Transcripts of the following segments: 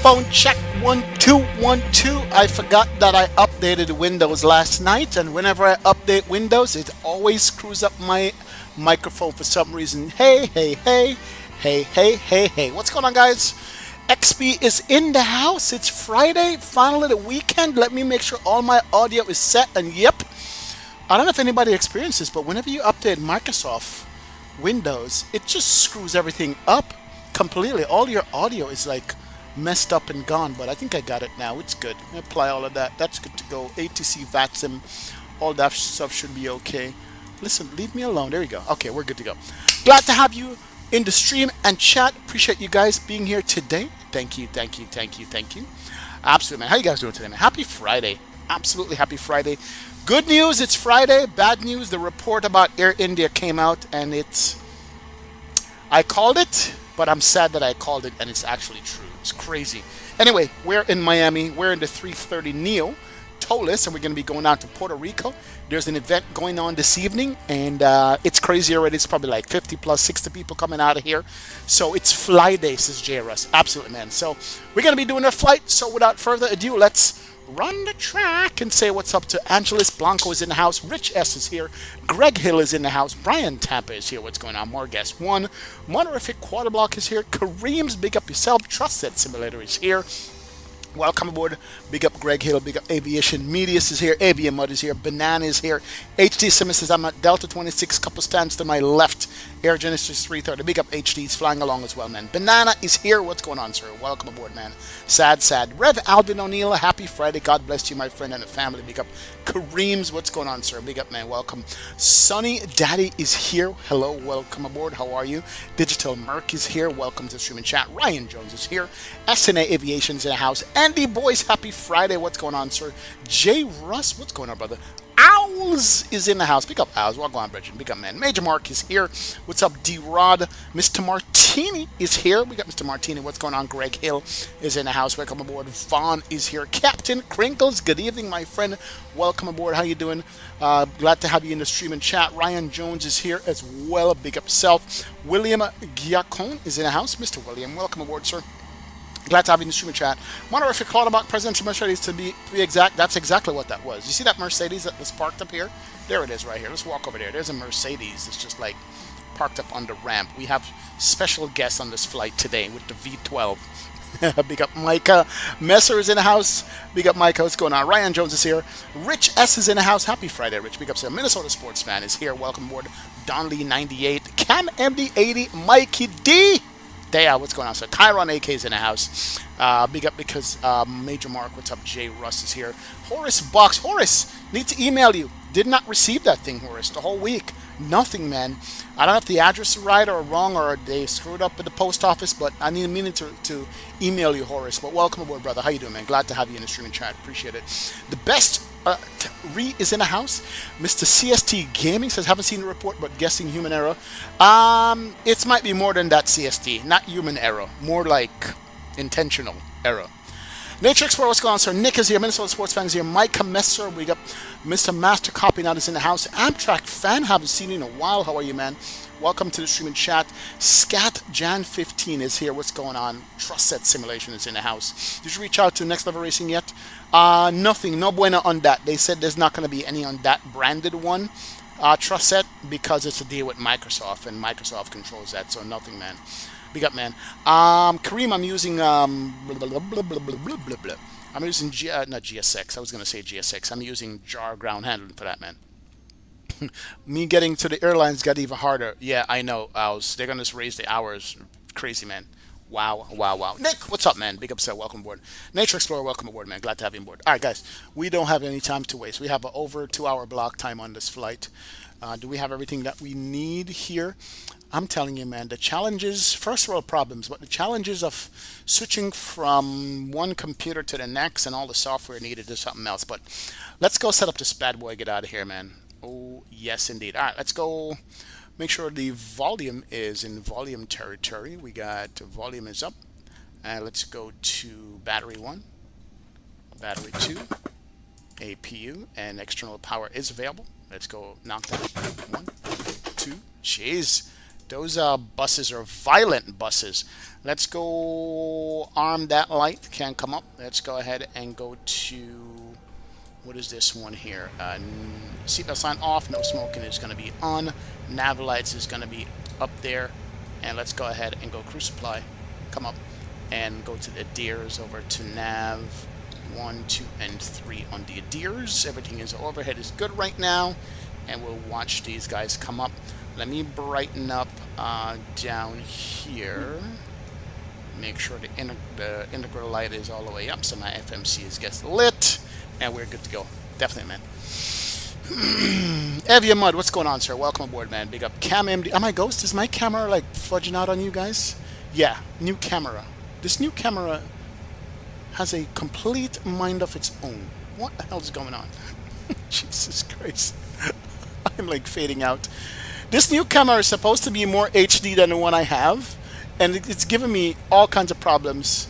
Microphone check 1 2 1 2. I forgot that I updated Windows last night, and whenever I update Windows, it always screws up my microphone for some reason. Hey, hey, hey, hey, hey, hey, hey. What's going on, guys? XP is in the house. It's Friday, finally the weekend. Let me make sure all my audio is set. And yep, I don't know if anybody experiences, but whenever you update Microsoft Windows, it just screws everything up completely. All your audio is like messed up and gone, but I think I got it now. It's good. Apply all of that. That's good to go. ATC, VATSIM, all that stuff should be okay. Listen, leave me alone. There you go. Okay, we're good to go. Glad to have you in the stream and chat. Appreciate you guys being here today. Thank you, thank you, thank you, thank you. Absolutely, man. How you guys doing today, man? Happy Friday. Absolutely happy Friday. Good news, it's Friday. Bad news, the report about Air India came out, and I called it, but I'm sad that I called it, and it's actually true. It's crazy. Anyway, we're in Miami. We're in the 330 Neo Toliss, and we're going to be going out to Puerto Rico. There's an event going on this evening, and it's crazy already. It's probably like 50 plus 60 people coming out of here. So it's fly day, says J. Russ. Absolutely, man. So we're going to be doing our flight. So without further ado, let's run the track and say what's up to Angeles Blanco is in the house. Rich S is here. Greg Hill is in the house. Brian Tampa is here. What's going on? More guests. One. Monorific Quarterblock is here. Kareem's Big Up Yourself. Trusted Simulator is here. Welcome aboard. Big up Greg Hill. Big up Aviation. Medius is here. Avian Mud is here. Banana is here. HT Simmons says I'm at Delta 26. Couple stands to my left. Air Genesis 330. Big up HD's flying along as well, man. Banana is here. What's going on, sir? Welcome aboard, man. Sad. Rev Alvin O'Neill. Happy Friday. God bless you, my friend and the family. Big up Kareem's. What's going on, sir? Big up, man. Welcome. Sunny Daddy is here. Hello. Welcome aboard. How are you? Digital Merc is here. Welcome to the stream and chat. Ryan Jones is here. SNA Aviation's in the house. Andy Boys, happy Friday. What's going on, sir? J. Russ, what's going on, brother? Owls is in the house. Pick up Owls. Welcome on, Bridget. Big up, man. Major Mark is here. What's up, D-Rod? Mr. Martini is here. We got Mr. Martini. What's going on? Greg Hill is in the house. Welcome aboard. Vaughn is here. Captain Crinkles, good evening, my friend. Welcome aboard. How you doing? Glad to have you in the stream and chat. Ryan Jones is here as well. Big up self. William Giacon is in the house. Mr. William, welcome aboard, sir. Glad to have you in the stream and chat. Monorific Clauderbach, presidential Mercedes to be exact. That's exactly what that was. You see that Mercedes that was parked up here? There it is right here. Let's walk over there. There's a Mercedes that's just like parked up on the ramp. We have special guests on this flight today with the V12. Big up Micah. Messer is in the house. Big up Micah. What's going on? Ryan Jones is here. Rich S is in the house. Happy Friday, Rich. Big up, sir. Minnesota Sports Fan is here. Welcome aboard. Donley 98. Cam MD 80. Mikey D. Yeah, what's going on, sir? Chiron AK is in the house. Big up because Major Mark, what's up? Jay Russ is here. Horace Box. Horace, need to email you. Did not receive that thing, Horace, the whole week. Nothing, man. I don't know if the address is right or wrong or they screwed up with the post office, but I need a minute to email you, Horace. But welcome aboard, brother. How you doing, man? Glad to have you in the stream and chat. Appreciate it. The best Re is in the house. Mr. CST Gaming says, haven't seen the report, but guessing human error. It might be more than that, CST. Not human error. More like intentional error. Nature Explorer, what's going on, sir? Nick is here. Minnesota Sports Fan is here. Micah Messer. We got Mr. Master Copy now is in the house. Amtrak Fan, haven't seen you in a while. How are you, man? Welcome to the stream and chat. Scat Jan 15 is here. What's going on? Trust Set Simulation is in the house. Did you reach out to Next Level Racing yet? Nothing. No bueno on that. They said there's not going to be any on that branded one. Trust Set, because it's a deal with Microsoft, and Microsoft controls that, so nothing, man. Big up, man. Kareem, I'm using I'm using not GSX. I was gonna say GSX. I'm using JAR ground handling for that, man. Me getting to the airlines got even harder. Yeah, I know. They're gonna just raise the hours. Crazy, man. Wow. Nick, what's up, man? Big up, sir. Welcome aboard. Nature Explorer, welcome aboard, man. Glad to have you on board. All right, guys. We don't have any time to waste. We have an over 2-hour block time on this flight. Do we have everything that we need here? I'm telling you, man, the challenges, first world problems, but the challenges of switching from one computer to the next and all the software needed is something else. But let's go set up this bad boy, get out of here, man. Oh, yes, indeed. All right, let's go make sure the volume is in volume territory. We got volume is up. Let's go to battery 1, battery 2, APU, and external power is available. Let's go knock that. 1, 2, jeez. Those buses are violent buses. Let's go arm that light. Can't come up. Let's go ahead and go to, what is this one here? Seatbelt sign off. No smoking is going to be on. Nav lights is going to be up there. And let's go ahead and go cruise supply. Come up and go to the ADIRS over to nav 1, 2, and 3 on the ADIRS. Everything is overhead is good right now. And we'll watch these guys come up. Let me brighten up down here. Make sure the integral light is all the way up so my FMC is gets lit. And we're good to go. Definitely, man. Evia Mud, what's going on, sir? Welcome aboard, man. Big up. Cam MD. Am I Ghost? Is my camera like fudging out on you guys? Yeah, new camera. This new camera has a complete mind of its own. What the hell's going on? Jesus Christ. I'm like fading out. This new camera is supposed to be more HD than the one I have, and it's giving me all kinds of problems.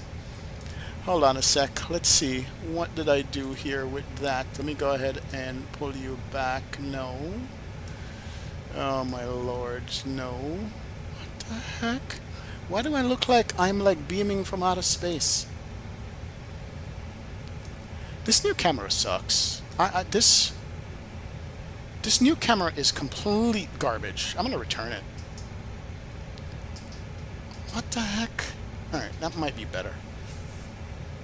Hold on a sec. Let's see. What did I do here with that? Let me go ahead and pull you back. No. Oh my lord. No. What the heck? Why do I look like I'm like beaming from outer space? This new camera sucks. This new camera is complete garbage. I'm gonna return it. What the heck? Alright, that might be better.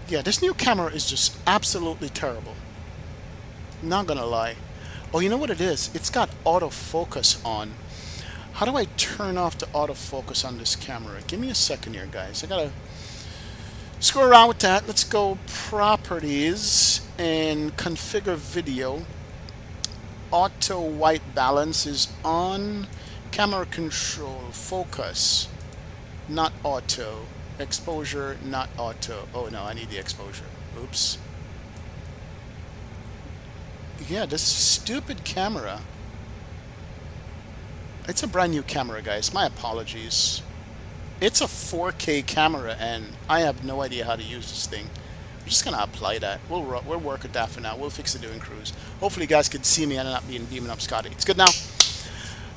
Yeah, this new camera is just absolutely terrible. Not gonna lie. Oh, you know what it is? It's got autofocus on. How do I turn off the autofocus on this camera? Give me a second here, guys. I gotta screw around with that. Let's go properties and configure video. Auto white balance is on. Camera control focus, not auto. Exposure, not auto. Oh no, I need the exposure. Oops. Yeah, this stupid camera. It's a brand new camera, guys. My apologies. It's a 4K camera, and I have no idea how to use this thing. I'm just gonna apply that. We'll work with that for now. We'll fix it doing cruise. Hopefully, you guys can see me and not beaming up Scotty. It's good now.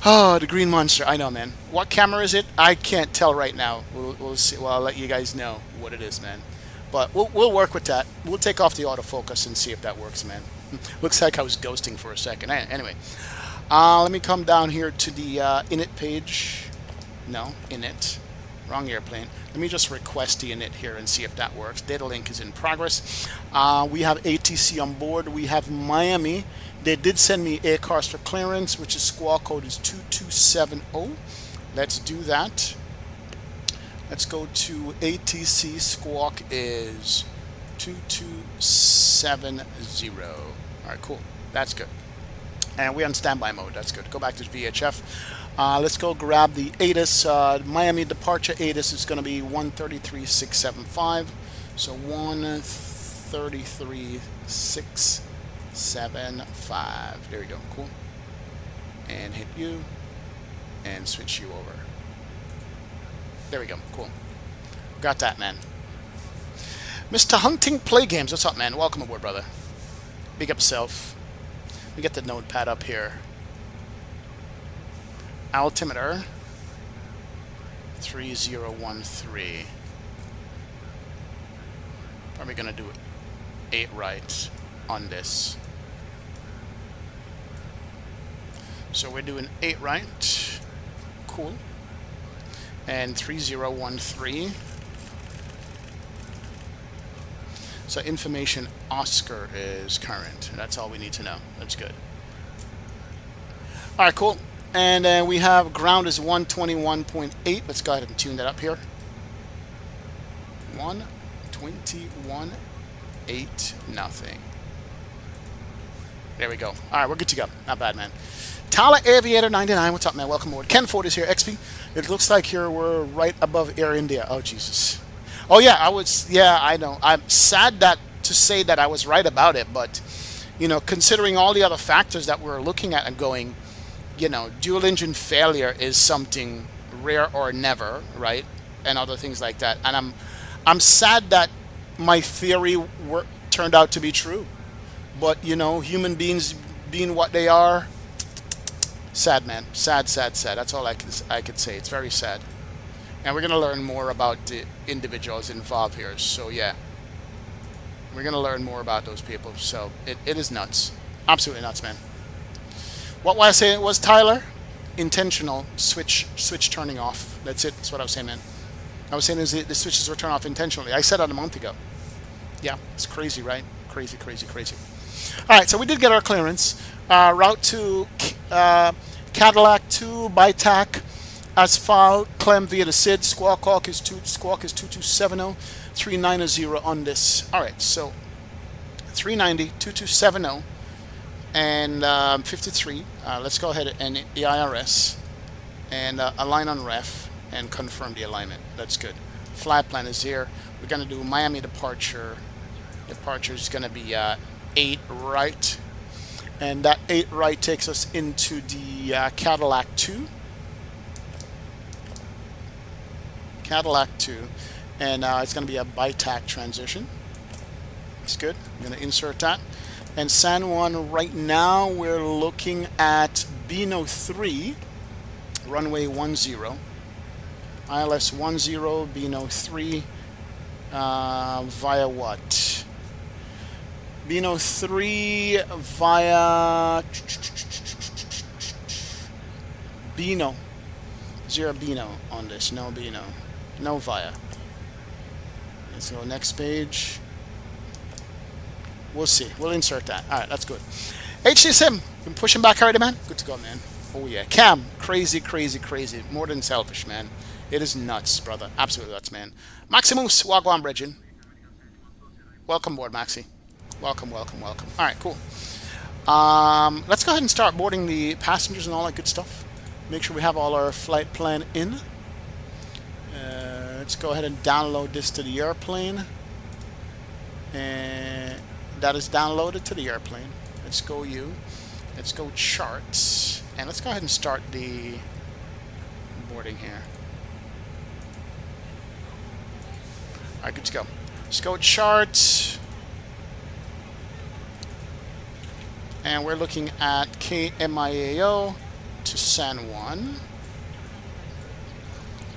Oh, the green monster. I know, man. What camera is it? I can't tell right now. We'll see. Well, I'll let you guys know what it is, man. But we'll work with that. We'll take off the autofocus and see if that works, man. Looks like I was ghosting for a second. Anyway, let me come down here to the init page. No, init. Wrong airplane. Let me just request the init here and see if that works. Data link is in progress. We have ATC on board. We have Miami. They did send me ACARS for clearance, which is squawk code is 2270. Let's do that. Let's go to ATC. Squawk is 2270. All right, cool. That's good. And we're on standby mode. That's good. Go back to VHF. Let's go grab the ATIS. Miami departure ATIS is going to be 133,675. So 133,675. There we go. Cool. And hit you. And switch you over. There we go. Cool. Got that, man. Mr. Hunting Play Games. What's up, man? Welcome aboard, brother. Big up self. We get the notepad up here. Altimeter 3013. Probably gonna do 8 right on this. So we're doing 8 right. Cool. And 3013. So information Oscar is current. That's all we need to know. That's good. All right, cool. And then we have ground is 121.8. Let's go ahead and tune that up here. 121.8 nothing. There we go. All right, we're good to go. Not bad, man. Tala Aviator 99. What's up, man? Welcome aboard. Ken Ford is here. XP. It looks like here we're right above Air India. Oh, Jesus. Oh, yeah, I was. Yeah, I know. I'm sad to say that I was right about it, but, you know, considering all the other factors that we're looking at and going, you know, dual engine failure is something rare or never, right? And other things like that. And I'm sad that my theory turned out to be true. But, you know, human beings being what they are, Sad, man. Sad, sad, sad. That's all I could say. It's very sad. And we're going to learn more about the individuals involved here. So, yeah. We're going to learn more about those people. So, it is nuts. Absolutely nuts, man. What was I saying? It was Tyler? Intentional switch turning off. That's it. That's what I was saying, man. I was saying the switches were turned off intentionally. I said that a month ago. Yeah, it's crazy, right? Crazy, crazy, crazy. All right, so we did get our clearance. Route to Cadillac to BITAC, Asphalt, Clem via the SID. Squawk is 2270, 390 on this. All right, so 390, 2270, and 53. Let's go ahead and hit the IRS and align on ref and confirm the alignment. That's good. Flight plan is here. We're going to do Miami departure. Departure is going to be 8 right. And that 8 right takes us into the Cadillac 2. Cadillac 2. And it's going to be a BITAC transition. It's good. I'm going to insert that. And San Juan, right now, we're looking at Bino 3, runway 10. ILS 10, Bino 3, via what? Bino 3 via Bino. Zero Bino on this. No Bino. No via. Let's go next page. We'll see. We'll insert that. All right, that's good. HCSM, been pushing back already, man. Good to go, man. Oh yeah, Cam, crazy, crazy, crazy. More than selfish, man. It is nuts, brother. Absolutely nuts, man. Maximus, Wagwan Bridgin. Welcome aboard, Maxi. Welcome, welcome, welcome. All right, cool. Let's go ahead and start boarding the passengers and all that good stuff. Make sure we have all our flight plan in. Let's go ahead and download this to the airplane. And that is downloaded to the airplane. Let's go Let's go charts. And let's go ahead and start the boarding here. All right, good to go. Let's go charts. And we're looking at KMIA to San Juan.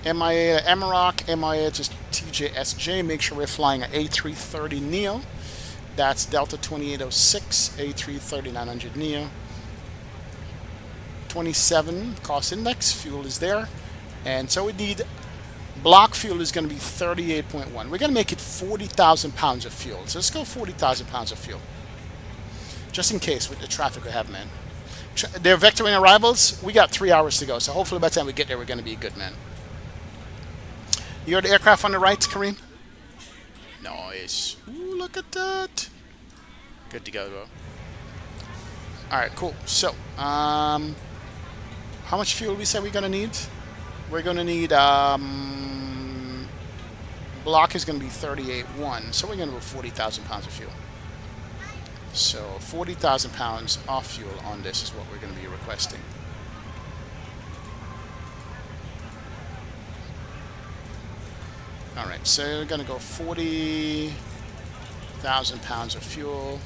MIA to MROC, MIA to TJSJ. Make sure we're flying an A330 Neo. That's Delta 2806, A330 900 Neo. 27 cost index, fuel is there. And so we need, block fuel is going to be 38.1. We're going to make it 40,000 pounds of fuel. So let's go 40,000 pounds of fuel. Just in case with the traffic we have, man. They're vectoring arrivals. We got 3 hours to go. So hopefully by the time we get there, we're going to be good, man. You're the aircraft on the right, Kareem? Nice. Ooh, look at that. Good to go, bro. Alright, cool. So, how much fuel we said we're going to need? We're going to need, block is going to be 38.1. So we're going to go 40,000 pounds of fuel. So 40,000 pounds of fuel on this is what we're going to be requesting. Alright, so we're going to go 40,000 pounds of fuel.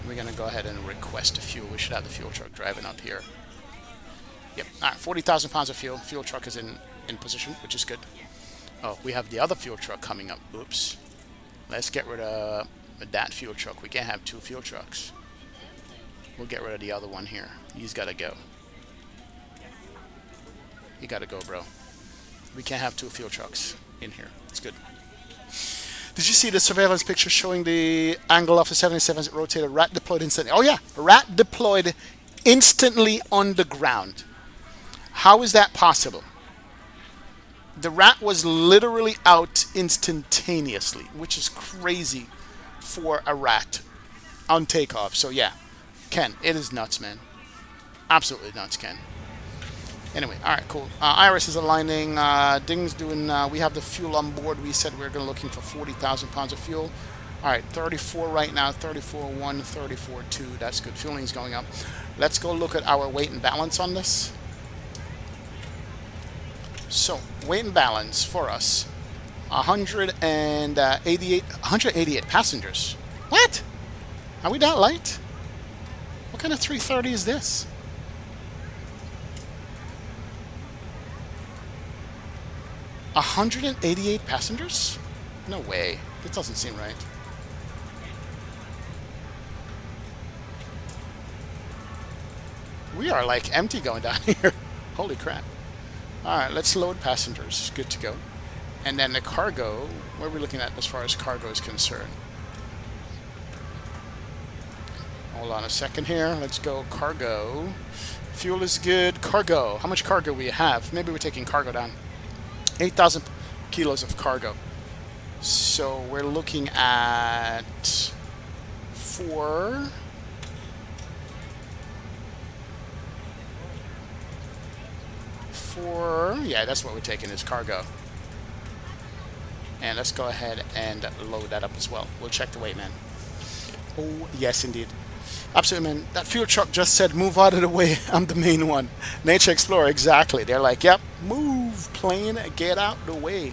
We're going to go ahead and request the fuel. We should have the fuel truck driving up here. Yep, alright, 40,000 pounds of fuel. Fuel truck is in position, which is good. Oh, we have the other fuel truck coming up. Oops. Let's get rid of that fuel truck. We can't have two fuel trucks. We'll get rid of the other one here. He's got to go. You got to go, bro. We can't have two fuel trucks in here. It's good. Did you see the surveillance picture showing the angle of the 77 rotated? Rat deployed instantly. Oh yeah, rat deployed instantly on the ground. How is that possible? The rat was literally out instantaneously, which is crazy for a rat on takeoff. So yeah, Ken, it is nuts, man. Absolutely nuts, Ken. Anyway, all right, cool. Iris is aligning. Ding's doing. We have the fuel on board. We said we were going to looking for 40,000 pounds of fuel. All right, 34 right now. 34.1, 34.2. That's good. Fueling's going up. Let's go look at our weight and balance on this. So weight and balance for us. 188 passengers. What? Are we that light? What kind of 330 is this? 188 passengers? No way. This doesn't seem right. We are like empty going down here. Holy crap. Alright, let's load passengers. Good to go. And then the cargo, what are we looking at as far as cargo is concerned? Hold on a second here. Let's go cargo. Fuel is good. Cargo. How much cargo we have? Maybe we're taking cargo down. 8,000 kilos of cargo. So we're looking at four. Yeah, that's what we're taking is cargo. And let's go ahead and load that up as well. We'll check the weight, man. Oh, yes, indeed. Absolutely, man. That fuel truck just said, move out of the way. I'm the main one. Nature Explorer, exactly. They're like, yep, move, plane, get out the way.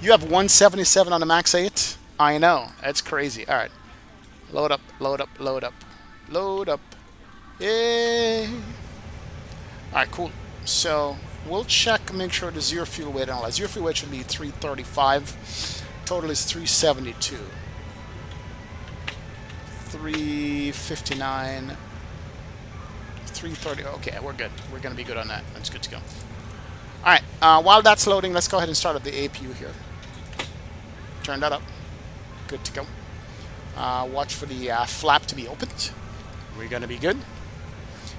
You have 177 on the Max 8? I know. That's crazy. All right. Load up, load up, load up. Load up. Yay. All right, cool. So we'll check, make sure the zero fuel weight and all that. Zero fuel weight should be 335. Total is 372. 359. 330. Okay, we're good. We're going to be good on that. That's good to go. All right. While that's loading, let's go ahead and start up the APU here. Turn that up. Good to go. Watch for the flap to be opened. We're going to be good.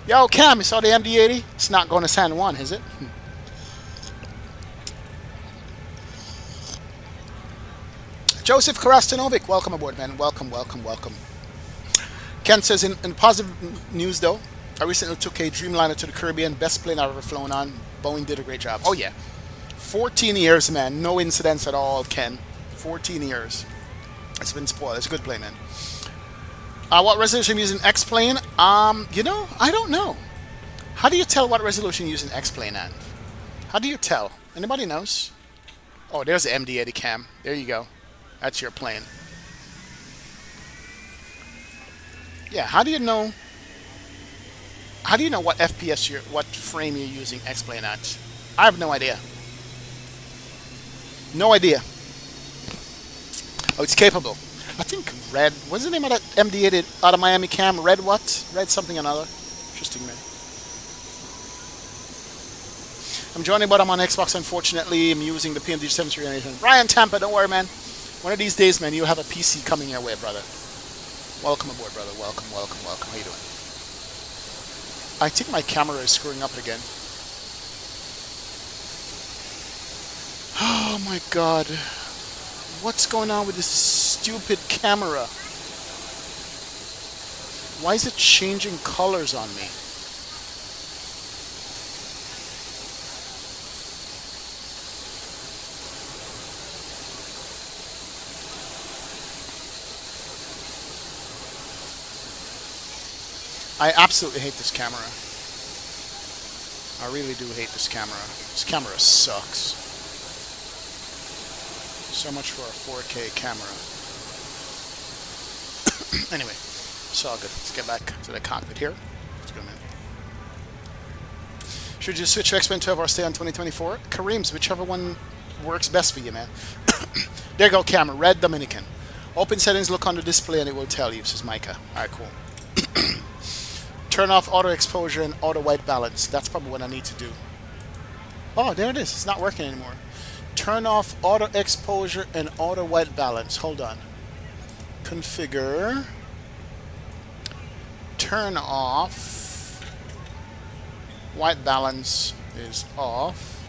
Yo, Cam, you saw the MD-80? It's not going to San Juan, is it? Joseph Karastanovic, welcome aboard, man. Welcome, welcome, welcome. Ken says, in positive news, though, I recently took a Dreamliner to the Caribbean. Best plane I've ever flown on. Boeing did a great job. Oh, yeah. 14 years, man. No incidents at all, Ken. 14 years. It's been spoiled. It's a good plane, man. What resolution I'm using X-Plane? You know, I don't know. How do you tell what resolution you're using X-Plane at? How do you tell? Anybody knows? Oh, there's the MD-80 Cam. There you go. That's your plane. Yeah, how do you know? How do you know what FPS what frame you're using X-Plane at? I have no idea. No idea. Oh, it's capable. I think Red, what's the name of that MD-80 out of Miami Cam? Red what? Red something or another. Interesting, man. I'm joining, but I'm on Xbox, unfortunately. I'm using the PMD 73 Ryan Tampa, don't worry, man. One of these days, man, you'll have a PC coming your way, brother. Welcome aboard, brother. Welcome, welcome, welcome. How you doing? I think my camera is screwing up again. Oh, my God. What's going on with this stupid camera? Why is it changing colors on me? I absolutely hate this camera. I really do hate this camera. This camera sucks. So much for a 4K camera. Anyway, it's all good. Let's get back to the cockpit here. Let's go, man. Should you switch to X-Men 12 or stay on 2024? Kareem's, whichever one works best for you, man. There you go, camera. Red Dominican. Open settings, look on the display, and it will tell you, says Micah. Alright, cool. Turn off auto exposure and auto white balance. That's probably what I need to do. Oh, there it is. It's not working anymore. Turn off auto exposure and auto white balance. Hold on. Configure. Turn off. White balance is off.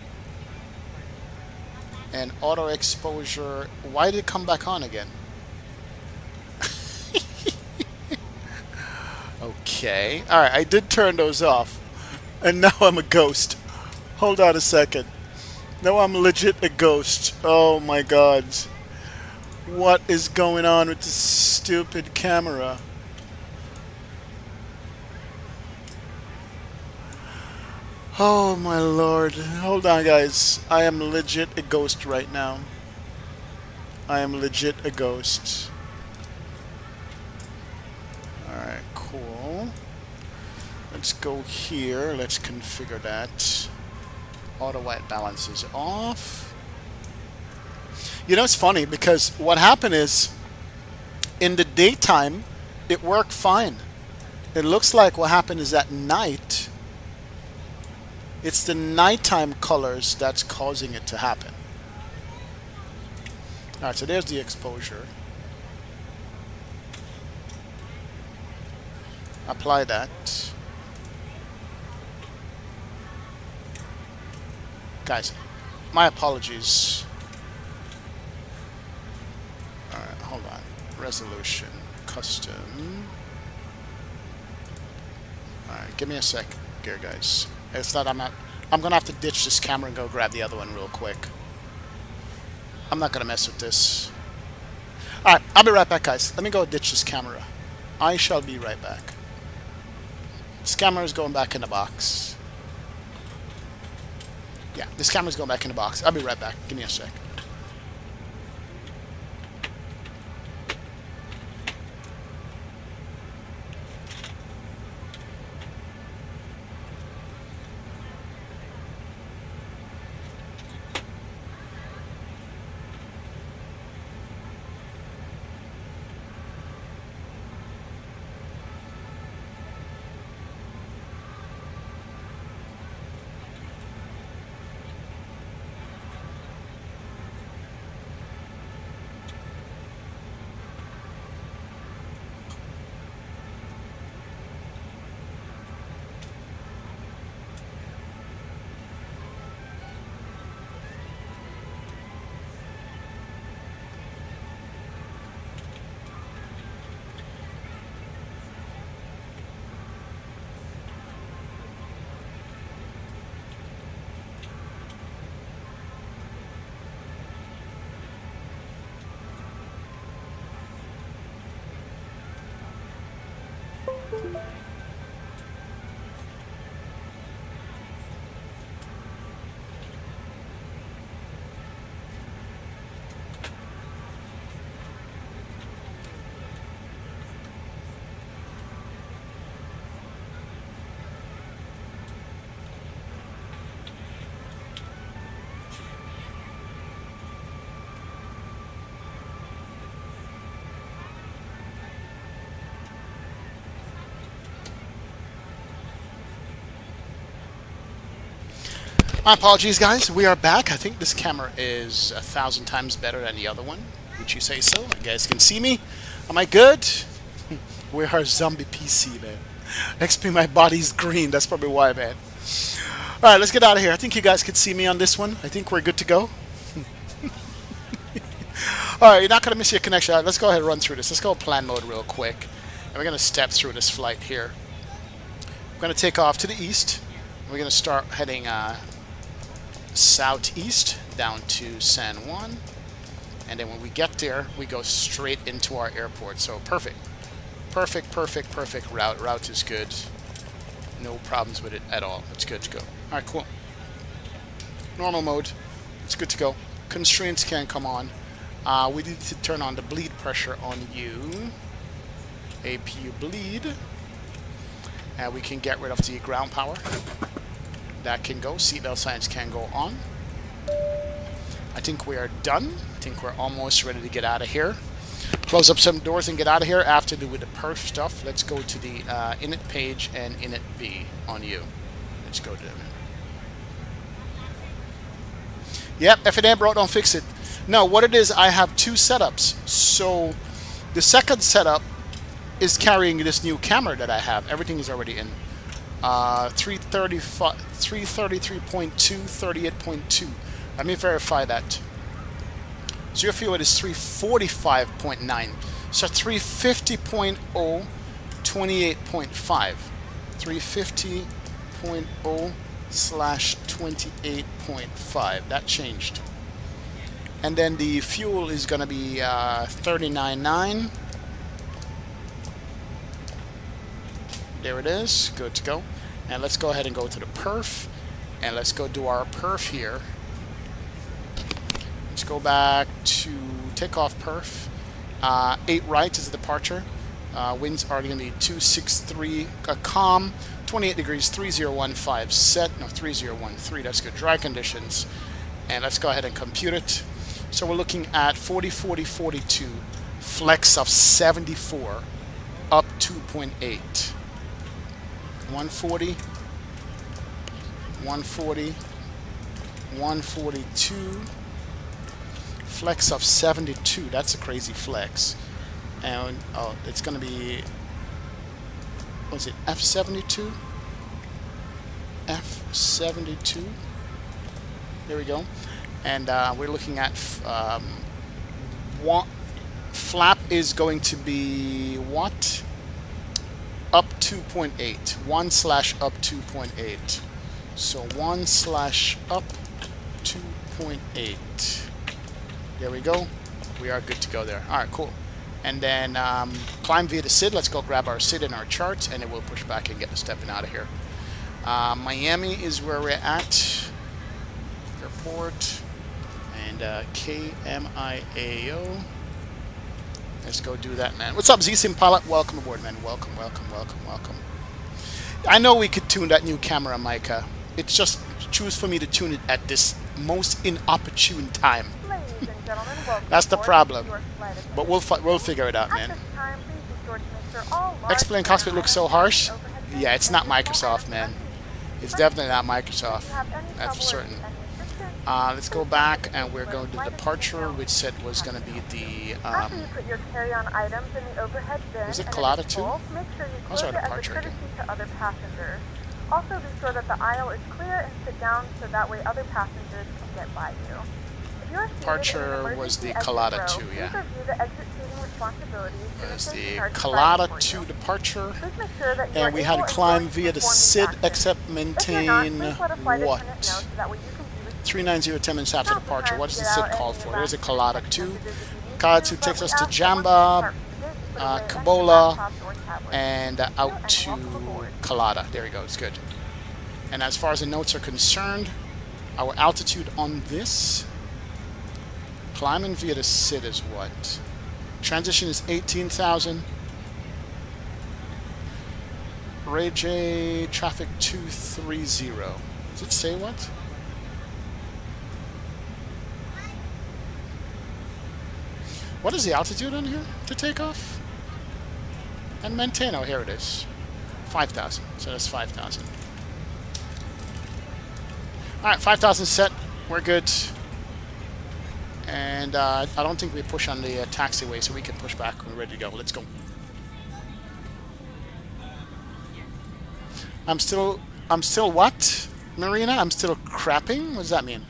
And auto exposure. Why did it come back on again? Okay. Alright, I did turn those off. And now I'm a ghost. Hold on a second. Now I'm legit a ghost. Oh my God. What is going on with this stupid camera? Oh my Lord. Hold on, guys. I am legit a ghost right now. I am legit a ghost. Alright, cool. Let's go here. Let's configure that. Auto white balance is off. You know, it's funny because what happened is in the daytime, it worked fine. It looks like what happened is at night, it's the nighttime colors that's causing it to happen. All right, so there's the exposure. Apply that. Guys, my apologies. All right, hold on. Resolution, custom. All right, give me a sec here, guys. It's not, I'm gonna have to ditch this camera and go grab the other one real quick. I'm not gonna mess with this. All right, I'll be right back, guys. Let me go ditch this camera. I shall be right back. This camera is going back in the box. Yeah, this camera's going back in the box. I'll be right back. Give me a sec. My apologies, guys. We are back. I think this camera is 1,000 times better than the other one. Would you say so? You guys can see me. Am I good? We are zombie PC, man. XP, my body's green. That's probably why, man. All right, let's get out of here. I think you guys could see me on this one. I think we're good to go. All right, you're not going to miss your connection. All right, let's go ahead and run through this. Let's go plan mode real quick. And we're going to step through this flight here. We're going to take off to the east. We're going to start heading southeast down to San Juan, and then when we get there we go straight into our airport. So perfect route is good, no problems with it at all. It's good to go. All right, cool. Normal mode, it's good to go. Constraints can come on. We need to turn on the bleed pressure on you. APU bleed, and we can get rid of the ground power. That can go. Seatbelt signs can go on. I think we are done. I think we're almost ready to get out of here. Close up some doors and get out of here. After doing the perf stuff, let's go to the init page and init B on you. Let's go to them. Yep, if it ain't broke, don't fix it. No, what it is, I have two setups. So the second setup is carrying this new camera that I have. Everything is already in. 333.2, 38.2. Let me verify that. Zero fuel is 345.9. So 350.0, 28.5. 350.0 / 28.5. That changed. And then the fuel is going to be 39.9. There it is. Good to go. And let's go ahead and go to the perf. And let's go do our perf here. Let's go back to takeoff perf. 8 right is the departure. Winds are going to be 263 calm. 28 degrees, 3015 set. No, 3013. That's good. Dry conditions. And let's go ahead and compute it. So we're looking at 40, 40, 42, flex of 74, up 2.8. 140, 140, 142, flex of 72. That's a crazy flex. And it's going to be, was it F72? F72. There we go. And we're looking at flap is going to be what? Up 2.8. 1/up 2.8. So 1/up 2.8. There we go. We are good to go there. All right, cool. And then climb via the SID. Let's go grab our SID and our charts, and then we'll push back and get the stepping out of here. Miami is where we're at. Airport. And KMIA. Let's go do that, man. What's up, Z-Sim Pilot? Welcome aboard, man. Welcome, welcome, welcome, welcome. I know we could tune that new camera, Micah. It's just choose for me to tune it at this most inopportune time. That's the problem. But we'll figure it out, man. X-Plane Cockpit looks so harsh. Yeah, it's not Microsoft, man. It's definitely not Microsoft. That's for certain. Let's go back, and we're going to departure, which said was going to be the. After you put your carry-on items in the overhead bin, was it Colada too? Make sure you close it as a courtesy to other passengers. Also, be sure that the aisle is clear and sit down so that way other passengers can get by you. If you are departure was the Colada 2, yeah. Please review the exit seating responsibilities. Was the Colada 2 departure, and we had to climb via the SID, except maintain what? 390 10 minutes after departure. What does the SID call for? There's a Colada 2. Colada 2 takes us to Jamba, Kabola, and out to Colada. There we go. It's good. And as far as the notes are concerned, our altitude on this, climbing via the SID is what? Transition is 18,000. Ray J, traffic 230. Does it say what? What is the altitude on here to take off? And maintain, oh, here it is. 5,000, so that's 5,000. Alright, 5,000 set, we're good. And I don't think we push on the taxiway, so we can push back when we're ready to go. Let's go. I'm still what? Marina? I'm still crapping? What does that mean?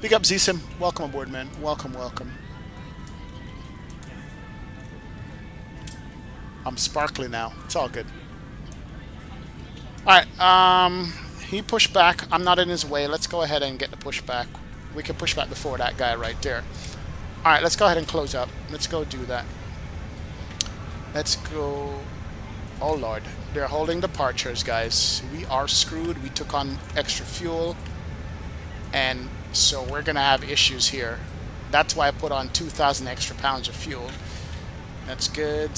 Big up, Z-Sim. Welcome aboard, man. Welcome, welcome. I'm sparkly now. It's all good. Alright, he pushed back. I'm not in his way. Let's go ahead and get the pushback. We can push back before that guy right there. Alright, let's go ahead and close up. Let's go do that. Let's go... Oh, Lord. They're holding departures, guys. We are screwed. We took on extra fuel. And so we're going to have issues here. That's why I put on 2,000 extra pounds of fuel. That's good.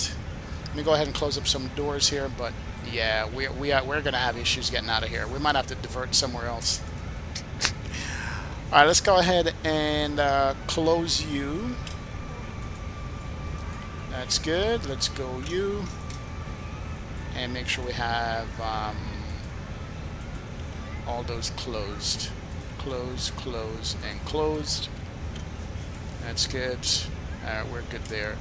Let me go ahead and close up some doors here. But, yeah, we're going to have issues getting out of here. We might have to divert somewhere else. Alright, let's go ahead and close you. That's good. Let's go you. And make sure we have all those closed. Close, close, and closed. That's good. We're good there.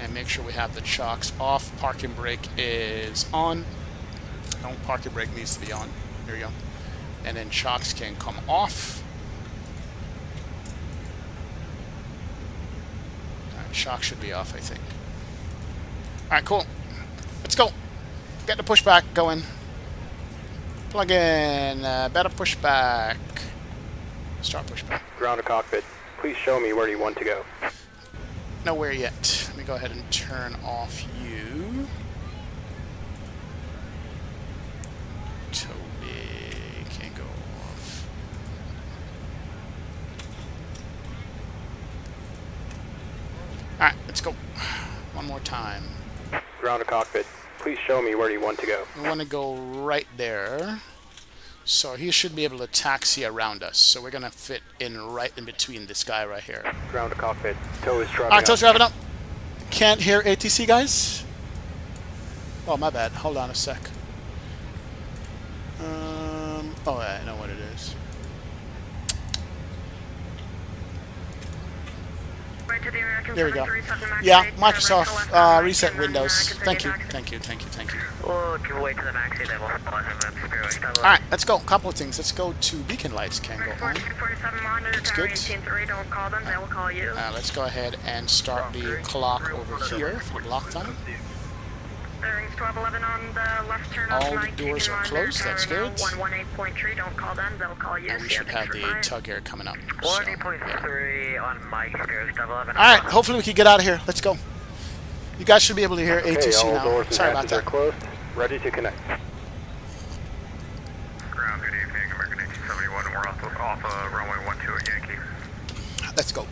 And make sure we have the chocks off. Parking brake is on. No, parking brake needs to be on. There you go. And then chocks can come off. Alright, shocks should be off, I think. Alright, cool. Let's go. Get the pushback going. Plug in. Better pushback. Start pushback. Ground to cockpit. Please show me where you want to go. Nowhere yet. Let me go ahead and turn off you. Toby can't go off. Alright, let's go. One more time. Ground to cockpit. Please show me where you want to go. We want to go right there. So he should be able to taxi around us. So we're gonna fit in right in between this guy right here. Ground to cockpit. Tow is driving Alright, tow's up. driving up. Can't hear ATC, guys. Oh, my bad. Hold on a sec. Oh, yeah, I know what it is. There we go. Yeah, Microsoft reset Windows. Thank you. We'll give away to the maxi, then we'll Alright, let's go. Couple of things. Let's go to beacon lights. Can go on. That's good. Let's go ahead and start the clock over here for block time. Bearings 1211 on the left turn All on the doors are closed. That's good. 118.3, don't call them, they'll call you. And we should have the tug here coming up. So, 180.3 yeah. on Mike, Ghost 11. Alright, hopefully we can get out of here. Let's go. You guys should be able to hear Okay, ATC all now. doors and Sorry about hatches are that. closed. Ready to connect. Ground, good evening, American 1871. We're off runway 12 at Yankee. Let's go.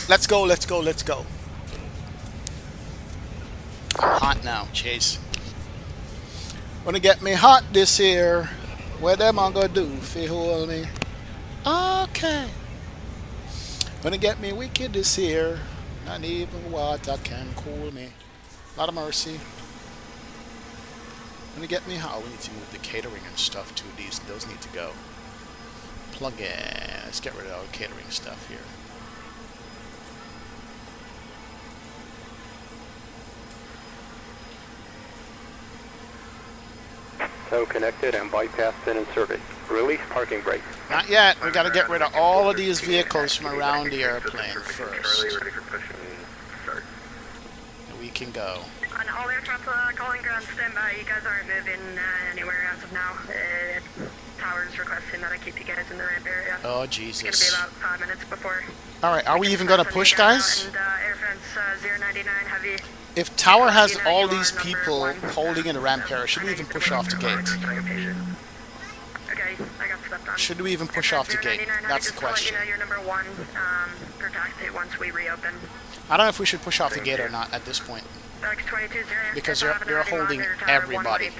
Let's go. I'm hot now, Chase. Gonna get me hot this year. What am I gonna do if you hold me? Okay. Gonna get me wicked this year. Not even water can cool me. Lot of mercy. Gonna get me hot. We need to move the catering and stuff too. Those need to go. Plug in. Let's get rid of all the catering stuff here. Tow connected and bypass pin inserted. Release parking brake. Not yet. We gotta get rid of all of these vehicles from around the airplane first. Ready for push and start. And we can go. On all aircraft calling ground standby, you guys aren't moving anywhere as of now. Tower's requesting that I keep you guys in the ramp area. Oh, It's Jesus. gonna be about 5 minutes before. Alright, are we even gonna push, guys? And air fence 099 heavy. If Tower has all these people holding in the ramp area, should we even push off the gate? Okay, I got stepped on. Should we even push off the gate? That's the question. You know, you're number one for taxi once we reopen. I don't know if we should push off the gate or not at this point. Because they're holding everybody.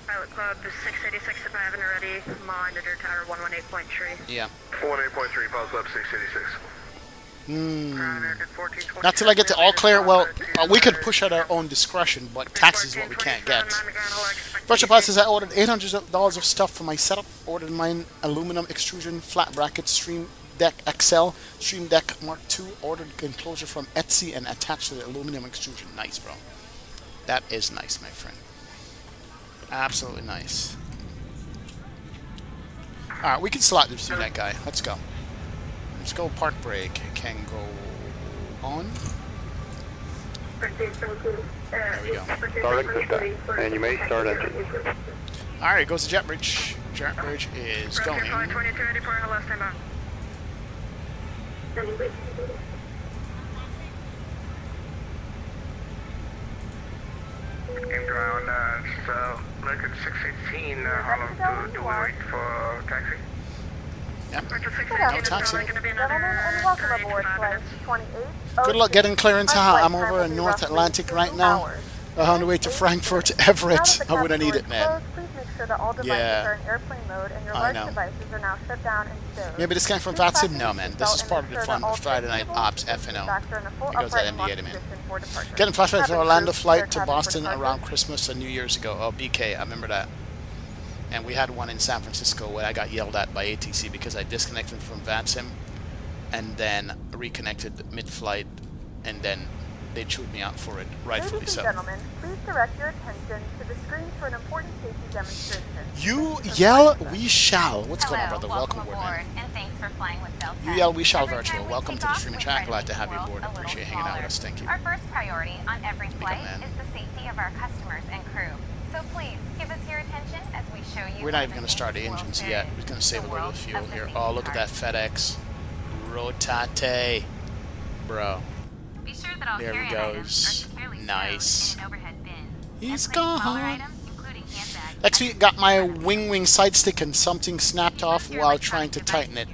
Pilot Club 686 if I haven't already. Monitor Tower 118.3. Yeah. 118.3, pulse up 686. Not till I get to all clear. Well, we could push at our own discretion, but taxi is what we can't get. First of all, says I ordered $800 of stuff for my setup. Ordered mine aluminum extrusion, flat bracket, Stream Deck XL, Stream Deck Mark II. Ordered enclosure from Etsy and attached to the aluminum extrusion. Nice, bro. That is nice, my friend. Absolutely nice. Alright, we can slot this through that guy. Let's go. Let's go park brake. Can go on. There we go. Starting pushback. And you may start engine. Alright, goes to jet bridge. Jet bridge is going. 2234, hello, stand by. Inground, so Lincoln 618, how long do we wait for taxi? Yep. No taxi. Gentlemen, and welcome aboard Flight 28. Good luck getting clearance. Haha, I'm over in North Atlantic right now. On the way to Frankfurt, Everett. I wouldn't need it, man. Please make sure that all devices are in airplane mode and your I large know. devices are now shut down and stowed. Maybe this came from Flightsim? No, man. This is part of the fun Friday Night Ops FNO. It goes at MBA to me. Getting flashlights for Orlando flight to Boston around Christmas and New Year's ago. Oh, BK, I remember that. And we had one in San Francisco where I got yelled at by ATC because I disconnected from VATSIM and then reconnected mid-flight, and then they chewed me out for it, rightfully Ladies so. and gentlemen, please direct your attention to the screen for an important safety demonstration. You yell, we shall. What's going on, Hello, brother? Welcome aboard, aboard, man. and thanks for flying with Delta. You yell, we shall Every virtual. time we Welcome to take the off, streaming we chat. try to Glad to keep have the you world aboard. a little Appreciate hanging out with us. Thank you. Our first priority on every flight man. is the safety of our customers and crew. So please, give us your attention as we show you. We're not even going to start the engines yet. We're going to save a little fuel here. Oh, look at that FedEx. Rotate. Bro. Be sure that all There he carry-on items are goes. securely Nice. stowed in an overhead bin. He's And place smaller gone. items, including handbags, Next week, got my wing side stick and something snapped off while trying to tighten it.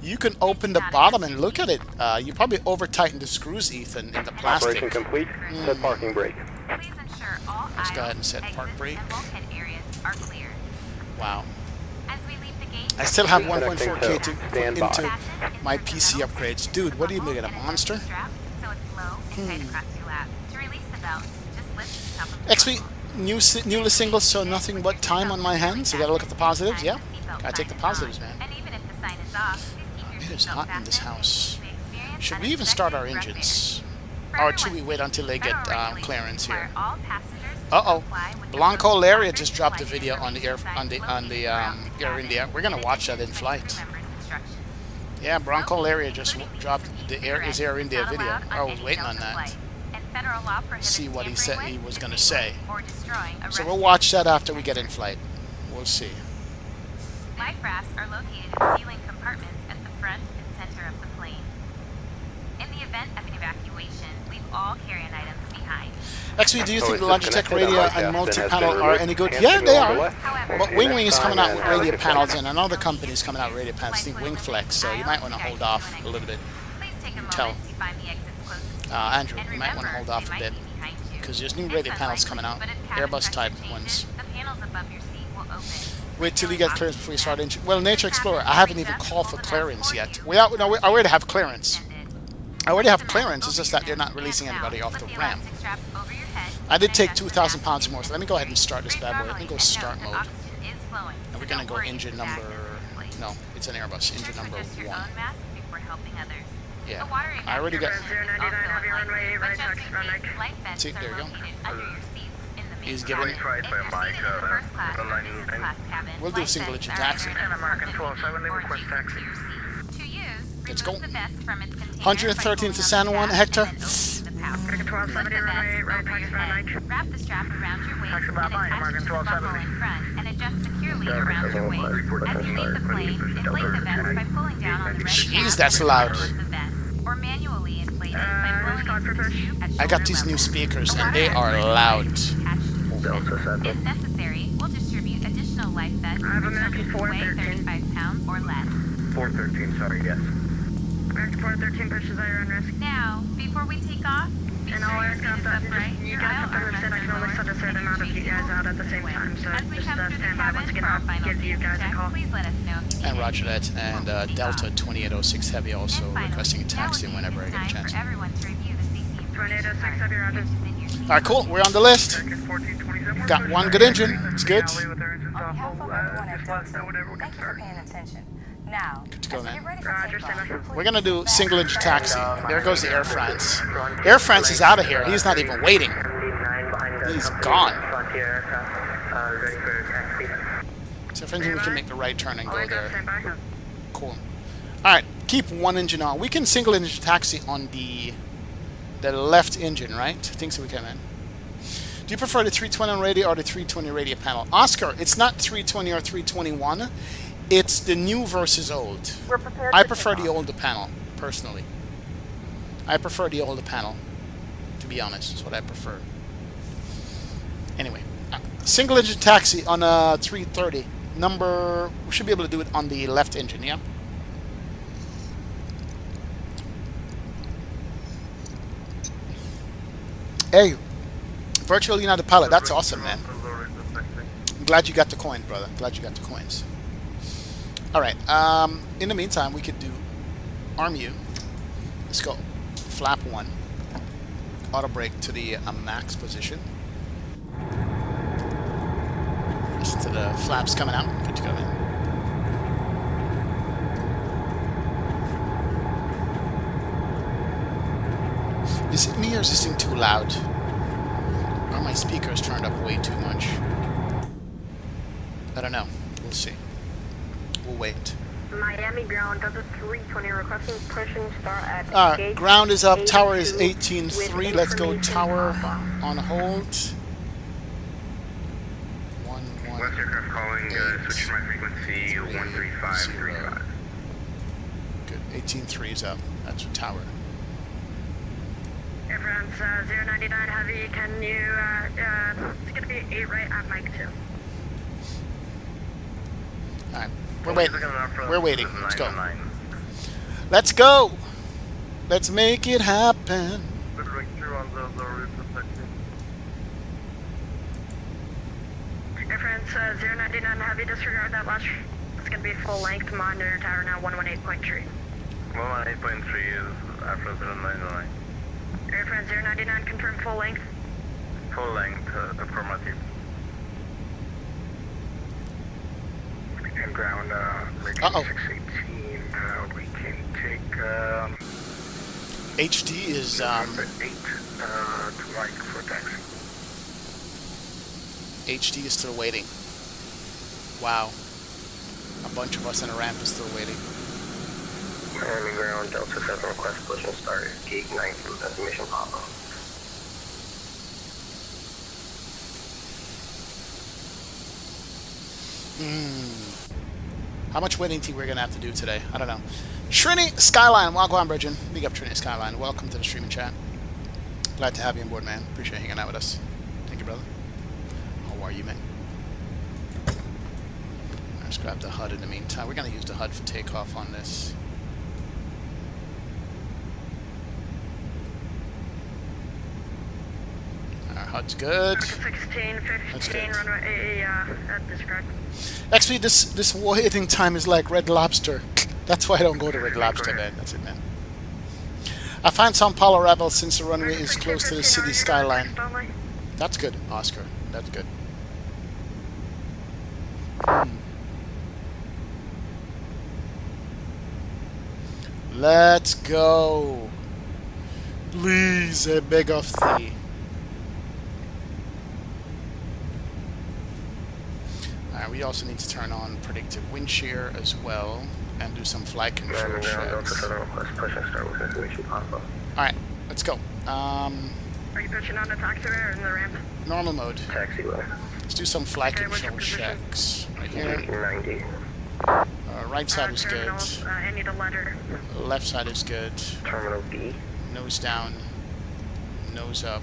You can open the bottom and look at it. You probably over-tightened the screws, Ethan, in the plastic. Operation complete. Set parking brake. Please ensure ensure all Let's go aisles, ahead and set park exits, brake. and bulkhead areas are clear. Wow. As we leave the gate, I still have Connecting 1.4K to to put standby. into my PC upgrades. Dude, what are you making, a monster? Strap, so it's low and tight across your lap. To release the belt, just lift the top of the XP, newly single, so nothing but time on my hands. So gotta look at the positives. Yeah, gotta take the positives, man. And even if the sign is off, please keep your It is seatbelt hot in this fastened house. until we experience Should we even start our unexpected rough engines? areas. Or should we wait until they get clearance here? All passengers to Uh-oh. comply with the Blanco road Laria traffic just dropped a light video on the air Air India. We're gonna watch that in flight. Yeah, Bronco Laria just dropped the Air India video. I was waiting on that. See what he said he was gonna say. So we'll watch that after we get in flight. We'll see. Life rafts are located in ceiling compartments at the front and center of the plane. In the event of an evacuation, leave all carry-on items behind. XP, do you think it's the Logitech disconnected. radio Our and bypass has multi-panel been are removed. any good? Cancel Yeah, they on the are. left. But And Wing next Wing is time, coming out with radio Alec panels, and another company is coming out with radio panels. I think Wingflex, so you might want to hold off a little bit. Please take a Tell. moment to find the exits closest. Andrew, And you might want to remember, hold off they a might bit, be behind you. because there's new It's radio panels unlikely, coming out, but if cabin Airbus type pressure ones. changes, the panels above your seat will open. Wait till you get clearance before you start engine. Well, Nature Explorer, I haven't even called for clearance yet. I already have clearance. I already have clearance, it's just that they're not releasing anybody off the ramp. I did take 2,000 pounds more, so let me go ahead and start this bad boy. Let me go start mode. And we're going to go engine number... No, it's an Airbus, engine number 1. Yeah, I already got... See, there you go. He's giving... We'll do a single engine taxi. And American 1270, request taxi. Let's go. 113 to San Juan, Hector. American 1270, runway, right taxi for Mike. Wrap the strap around your waist Taxi and bye-bye, attach it American to the buckle 1270. in front and adjust securely around your waist. As you leave the plane, inflate the vest by pulling down on the red Jeez, tab that's loud. towards the vest, or manually inflate it by blowing into the tube at I got shoulder these new level. speakers, and they are loud. Attached to the chin. If necessary, we'll distribute additional life vests I have for American children who weigh 413. 35 pounds or less. 413, sorry, yes. American 413 pushes are on risk. Now, before we take off, be And sure all your seat aircraft is that upright, you your guys aisle have to understand I armrests can are only lower, send a certain and your amount of you seat guys will out at the move same away. time, so As we just come through the stand by cabin once again. for our I'll final give you safety guys a check, call. please let us know if you need And roger that. And Delta 2806 Heavy also And finally, requesting a now taxi would be whenever I the get a time chance. for everyone to review the safety information 2806 card, Heavy, roger. which is in your seat. Alright, cool. We're on the list. American 1427. Got one good engine. It's good. With their engines off, Behalf of everyone at just let us know Delta, whenever we're thank you for concerned. paying attention. Now, Good to go, as we man. get ready for Roger, takeoff, stand by. We're going to do single engine taxi. There goes the Air France. Air France is out of here. He's not even waiting. He's gone. So if anything, we can make the right turn and All go aircraft there. stand by. Cool. Alright, keep one engine on. We can single engine taxi on the left engine, right? I think so we can, man. Do you prefer the 320 on radio or the 320 radio panel? Oscar, it's not 320 or 321. It's the new versus old. We're prepared I for prefer the takeoff. older panel, personally. I prefer the older panel, to be honest. Is what I prefer. Anyway, single engine taxi on a 330. We should be able to do it on the left engine, yeah? Hey, virtually not a pilot. That's awesome, man. I'm glad you got the coin, brother. Glad you got the coins. Alright, in the meantime, we could do ARMU. Let's go. Flap 1. Auto brake to the max position. Listen to the flaps coming out. Good to go, man. Is it me or is this thing too loud? Are my speakers turned up way too much? I don't know. We'll see. We'll wait. Miami ground, Delta 320 requesting push and start at gate ground is up. Tower is 82 18.3. with Let's go information tower off. on hold. 1, West aircraft calling, switching my frequency 13535. Good. 18.3 is up. That's a tower. Air France 099 Heavy, can you, it's gonna be 8 right at Mike 2. Alright. We're waiting. We're waiting. Let's go. Let's go! Let's make it happen. It's 099 heavy, disregard that last. It's going to be full length, monitor tower now 118.3. 118.3 is after 099. Airframe 099, confirm full length. Full length, affirmative. And ground, Uh-oh. 618, we can take, HD is, 8, to Mike for taxi. HD is still waiting. Wow. A bunch of us in a ramp is still waiting. Miami ground, Delta 7 request push and start, gate 19, that's mission Papa. How much waiting tea we're going to have to do today? I don't know. Trini Skyline, welcome, Bridget. Big up Trini Skyline. Welcome to the streaming chat. Glad to have you on board, man. Appreciate hanging out with us. Thank you, brother. How are you, man? Let's grab the HUD in the meantime. We're going to use the HUD for takeoff on this. Our HUD's good. 16, 15, runway at disregard. Actually, this waiting time is like Red Lobster. That's why I don't go to Red Lobster, man. That's it, man. I find Sao Paulo arrival since the runway is close to the city skyline. That's good, Oscar. That's good. Let's go. Please, I beg of thee. We also need to turn on predictive wind shear as well and do some flight control checks. Alright, let's go. Are you pushing on the taxiway or in the ramp? Normal mode. Taxiway. Let's do some flight control checks. Right here. Right side is good. I need a letter. Left side is good. Terminal B. Nose down. Nose up.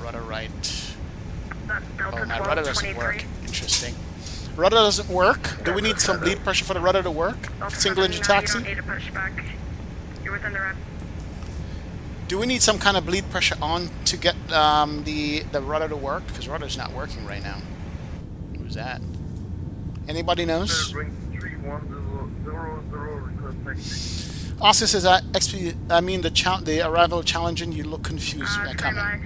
Rudder right. Oh, my rudder doesn't work. Interesting. Rudder doesn't work. Do we need some bleed pressure for the rudder to work? Single engine taxi? You don't need a pushback. You're within the ramp. Do we need some kind of bleed pressure on to get the rudder to work? Because rudder's not working right now. Who's that? Anybody knows? Austin says, I mean the arrival challenging. You look confused. Coming.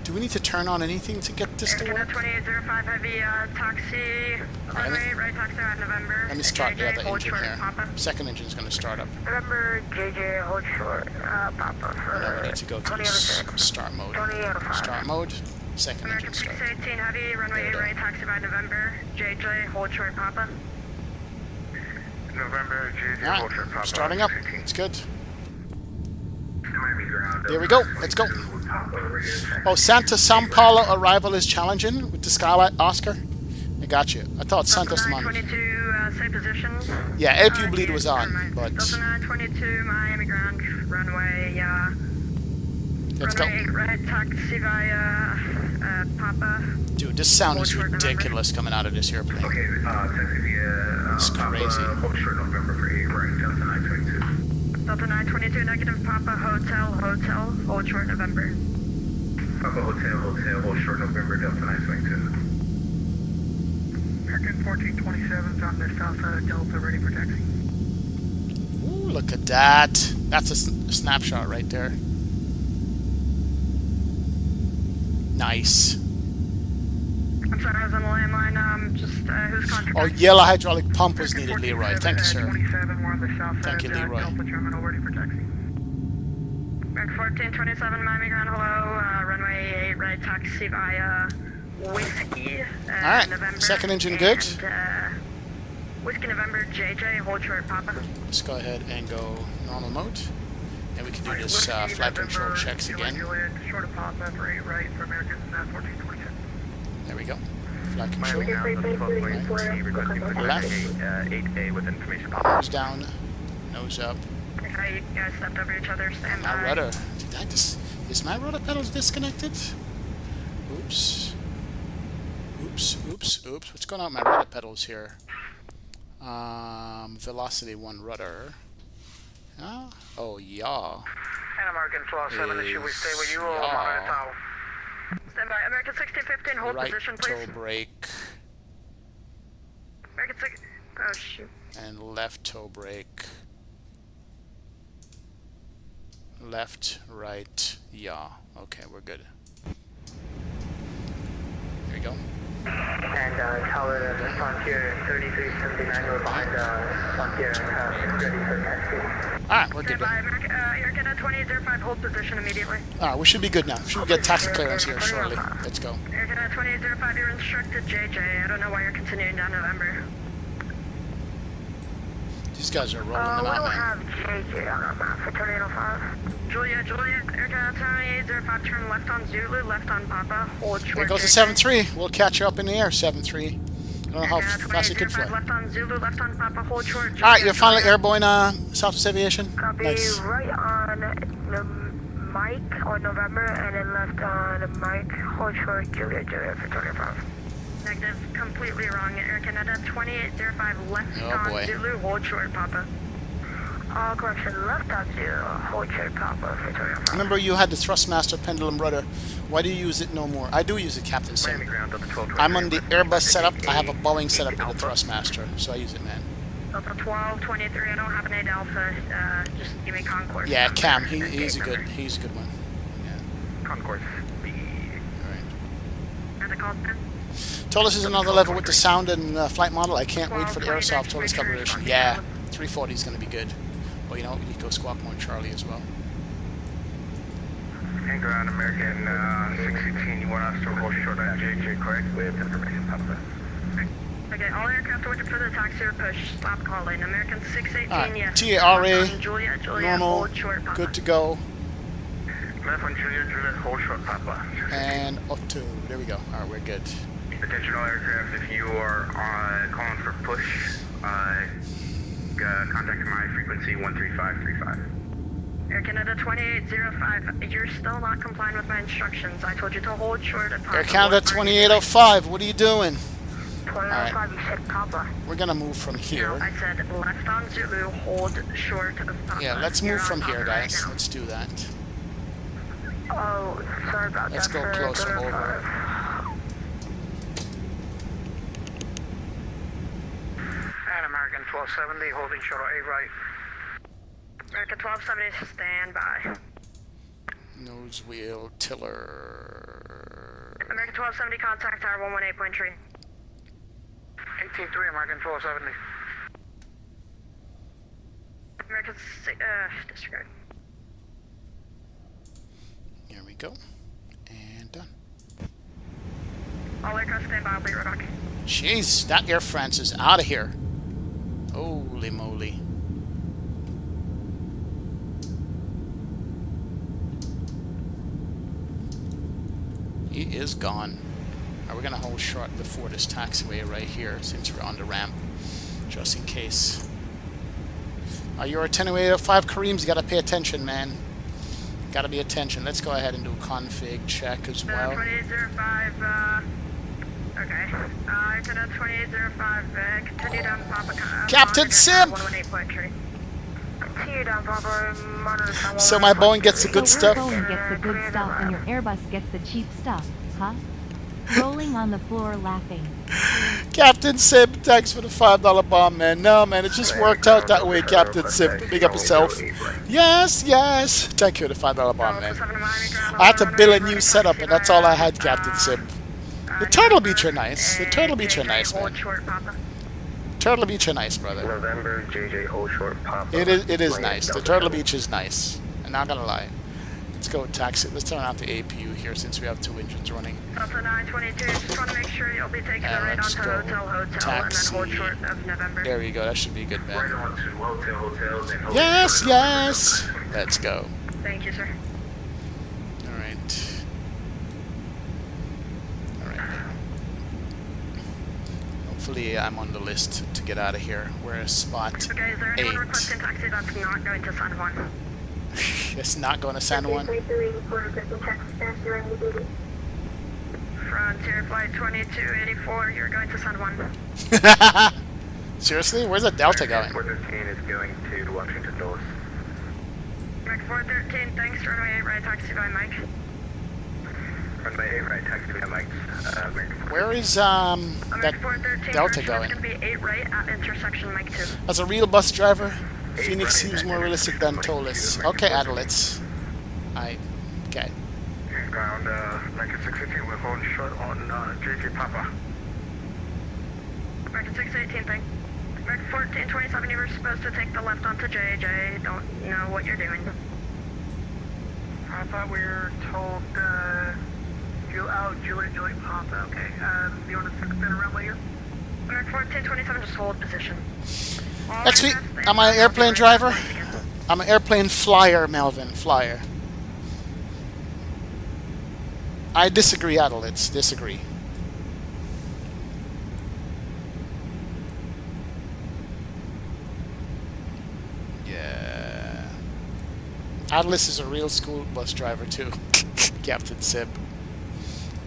Do we need to turn on anything to get this to work? 2805 heavy taxi, runway, right taxi at November. Let me start the other engine here. Second engine's going to start up. November, JJ, hold short, Papa. And then we need to go to this start mode. Start mode, second engine start. 18 heavy, runway, right taxi by November, JJ, hold short, Papa. November, JJ, hold short, Papa. Starting up. It's good. There we go. Let's go. Oh, Santos Sao Paulo arrival is challenging with the Skylight Oscar. I got you. I thought Santos Dumont. 22, same position. Yeah, APU bleed was on, but. Delta 922, Miami ground, runway, Let's go. Right taxi via Papa. Dude, this sound is ridiculous coming out of this airplane. Okay, taxi via It's crazy. hold short November for 8, right, Delta 922. Delta 922, negative Papa, hotel, hold short November. Papa, hotel, hold short November, Delta 922. American 1427's on the south side of Delta, ready for taxi. Ooh, look at that. That's a snapshot right there. Nice. I'm sorry, I was on the landline. Who's contract? Oh, yellow hydraulic pump was needed, Leroy. Thank you, sir. 27, we're on the south side Thank you, of Leroy. Delta Terminal, ready for taxi. American 1427, Miami ground, hello. Runway 8, right taxi via Whiskey. Alright, November, second engine good. And, Whiskey November, JJ, hold short, Papa. Let's go ahead and go normal mode. And we can do this flight control checks again. Juliet, short of Papa for 8 right for American 1427. There we go. Flight control. Left. 8A with information. Nose down. Nose up. Okay, you guys stepped over each other, stand My by. rudder. Is my rudder pedals disconnected? Oops. Oops. What's going on with my rudder pedals here? Velocity 1 rudder. Oh, yeah. And American 1270, should we stay with you or Yeah. monitor tower? Stand by. American 1615, hold Right position, toe please. brake American 6. Oh, shoot. and left toe brake. Left, right, yeah. Okay, we're good. There we go. And tower Frontier 3379, we're behind Frontier, ready for taxi. Alright, we're Stand good. by. American, American 2805, hold position immediately. Alright, we should be good now. Should get taxi clearance here shortly. Let's go. American 2805, you're instructed JJ. I don't know why you're continuing down November. These guys are rolling them We out, don't man. have JJ on our map for 2805. Julia, American 2805, turn left on Zulu, left on Papa, hold short. There goes the JJ. 7-3. We'll catch you up in the air, 7-3. I don't know how American fast it could 2805, fly. left on Zulu, left on Papa, hold short. Alright, you're finally airborne, Southwest Aviation. Copy, Nice. right on the mic on November, and then left on the mic, hold short, Julia for 25. Negative, completely wrong. Air Canada 2805, left Oh, on boy. Zulu, hold short, Papa. Correction, left on Zulu, hold short, Papa for 25. Remember you had the Thrustmaster pendulum rudder. Why do you use it no more? I do use it, Captain Miami Sim. ground, Delta 1223. I'm on the Airbus setup. I have a Boeing setup with the Thrustmaster, so I use it, man. Delta 1223, I don't have an 8 Alpha, just give me Concourse. Yeah, Cam, he's a good one. Yeah. Concourse B. Alright. And the call pen. Toliss is another level with the sound and flight model. I can't wait for the Airsoft Toliss collaboration. Yeah, 340 is going to be good. Well, you know, we need to go Squawk Mode Charlie as well. And ground American 618, you want us to hold short at JJ, correct? With information, Papa. Okay, all aircraft ordered for the taxi or push. Stop calling. American 618, Alright, yes. TARA, Julia, normal, hold short, Papa. good to go. American Juliet, hold short, Papa. And Otto. There we go. Alright, we're good. Attention all aircraft, if you are calling for push, contact my frequency 13535. Air Canada 2805, you're still not complying with my instructions. I told you to hold short at Papa. Air Canada 2805, what are you doing? 2805, you said Papa. We're going to move from No, here. I said left on Zulu, hold short of Papa. Yeah, let's You're move from on here, Papa right guys. now. Let's do that. Oh, sorry about Let's that. go for closer 2805. over. And American 1270, holding shuttle A right. American 1270, stand by. Nose wheel tiller. American 1270, contact tower 118.3. 183, American 1270. American disregard. Here we go. And done. All aircraft stand by, I'll be right back. Jeez, that Air France is out of here. Holy moly. He is gone. Right, we're going to hold short before this taxiway right here since we're on the ramp, just in case. You're a 100805 Kareem's, you got to pay attention, man. Got to be attention. Let's go ahead and do a config check as well. 2805, okay. Air Canada 2805, continue down Papa. Captain Simp! 118.3. Continue down, Papa. Monitor So my Boeing gets the good So stuff. Boeing gets the good stuff and your Airbus gets the cheap stuff, huh? Rolling on the floor laughing. Captain Sim, thanks for the $5 bomb, man. No, man, it just worked out that way, Captain Sim. Big up yourself. Yes, yes. Thank you for the $5 bomb, man. I had to build a new setup, and that's all I had, Captain Sim. The Turtle Beach are nice. The Turtle Beach are nice, man. Turtle Beach are nice, brother. November, JJ, hold short, Papa. It is nice. The Turtle Beach is nice. I'm not gonna lie. Let's go taxi. Let's turn out the APU here since we have two engines running. Delta 922, just want to make sure you'll be taking the And right let's onto go hotel, taxi. and then hold short of November. There we go. That should be good, Right man. on to hotels and Yes, yes. Let's go. Thank you, sir. All right. All right. Hopefully, I'm on the list to get out of here. We're at spot Okay, is there anyone 8. requesting taxi that's not going to San Juan? It's not going to San Juan. Frontier Flight 2284, you're going to San Juan. Seriously? Where's the Delta going? 413 is going to Washington, Dulles. Mike 413, thanks, runway 8 right, taxi by Mike. Runway 8 right, taxi by Mike. Where is that Mike 413, Delta it's going? going to be 8 right at intersection Mike 2. As a real bus driver, Phoenix seems more realistic than Toliss. Okay, Adelaide. Okay. Ground, 9618, we're holding short on JJ Papa. American 618, thank. American 1427, you were supposed to take the left onto JJ. Don't know what you're doing. I thought we were told, Juliet Papa, okay. You want to spin around later? American 1427, just hold position. Next week, I'm an airplane driver. I'm an airplane flyer, Melvin. Flyer. I disagree, Adelaide. Disagree. Yeah. Adelaide is a real school bus driver, too. Captain Sib.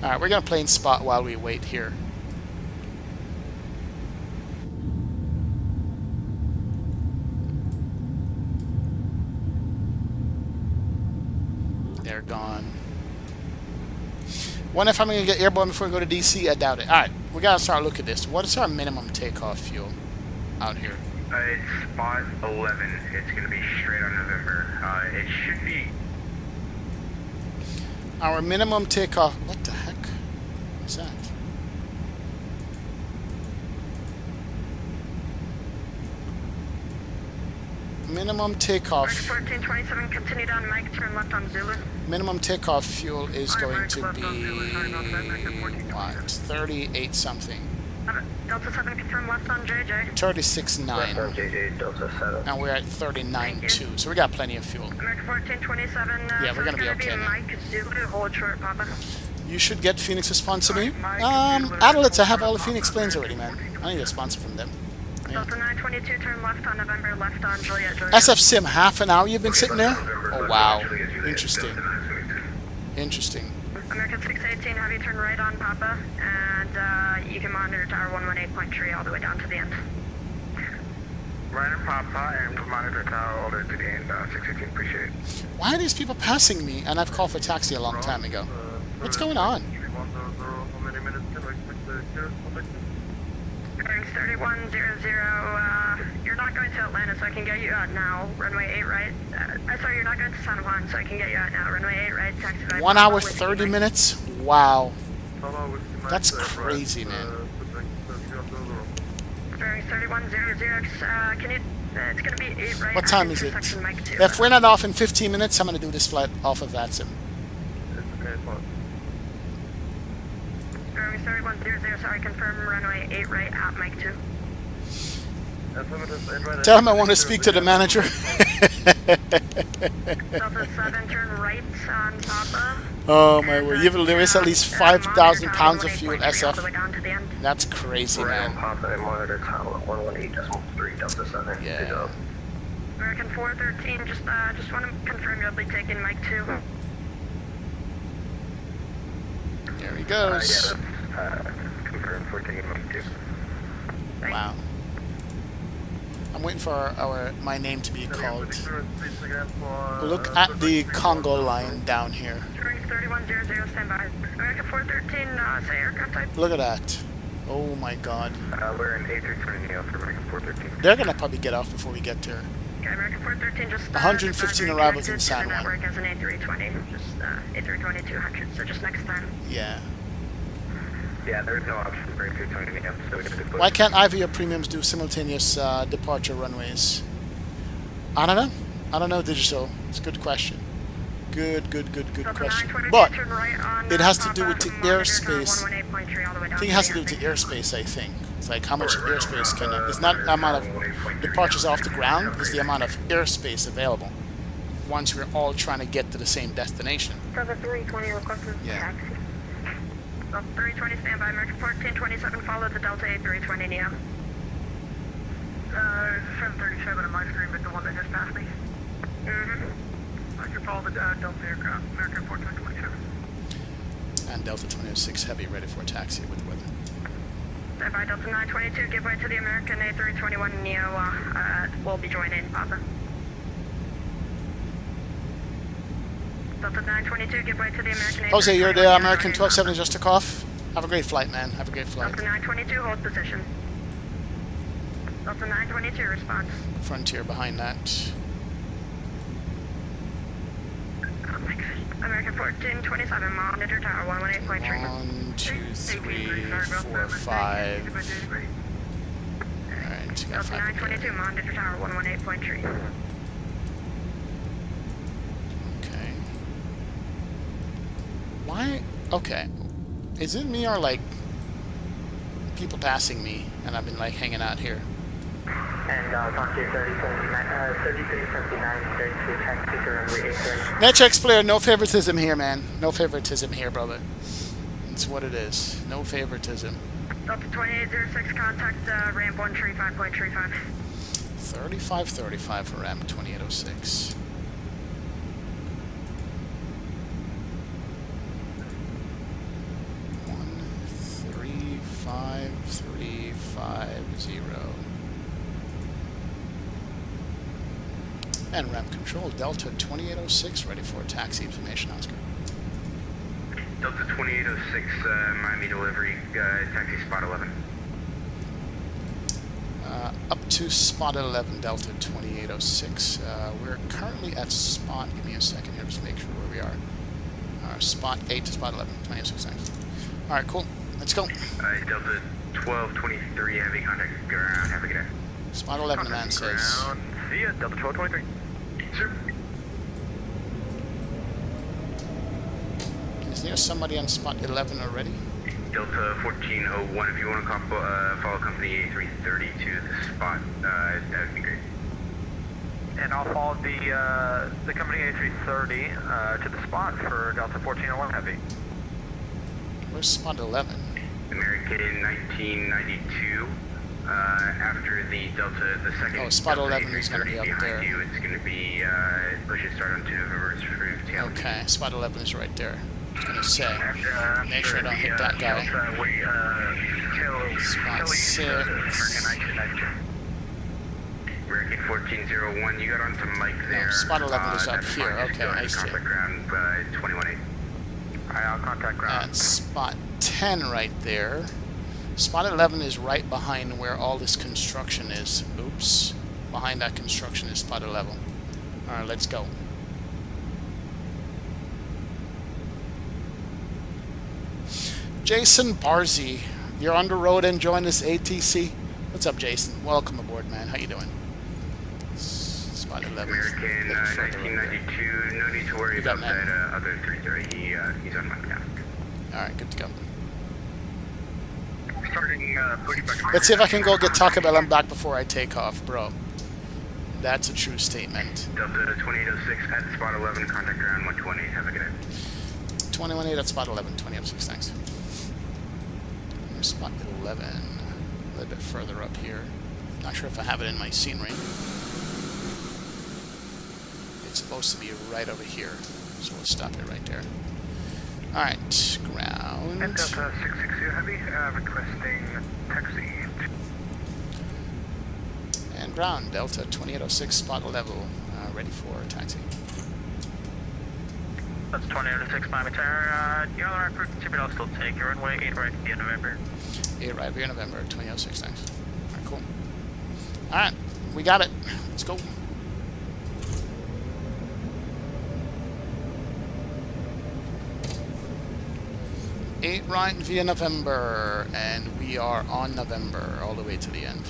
Alright, we're going to plane spot while we wait here. They're gone. Wonder if I'm going to get airborne before we go to DC? I doubt it. Alright, we got to start looking at this. What is our minimum takeoff fuel out here? It's spot 11. It's going to be straight on November. It should be... Our minimum takeoff... What the heck? What's that? Minimum takeoff... 1427, continue down Mike, turn left on Zulu. Minimum takeoff fuel is going to be... what? 38 something. Delta 7, confirm left on JJ. 36.9. Left on JJ, Delta 7. And we're at 39.2, so we got plenty of fuel. American 1427, Yeah, we're gonna be okay now. Mike, Zulu, hold short, Papa. You should get Phoenix to sponsor me. Adelaide, I have all the Phoenix planes already, man. I need a sponsor from them. Yeah. Delta 922, turn left on November, left on Juliet. SF Sim, half an hour you've been sitting there? Oh, wow. Interesting. Interesting. American 618, have you turn right on Papa, and you can monitor tower 118.3 all the way down to the end. Right on Papa and monitor tower all the way to the end, 618, appreciate it. Why are these people passing me? And I've called for taxi a long time ago. What's going on? Bearings 3100, you're not going to Atlanta, so I can get you out now. Runway 8 right. Sorry, you're not going to San Juan, so I can get you out now. Runway 8 right, taxi by 1 hour, 30 minutes? Wow. That's crazy, man. Bearings 3100, can you... it's going to be 8 right. What time is it? If we're not off in 15 minutes, I'm going to do this flight off of Flightsim. Bearings 3100, sorry, confirm runway 8 right at Mike 2. Tell him I want to speak to the manager. Delta 7, turn right on Papa. Oh my word. There is at least 5,000 pounds of fuel, All the way SF. down to the end. That's crazy, Right on man. Papa and monitor tower 118.3, Delta 7. Yeah. Good job. American 413, just want to confirm you'll be taking Mike 2. There he Yeah, goes. that's confirmed. We're taking Mike 2. Wow. I'm waiting for my name to be called. Look at the Congo line down here. Bearings 3100, stand by. American 413, say aircraft type. Look at that. Oh my god. We're in A330 Neo for American 413. They're gonna probably get off before we get there. Okay, American 413, just 115 arrivals in San Juan. Network as an A320, just A320 200, so just next time. Yeah. Yeah, there's no option for A320 Neo, so we have to Why can't either of premiums do simultaneous departure runways? I don't know. I don't know, Digital. It's a good question. Good question. But it has to do with the airspace. I think it has to do with the airspace, I think. It's like how much airspace can... It's not the amount of departures off the ground, it's the amount of airspace available once we're all trying to get to the same destination. Delta 320 requested Yeah. taxi. Delta 320 standby, American 1427, follow the Delta A320 Neo. 737 on my screen, but the one that just passed me. I can follow the Delta aircraft, American 1427. And Delta 206 Heavy ready for taxi with weather. Standby, Delta 922, give way to the American A321 Neo, we'll be joining Papa. Delta 922, give way to the American. Jose, you're the American 1270 just took off. Have a great flight, man. Have a great flight. Delta 922, hold position. Delta 922, response. Frontier behind that. Oh my god. American 1427, monitor tower 118.3. 1, 2, 3, 4, 5. Alright, got Delta 5. 922, monitor tower 118.3. Okay. Why? Okay. Is it me or like people passing me and I've been like hanging out here? And Frontier 3379, 32, taxi to runway 83. Netchecks player, no favoritism here, man. No favoritism here, brother. It's what it is. No favoritism. Delta 2806, contact ramp 135.35. 3535 for ramp 2806. One, 35350. And ramp control, Delta 2806, ready for taxi information, Oscar. Delta 2806, Miami delivery, taxi spot 11. Up to spot 11, Delta 2806. We're currently at spot, give me a second here, just make sure where we are. Spot 8 to spot 11, 2806, thanks. Alright, cool, let's go. Delta 1223, heavy contact ground, have a good day. Spot 11, the man says. See ya, Delta 1223. Sir. Is there somebody on spot 11 already? Delta 1401, if you want to follow company A330 to the spot, that would be great. And I'll follow the company A330 to the spot for Delta 1401 Heavy. Where's spot 11? American 1992. After the Delta, the second. Oh, spot Delta 11 is going to be up behind there. you, it's going to be push and start on 2 November. Okay, spot 11 is right there. I was going to say, make sure I don't hit that guy. Spot 6. American 1401, you got onto Mike there. No, spot 11 is up That's here. fine. Okay, I see. Contact ground 218. Alright, I'll contact ground. And spot 10 right there. Spot 11 is right behind where all this construction is. Oops. Behind that construction is spot 11. Alright, let's go. Jason Barzy, you're on the road enjoying this ATC. What's up, Jason? Welcome aboard, man. How you doing? Spot 11. American 1992, no need to worry You got about that. that other 330. He's on my task. Alright, good to go. Starting pushback. Let's see if I can go get Taco Bell and back before I take off, bro. That's a true statement. Delta 2806 at spot 11, contact ground 120. Have a good day. 218 at spot 11, 2806, thanks. Here's spot 11. A little bit further up here. Not sure if I have it in my scenery. It's supposed to be right over here, so we'll stop it right there. Alright, ground. And Delta 660 Heavy, requesting taxi. And ground, Delta 2806, spot level, ready for taxi. That's 2806 Miami Tower. You're on the right frequency, but I'll still take your runway 8 right via November. 8 right via November, 2806, thanks. Alright, cool. Alright, we got it. Let's go. Eight right via November, and we are on November all the way to the end.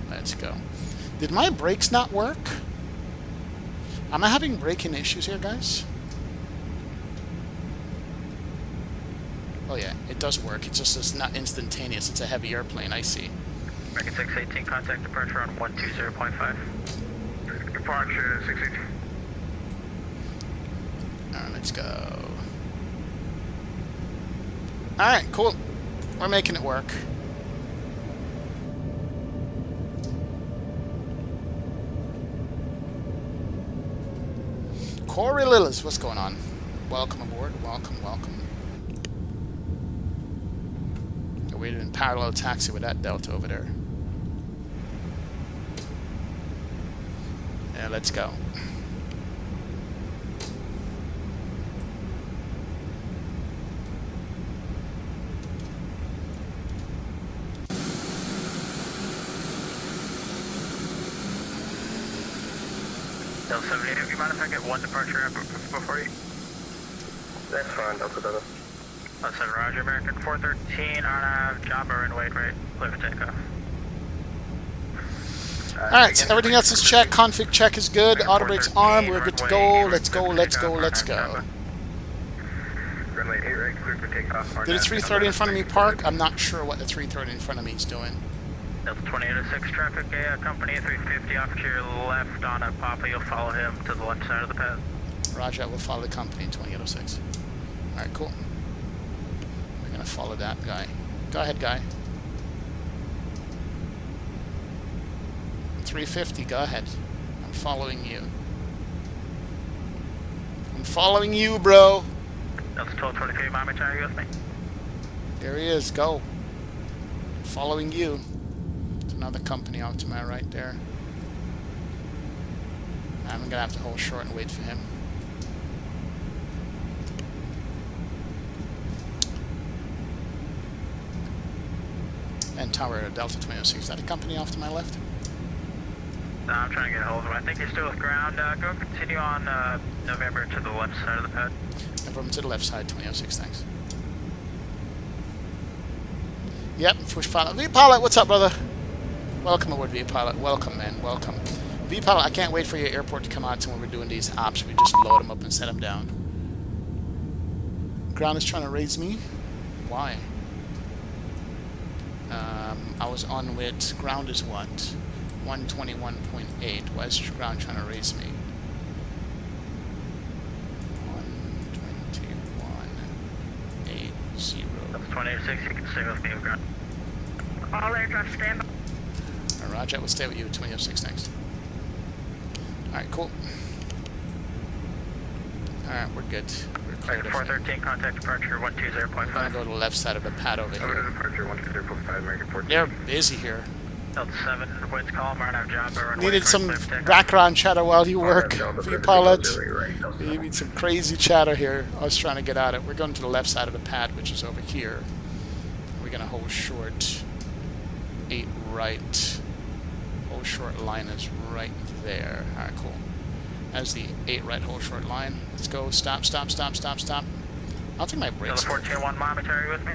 Let's go. Did my brakes not work? Am I having braking issues here, guys? Oh yeah, it does work. It's just it's not instantaneous. It's a heavy airplane, I see. American 618, contact departure on 120.5. Departure 618. Alright, let's go. Alright, cool. We're making it work. Corey Lillis, what's going on? Welcome aboard. Welcome, welcome. We're in parallel taxi with that Delta over there. Yeah, let's go. Delta 78, do you mind if I get one departure before you? That's fine, Delta Delta. 7 Roger, American 413 on a job and wait right, clear for takeoff. Alright, everything else is checked. Config check is good. Auto brakes armed. We're good to go. Let's go, let's go, let's go. Runway 8 right, clear for takeoff. Did the 330 in front of me park? I'm not sure what the 330 in front of me is doing. Delta 2806 traffic, company 350 off to your left on a Papa. You'll follow him to the left side of the path. Roger, I will follow the company 2806. Alright, cool. We're gonna follow that guy. Go ahead, guy. 350, go ahead. I'm following you. I'm following you, bro. Delta 1223, Miami, are you with me? There he is, go. Following you. There's another company off to my right there. I'm gonna have to hold short and wait for him. And Tower Delta 206, is that a company off to my left? No, I'm trying to get a hold of him. I think he's still with ground. Go continue on November to the left side of the pad. November to the left side, 2006, thanks. Yep, push pilot. V-Pilot, what's up, brother? Welcome aboard, V-Pilot. Welcome, man, welcome. V-Pilot, I can't wait for your airport to come out to when we're doing these ops. We just load them up and set them down. Ground is trying to raise me. Why? I was on with ground is what? 121.8. Why is ground trying to raise me? 121.80. That's 286, you can stay with me, ground. All aircraft stand by. Roger, I will stay with you at 2006 next. Alright, cool. Alright, we're good. We're clear. 413, contact departure 120.5. I'm gonna go to the left side of the pad over Over to here. departure 120.5, American 14. They're busy here. Delta 7, winds calm, run out of job. Needed some background chatter while you work. V-Pilot. You need some crazy chatter here. I was trying to get at it. We're going to the left side of the pad, which is over here. We're going to hold short 8 right. Hold short line is right there. Alright, cool. That's the 8 right hold short line. Let's go. Stop, stop, stop, stop, stop. I don't think my brakes Delta are 1401, Miami, are you with me?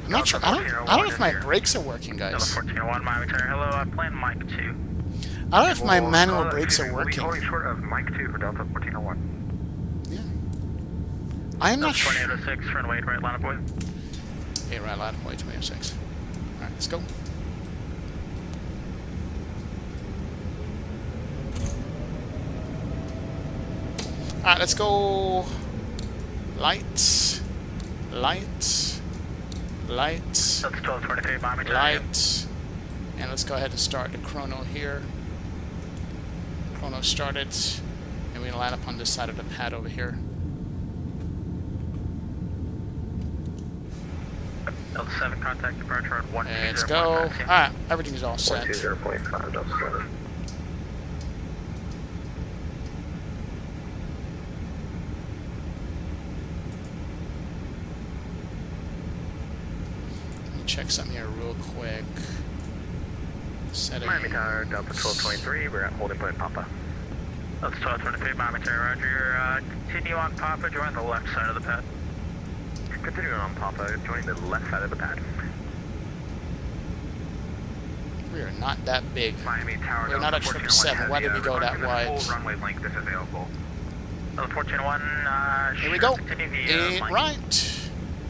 I'm not sure. I don't know if my brakes are working, Delta guys. 1401, Miami, hello, plan Mike 2. I don't know if my manual brakes are working. We'll be holding short of Mike 2 for Delta 1401. Yeah. I am not sure. 2806, runway 8 right, line up boys. 8 right, line up boy, 206. Alright, let's go. Alright, let's go. Lights. Lights. Lights. That's 1223, Miami, Lights. And let's go ahead and start the chrono here. Chrono started. And we're gonna line up on this side of the pad over here. Delta 7, contact departure at 120.5. Let's go. Alright, everything is all set. 120.5, Delta 7. Check something here real quick. Setting. Miami Tower, Delta 1223, we're at holding point Papa. That's 1223, Miami Tower, roger. Continue on Papa, join the left side of the pad. Continuing on Papa, joining the left side of the pad. We are not that big. Miami Tower, We're not a 777. Why did we go that wide? Full runway length is available. Delta 1401, Here we go. continue via 8 Mike. right.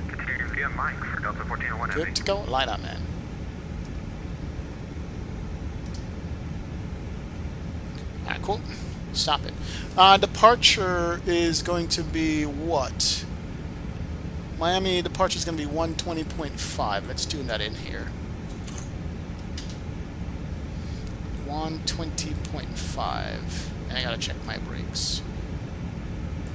Continue via Mike for Delta 1401 Heavy. Good to go. Line up, man. Alright, cool. Stop it. Departure is going to be what? Miami departure is going to be 120.5. Let's tune that in here. 120.5. And I gotta check my brakes.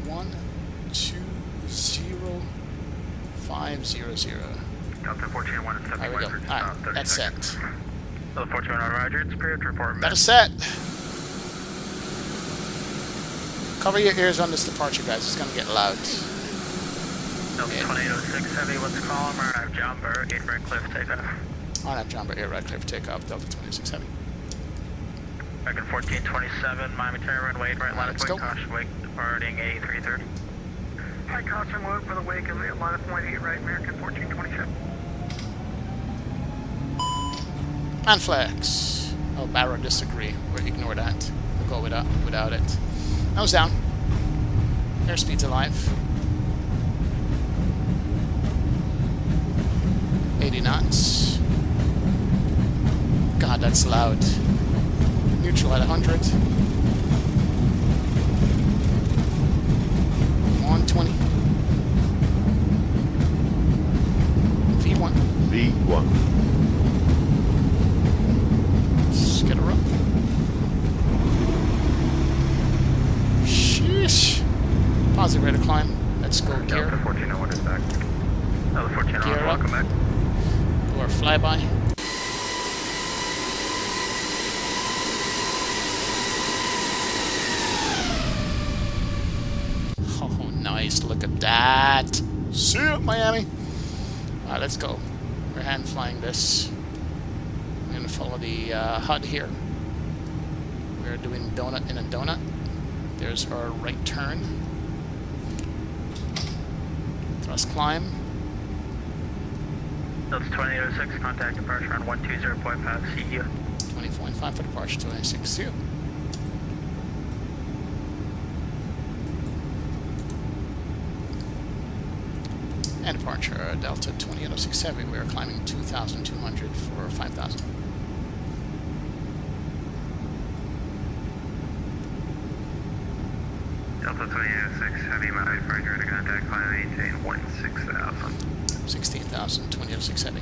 120.500. Delta 1401 and 71. There we go. Alright, that's set. Delta 1401, roger. It's period to report. That is set. Cover your ears on this departure, guys. It's gonna get loud. Delta 2806 Heavy, what's the call? We're on jumper, 8 right clear for takeoff. On that jumper, 8 right clear for takeoff. Delta 26 Heavy. American 1427, Miami turn runway 8 right, line Let's of go. point, caution wake, departing A330. High caution load for the wake and line of point 8 right, American 1427. And flex. Oh, Barrow disagree. We'll ignore that. We'll go without it. Nose down. Airspeed's alive. 80 knots. God, that's loud. Neutral at 100. 120. V1. V1. Let's get her up. Sheesh. Positive rate of climb. Let's go gear. Delta 1401 is back. Delta 1401, Gear up. welcome back. Do our flyby. Oh, nice. Look at that. See you, Miami. Alright, let's go. We're hand flying this. I'm going to follow the HUD here. We're doing donut in a donut. There's our right turn. Thrust climb. That's 2006, contact departure on 120 point path, CU. 20.5 for departure, 260. And departure, Delta 28067. We are climbing 2,200 for 5,000. Delta 2806, heavy Maui departure to contact climb maintain 16,000. 16,000, 28067.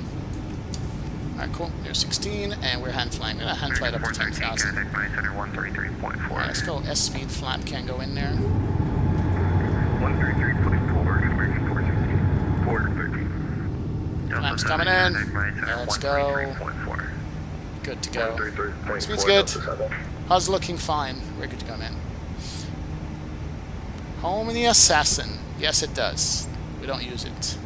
Alright, cool. There's 16, and we're hand flying. We're gonna hand fly it up to 10,000. Contact Miami Center 133.4. Alright, let's go. S speed flap can go in there. 133.4, American 416, 413. Flaps coming in. Let's go. Good to go. Speed's good. How's looking fine? We're good to go, man. Home in the Assassin. Yes, it does. We don't use it.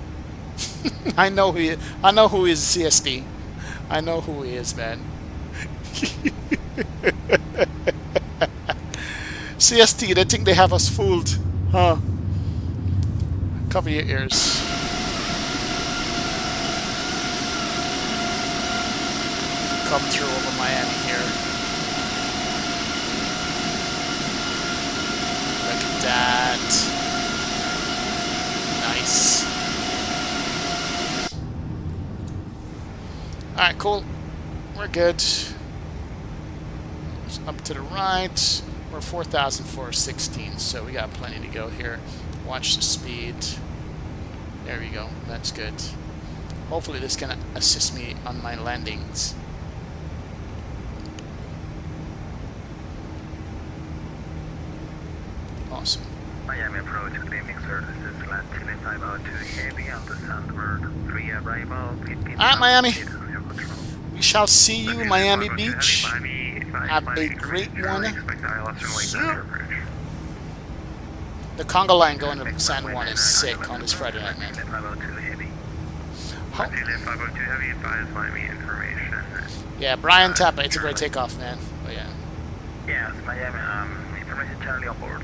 I know who is CSD. I know who he is, man. CST, they think they have us fooled. Huh? Cover your ears. Come through over Miami here. Look at that. Nice. Alright, cool. We're good. Up to the right. We're 4,416, so we got plenty to go here. Watch the speed. There we go. That's good. Hopefully this can assist me on my landings. Awesome. Miami approach, good evening, sir. This is land 28502 Heavy on the Sandberg 3 arrival. Alright, Miami. We shall see you, Miami Beach. Have a great one. The conga line going to San Juan is sick on this Friday night, man. Yeah, Brian Tappa, it's a great takeoff, man. Oh, yeah. Yes, Miami, information Charlie on board.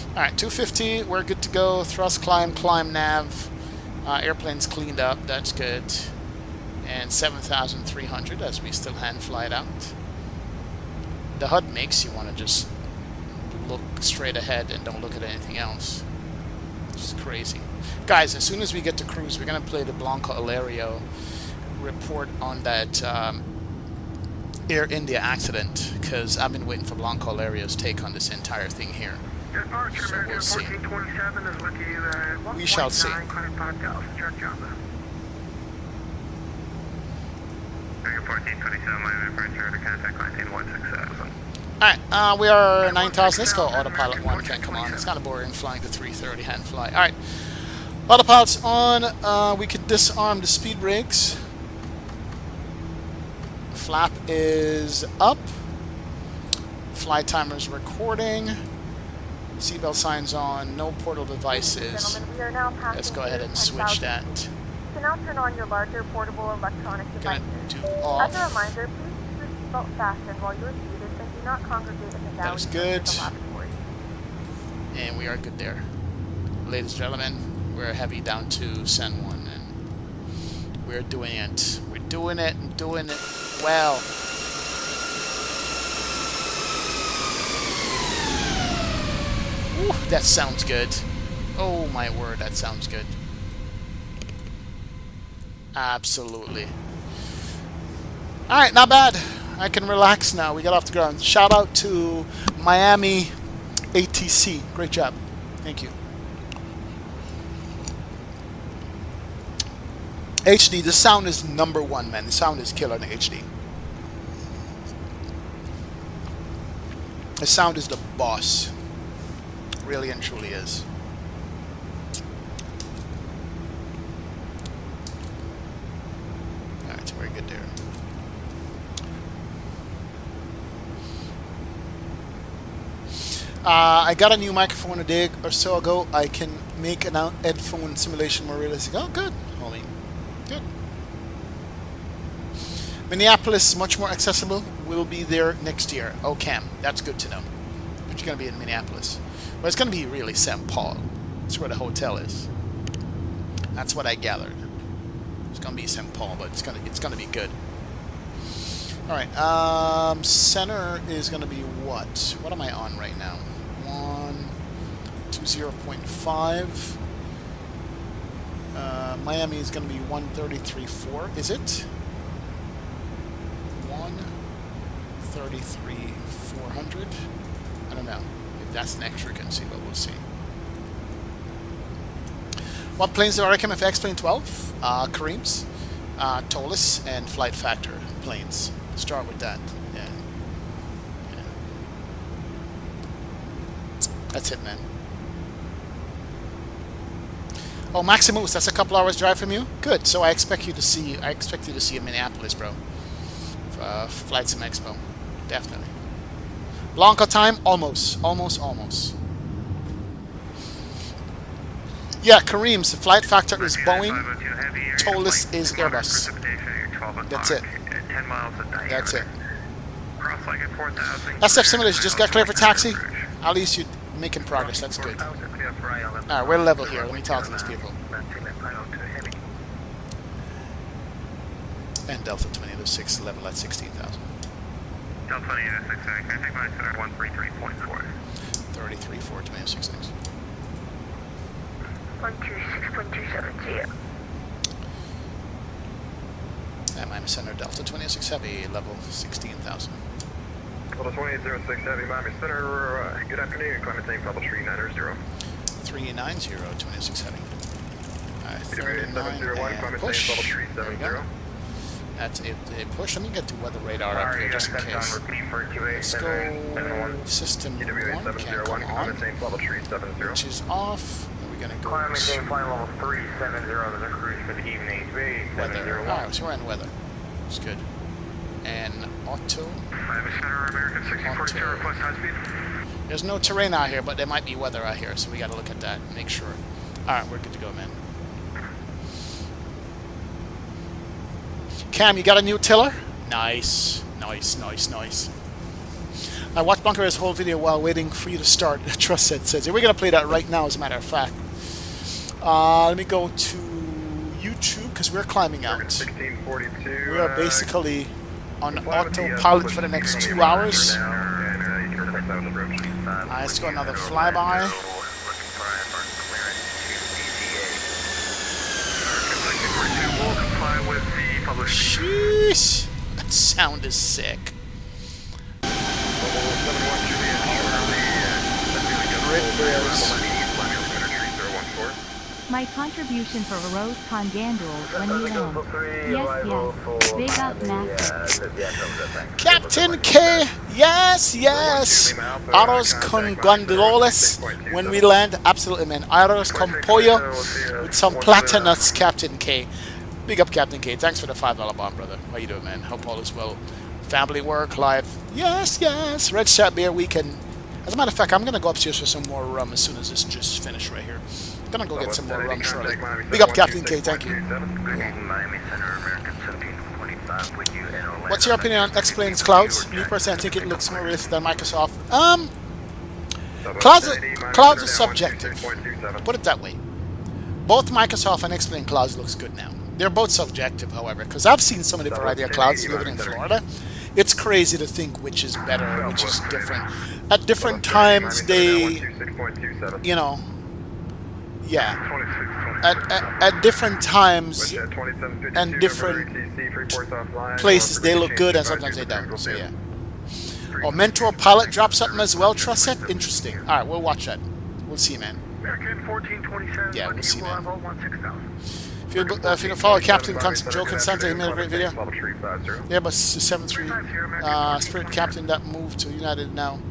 Alright, 250, we're good to go. Thrust climb, climb nav. Airplane's cleaned up, that's good. And 7,300 as we still hand fly it out. The HUD makes you want to just look straight ahead and don't look at anything else. It's crazy. Guys, as soon as we get to cruise, we're going to play the Blanco Alario report on that Air India accident, because I've been waiting for Blanco Alario's take on this entire thing here. So we'll see. We shall see. Alright, we are 9,000. Let's go autopilot 1. Can't come on. It's kind of boring flying the 330 hand fly. Alright. Autopilot's on. We can disarm the speed brakes. Flap is up. Flight timer's recording. Seatbelt signs on. No portal devices. Gentlemen, we are now passing Let's go ahead and switch that. can now turn on your larger portable electronic Gonna devices. do off. As a reminder, please keep your seatbelt fastened while you are seated and do not congregate in the That galley is seats good. of the lavatory. And we are good there. Ladies and gentlemen, we're heavy down to San Juan, and we're doing it. We're doing it and doing it well. Ooh, that sounds good. Oh my word, that sounds good. Absolutely. Alright, not bad. I can relax now. We got off the ground. Shout out to Miami ATC. Great job. Thank you. HD, the sound is #1, man. The sound is killer in the HD. The sound is the boss. Really and truly is. Alright, very good there. I got a new microphone a day or so ago. I can make an headphone simulation more realistic. Oh, good, homie. Good. Minneapolis, much more accessible. We'll be there next year. Oh, Cam, that's good to know. But you're going to be in Minneapolis. Well, it's going to be really St. Paul. That's where the hotel is. That's what I gathered. It's going to be St. Paul, but it's going to be good. All right. Center is going to be what? What am I on right now? 120.5. Miami is going to be 133.4. Is it? 133.400. I don't know. If that's an extra frequency, but we'll see. What planes do I recommend for X-Plane 12? Kareem's, Toliss, and Flight Factor planes. Start with that. Yeah. That's it, man. Oh, Maximus, that's a couple hours drive from you. Good. So I expect you to see a Minneapolis, bro. Flightsim EXPO, definitely. Blanca time, almost. Yeah, Kareem's the Flight Factor is Boeing. Toliss is Airbus. That's it. That's it. SF Simulation just got clear for taxi. At least you're making progress. That's good. Alright, we're level here. Let me talk to these people. And Delta 2006 level at 16,000. Delta 2006, can I take my center 133.4? 33.4, 2006, thanks. 126.270. And Miami Center Delta 26 Heavy, level 16,000. Delta 2806 Heavy, Miami Center, good afternoon, climate tank level 390. 390, 26 Heavy. Alright, 39 701, and push. level There we 370. go. That's it, a push. Let me get the weather radar up here just in case. Let's go system 1 can come on, which is off. We're going to go Climate tank flight level 370, there's a cruise for the evening. weather. Alright, so we're in weather. It's good. And auto. Miami Center, American 6042, request high speed. There's no terrain out here, but there might be weather out here, so we got to look at that and make sure. Alright, we're good to go, man. Cam, you got a new tiller? Nice. I watched Bunker's whole video while waiting for you to start. Trust says. We're going to play that right now, as a matter of fact. Let me go to YouTube, because we're climbing out. 1642. We are basically on autopilot for the next 2 hours. Let's go another flyby. Sheesh! That sound is sick. My contribution for a rose con gandules when we land. Yes. Big up, master. Captain K! Yes! Arroz con gandules when we land. Absolutely, man. Arroz con pollo with some platanuts, Captain K. Big up, Captain K. Thanks for the $5 bomb, brother. How you doing, man? Hope all is well. Family, work, life. Yes. Red Shot Beer Weekend. As a matter of fact, I'm going to go upstairs for some more rum as soon as this just finished right here. Gonna go get some more rum shortly. Big up, Captain K. Thank you. What's your opinion on X-Plane's clouds? Me personally, I think it looks more realistic than Microsoft. Clouds are subjective. Put it that way. Both Microsoft and X-Plane clouds looks good now. They're both subjective, however, because I've seen so many variety of clouds living in Florida. It's crazy to think which is better, which is different. At different times, they, you know, yeah. At different times and different places, they look good, and sometimes they don't. So yeah. Oh, Mentor Pilot dropped something as well. Trust set. Interesting. All right, we'll watch that. We'll see, man. Yeah, we'll see, man. If you don't follow Captain Joe Consanta, he made a great video. Yeah, but 7-3 Spirit Captain that moved to United now.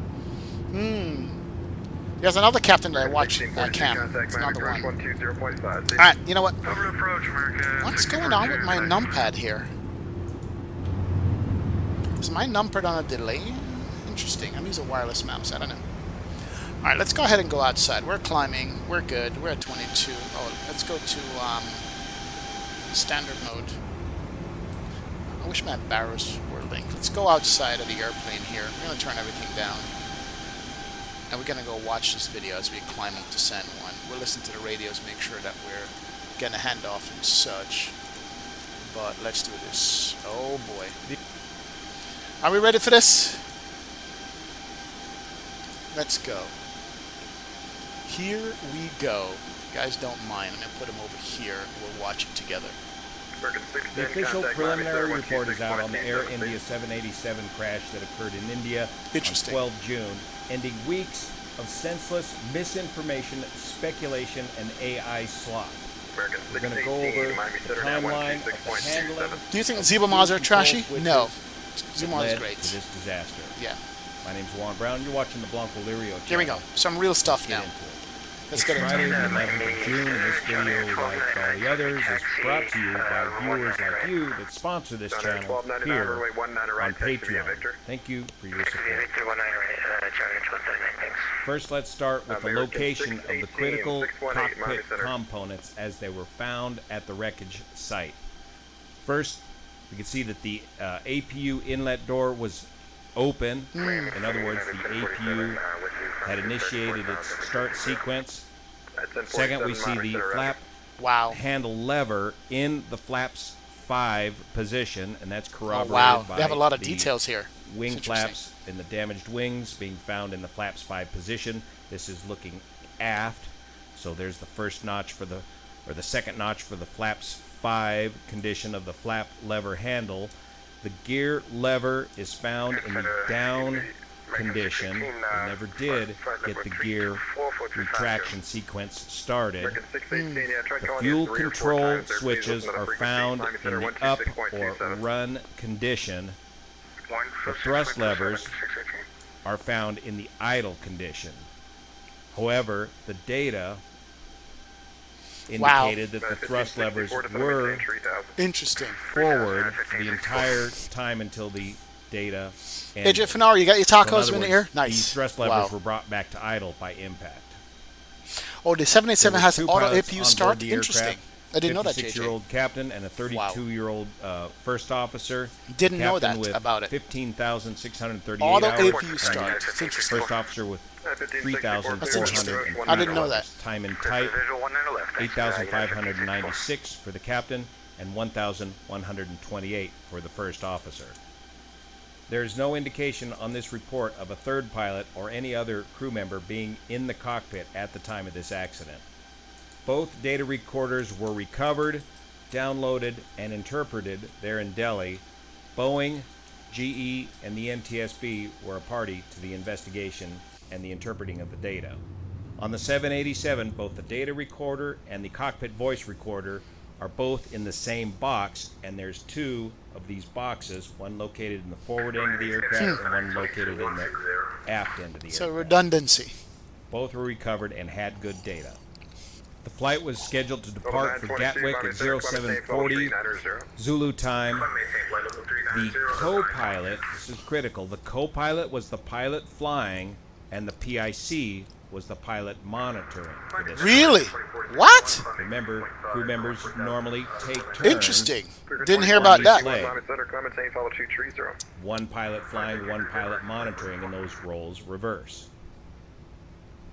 There's another captain that I watch Cam. It's another one. Alright, you know what? What's going on with my numpad here? Is my numpad on a delay? Interesting. I'm using a wireless mouse. I don't know. Alright, let's go ahead and go outside. We're climbing. We're good. We're at 22. Oh, let's go to standard mode. I wish my barrels were linked. Let's go outside of the airplane here. We're going to turn everything down. And we're going to go watch this video as we climb up to San Juan. We'll listen to the radios, make sure that we're getting a handoff and such. But let's do this. Oh boy. Are we ready for this? Let's go. Here we go. You guys don't mind. I'm going to put them over here. We'll watch it together. The official preliminary report is out on the Air India 787 crash that occurred in India on 12 June, ending weeks of senseless misinformation, speculation, and AI slop. We're going to go over the timeline of the handling. Do you think Zebamaz are trashy? No. Zebamaz is great. To this disaster. Yeah. My name's Juan Brown. You're watching the Blanco Lirio channel. Here we go. Some real stuff now. Let's get into Friday, the 11th of June, and this video, like all the others, is brought to you by viewers like you that sponsor this channel here on Patreon. Thank you for your support. First, let's start with the location of the critical cockpit components as they were found at the wreckage site. First, we can see that the APU inlet door was open. In other words, the APU had initiated its start sequence. Second, we see the flap handle lever in the flaps 5 position, and that's corroborated by they have a lot of details here. Wing flaps and the damaged wings being found in the flaps 5 position. This is looking aft, so there's the first notch for the, or the second notch for the flaps 5 condition of the flap lever handle. The gear lever is found in the down condition. We never did get the gear retraction sequence started. The fuel control switches are found in the up or run condition. The thrust levers are found in the idle condition. However, the data indicated that the thrust levers were forward the entire time until the data ended. AJ Finaro, you got your tacos in the ear? The Nice. thrust levers were brought back to idle by impact. Oh, the 787 has auto APU start? Interesting. I didn't know that, JJ. 56-year-old captain and a 32-year-old first officer. Didn't know that about it. 15,638 auto hours. APU start. It's interesting. First officer with 3,400. I didn't know that. Time in type, 8,596 for the captain and 1,128 for the first officer. There is no indication on this report of a third pilot or any other crew member being in the cockpit at the time of this accident. Both data recorders were recovered, downloaded, and interpreted there in Delhi. Boeing, GE, and the NTSB were a party to the investigation and the interpreting of the data. On the 787, both the data recorder and the cockpit voice recorder are both in the same box, and there's 2 of these boxes, one located in the forward end of the aircraft and one located in the aft end of the aircraft. So redundancy. Both were recovered and had good data. The flight was scheduled to depart for Gatwick at 0740 Zulu time. The co-pilot, this is critical, the co-pilot was the pilot flying and the PIC was the pilot monitoring for this. Really? What? Remember, crew members normally take turns. Interesting. Didn't hear about that. One pilot flying, one pilot monitoring, and those roles reverse.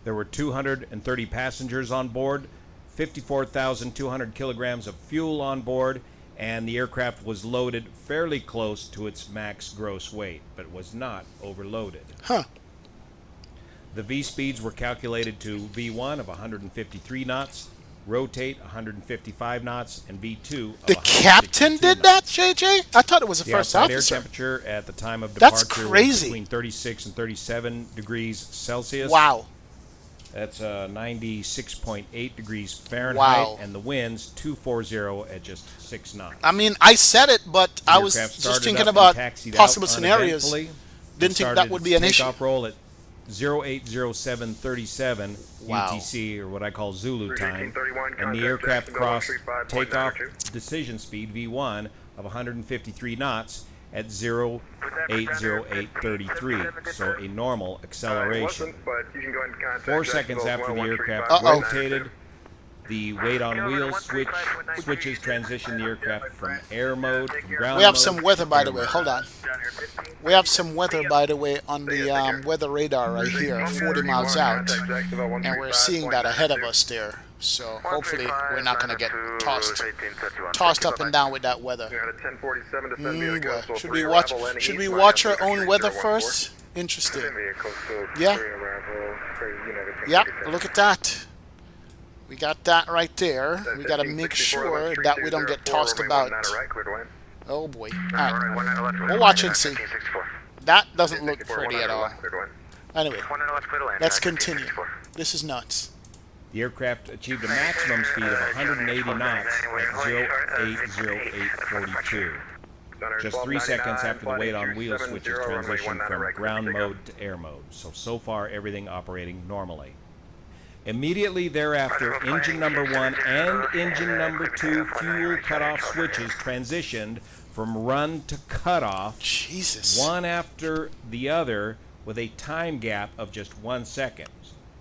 There were 230 passengers on board, 54,200 kilograms of fuel on board, and the aircraft was loaded fairly close to its max gross weight, but was not overloaded. Huh. The V speeds were calculated to V1 of 153 knots, rotate 155 knots, and V2 of The captain did that, JJ? I thought it was the the first outside officer. air temperature at the time of That's departure was crazy. between 36 and 37 degrees Celsius. Wow. That's 96.8 degrees Fahrenheit, Wow. and the winds 240 at just 6 knots. I mean, I said it, but The I was aircraft just started thinking up and about taxied possible out scenarios. uneventfully. Didn't It think that started would its be an issue. takeoff roll at 080737 Wow. UTC, or what I call Zulu time, 1331, and the contact aircraft Jacksonville crossed 135.92. takeoff decision speed V1 of 153 knots at 080833, so a normal acceleration. 4 seconds after the aircraft Uh-oh. rotated, the weight on wheels switches transition the aircraft from air mode, from ground We have mode some to weather, by air the way. mode. Hold on. We have some weather, by the way, on the weather radar right here, 40 miles out. And we're seeing that ahead of us there. So hopefully we're not going to get tossed up and down with that weather. Should we watch our own weather first? Interesting. Yeah. Yeah, look at that. We got that right there. We got to make sure that we don't get tossed about. Oh boy. Alright. We'll watch and see. That doesn't look pretty at all. Anyway, let's continue. This is nuts. The aircraft achieved a maximum speed of 180 knots at 080842. Just 3 seconds after the weight on wheels switches transitioned from ground mode to air mode. So far everything operating normally. Immediately thereafter, engine number 1 and engine number 2 fuel cutoff switches transitioned from run to cutoff, Jesus. one after the other, with a time gap of just 1 second.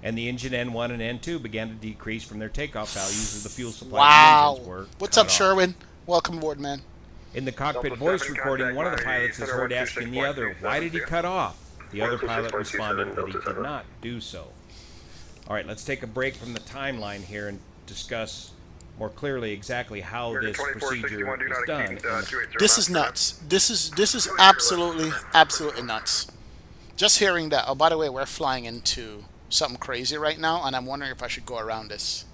And the engine N1 and N2 began to decrease from their takeoff values as the fuel supply Wow. engines were What's cut up, off. Sherwin? Welcome aboard, man. In the cockpit voice recording, one of the pilots is heard asking the other, why did he cut off? The other pilot responded that he did not do so. All right, let's take a break from the timeline here and discuss more clearly exactly how this procedure is done. This is nuts. This is absolutely nuts. Just hearing that. Oh, by the way, we're flying into something crazy right now, and I'm wondering if I should go around this.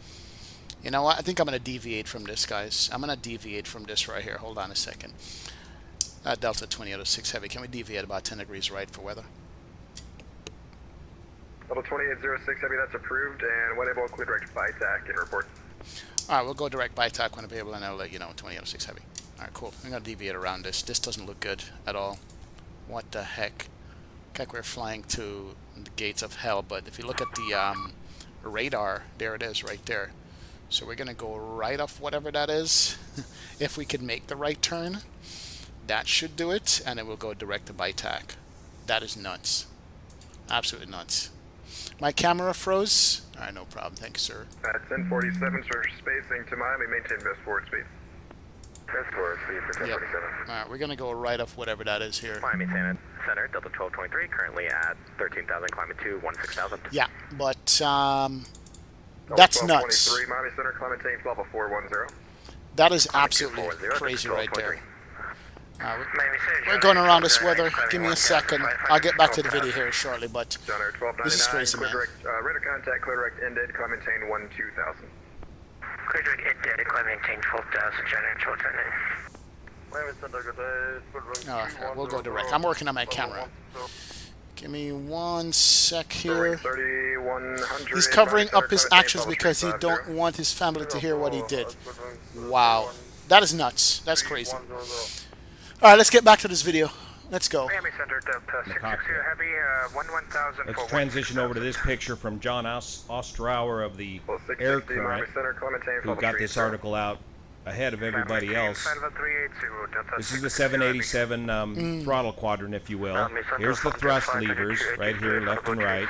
You know what? I think I'm going to deviate from this, guys. I'm going to deviate from this right here. Hold on a second. Delta 2006 Heavy. Can we deviate about 10 degrees right for weather? Level 2806 Heavy, that's approved, and when able, include direct BITAC and report. Alright, we'll go direct BITAC when available, and I'll let you know. 2006 Heavy. Alright, cool. I'm going to deviate around this. This doesn't look good at all. What the heck? Like we're flying to the gates of hell, but if you look at the radar, there it is right there. So we're going to go right off whatever that is. If we can make the right turn, that should do it, and it will go direct to BITAC. That is nuts. Absolutely nuts. My camera froze. Alright, no problem. Thank you, sir. 1047, search spacing to Miami, maintain best forward speed. Best forward speed for 1047. Alright, we're going to go right off whatever that is here. Miami Center, Delta 1223, currently at 13,000, climbing to 16,000. Yeah, but that's nuts. 1223, Miami Center, climbing change level 410. That is absolutely crazy right there. We're going around this weather. Give me a second. I'll get back to the video here shortly, but this is crazy, man. Radar contact, clear direct ended, climb maintain 12,000. Clear direct ended, climb maintain 12,000, China 12,000. We'll go direct. I'm working on my camera. Give me 1 sec here. He's covering up his actions because he don't want his family to hear what he did. Wow. That is nuts. That's crazy. Alright, let's get back to this video. Let's go. Let's transition over to this picture from John Ostrauer of the Air Current, who got this article out ahead of everybody else. This is the 787 throttle quadrant, if you will. Here's the thrust levers right here, left and right.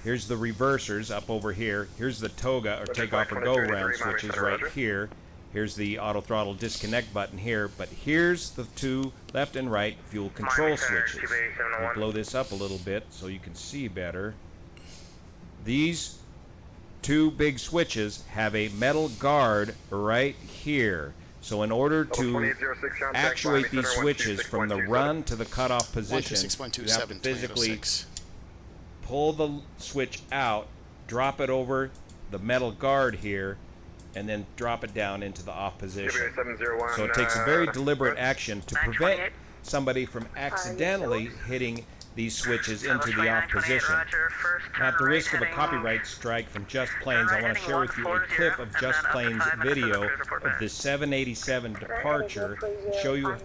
Here's the reversers up over here. Here's the TOGA, or takeoff or go round switches right here. Here's the auto throttle disconnect button here. But here's the two left and right fuel control switches. I'll blow this up a little bit so you can see better. These two big switches have a metal guard right here. So in order to actuate these switches from the run to the cutoff position, you have to physically pull the switch out, drop it over the metal guard here, and then drop it down into the off position. So it takes a very deliberate action to prevent somebody from accidentally hitting these switches into the off position. Now, at the risk of a copyright strike from Just Planes, I want to share with you a clip of Just Planes' video of the 787 departure and show you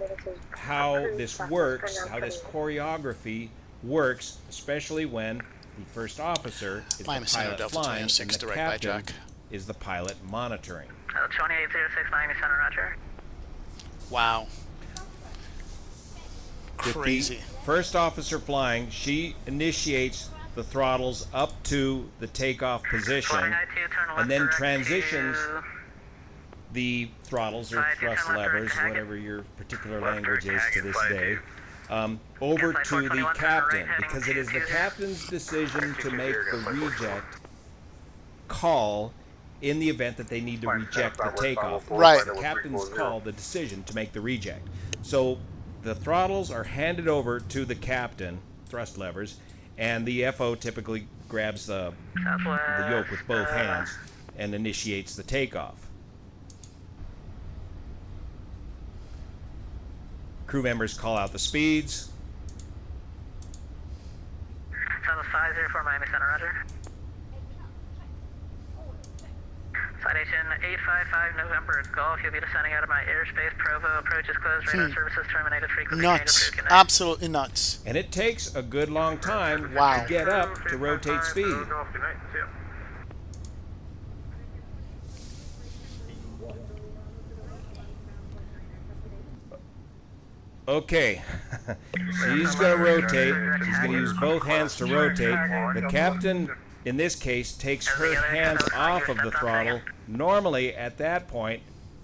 how this works, how this choreography works, especially when the first officer is the pilot flying and the captain is the pilot monitoring. 2806 Miami Center, roger. Wow. Crazy. First officer flying, she initiates the throttles up to the takeoff position and then transitions the throttles or thrust levers, whatever your particular language is to this day, over to the captain, because it is the captain's decision to make the reject call in the event that they need to reject the takeoff. Right. The captain's call, the decision to make the reject. So the throttles are handed over to the captain, thrust levers, and the FO typically grabs the yoke with both hands and initiates the takeoff. Crew members call out the speeds. Southwest 504 Miami Center, roger. Citation 855 November Golf. You'll be descending out of my airspace. Provo approach is closed. Radar services terminated. Frequency Nuts. Absolutely nuts. And it takes a good long time to get up to rotate speed. Okay, she's going to rotate. She's going to use both hands to rotate. The captain, in this case, takes her hands off of the throttle. Normally, at that point,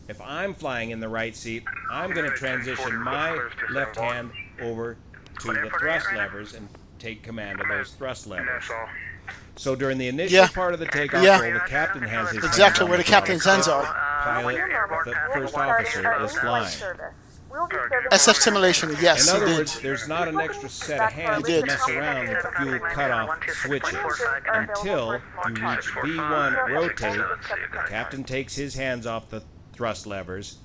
if I'm flying in the right seat, I'm going to transition my left hand over to the thrust levers and take command of those thrust levers. So during the initial part of the takeoff roll, the captain has his exactly hands where the captain's hands are. Pilot, the first officer, is flying. SF simulation, yes, in other he did. words, there's not an extra set of hands to mess around with the fuel cutoff switches until you reach V1 rotate. The captain takes his hands off the thrust levers,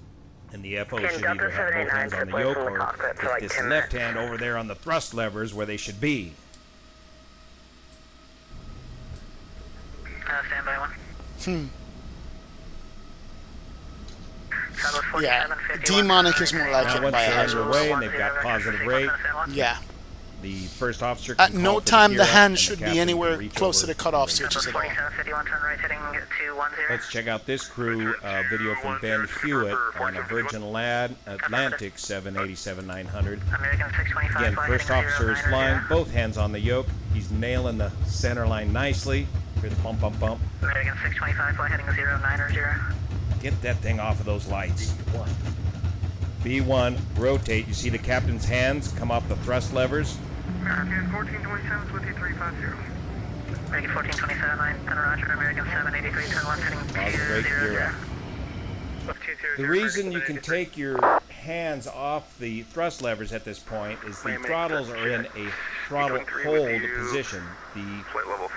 and the FO should either have both hands on the yoke or get this left hand over there on the thrust levers where they should be. Standby one. Yeah, demonic is more like Now, it once by they're hazard. underway and they've got positive rate, Yeah. the first officer can At no call for time gear the up, hand and should captain be anywhere can reach close to over the cutoff and switches at all. 4751, turn right heading 210. Let's check out this crew video from Ben Hewitt on a Virgin Atlantic 787-900. American 625. Again, first officer is flying, both hands on the yoke. He's nailing the center line nicely. Hear the bump, bump, bump. American 625, fly heading 090. Get that thing off of those lights. B1, rotate. You see the captain's hands come off the thrust levers. American 1427 with you 350. American 1427, 9, roger. American 783, turn 1 heading Positive rate, gear up. 200. The reason you can take your hands off the thrust levers at this point is the throttles are in a throttle hold position. The